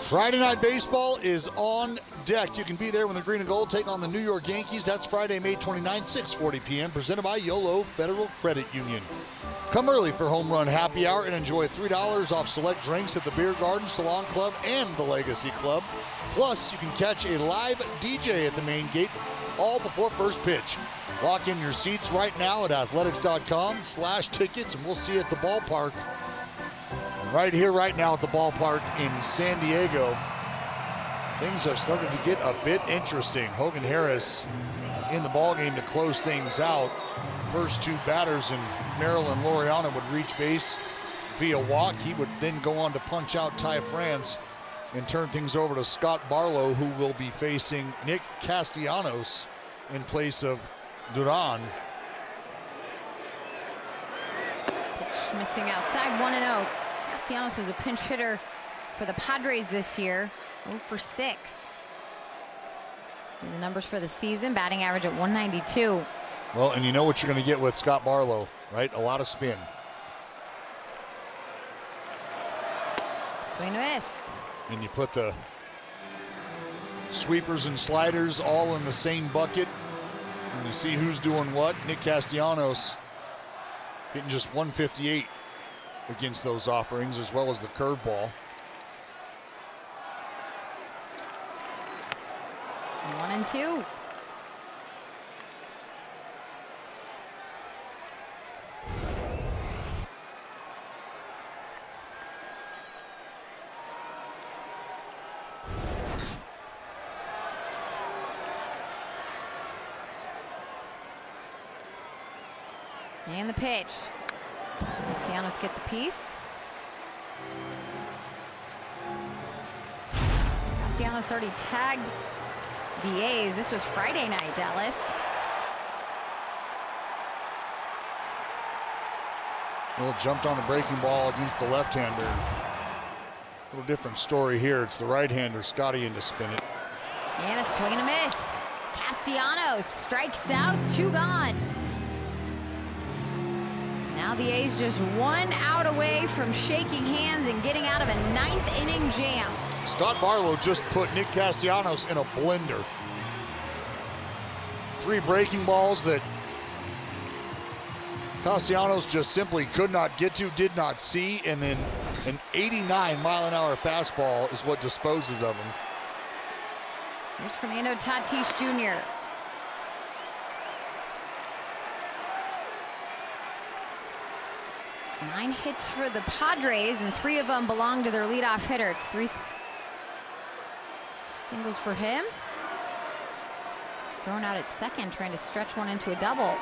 Friday Night Baseball is on deck. You can be there when the green and gold take on the New York Yankees. That's Friday, May 29th, 6:40 p.m., presented by YOLO Federal Credit Union. Come early for Home Run Happy Hour and enjoy $3 off select drinks at the Beer Garden, Salon Club, and the Legacy Club. Plus, you can catch a live DJ at the main gate all before first pitch. Lock in your seats right now at athletics.com/tickets, and we'll see you at the ballpark. Right here, right now at the ballpark in San Diego, things have started to get a bit interesting. Hogan Harris in the ballgame to close things out. First 2 batters, and Merrill and Laureano would reach base via walk. He would then go on to punch out Ty France and turn things over to Scott Barlow, who will be facing Nick Castellanos in place of Duran. missing outside, 1-0. Castellanos is a pinch hitter for the Padres this year, 0 for 6. See the numbers for the season, batting average at 192. Well, and you know what you're going to get with Scott Barlow, right? A lot of spin. Swing and a miss. And you put the sweepers and sliders all in the same bucket, and you see who's doing what. Nick Castellanos hitting just 158 against those offerings, as well as the curveball. 1-2. And the pitch. Castellanos gets a piece. Castellanos already tagged the A's. This was Friday night, Dallas. Well, jumped on a breaking ball against the left-hander. A little different story here. It's the right-hander, Scotty, in to spin it. And a swing and a miss. Castellanos strikes out, 2 gone. Now the A's just 1 out away from shaking hands and getting out of a 9th inning jam. Scott Barlow just put Nick Castellanos in a blender. 3 breaking balls that Castellanos just simply could not get to, did not see, and then an 89-mile-an-hour fastball is what disposes of him. Here's Fernando Tatis Jr. Nine hits for the Padres, and 3 of them belong to their leadoff hitter. It's 3 singles for him. He's thrown out at second, trying to stretch one into a double.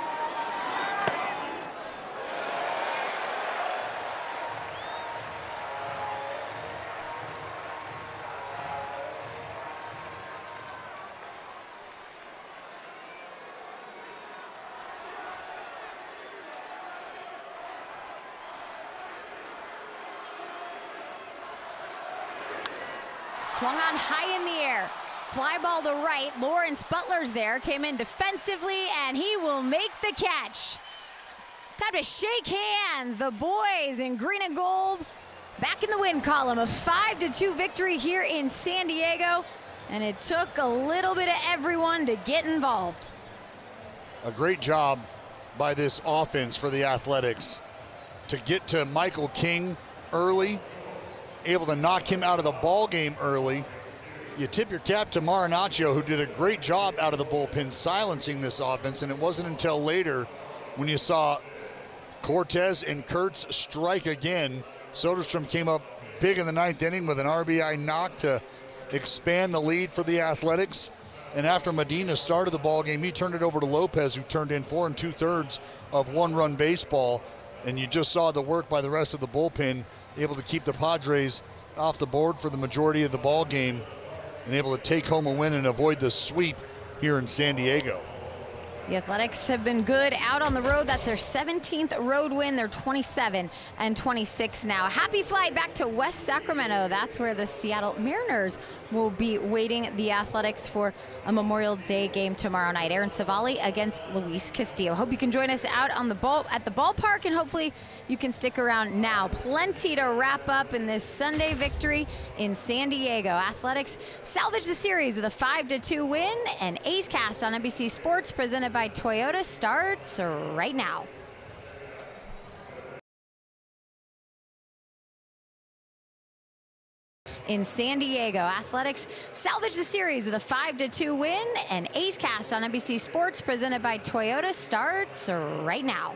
Swung on high in the air. Fly ball to right. Lawrence Butler's there. Came in defensively, and he will make the catch. Time to shake hands. The boys in green and gold back in the win column. A 5-2 victory here in San Diego. And it took a little bit of everyone to get involved. A great job by this offense for the Athletics to get to Michael King early, able to knock him out of the ball game early. You tip your cap to Marinaccio, who did a great job out of the bullpen silencing this offense, and it wasn't until later when you saw Cortez and Kurtz strike again. Soderstrom came up big in the 9th inning with an RBI knock to expand the lead for the Athletics. And after Medina started the ball game, he turned it over to Lopez, who turned in 4 2/3 of 1-run baseball. And you just saw the work by the rest of the bullpen, able to keep the Padres off the board for the majority of the ball game and able to take home a win and avoid the sweep here in San Diego. The Athletics have been good out on the road. That's their 17th road win. They're 27-26 now. Happy flight back to West Sacramento. That's where the Seattle Mariners will be waiting the Athletics for a Memorial Day game tomorrow night. Aaron Savali against Luis Castillo. Hope you can join us out on the at the ballpark, and hopefully you can stick around now. Plenty to wrap up in this Sunday victory in San Diego. Athletics salvage the series with a 5-2 win, and A's Cast on NBC Sports presented by Toyota starts right now. In San Diego, Athletics salvage the series with a 5-2 win, and A's Cast on NBC Sports presented by Toyota starts right now.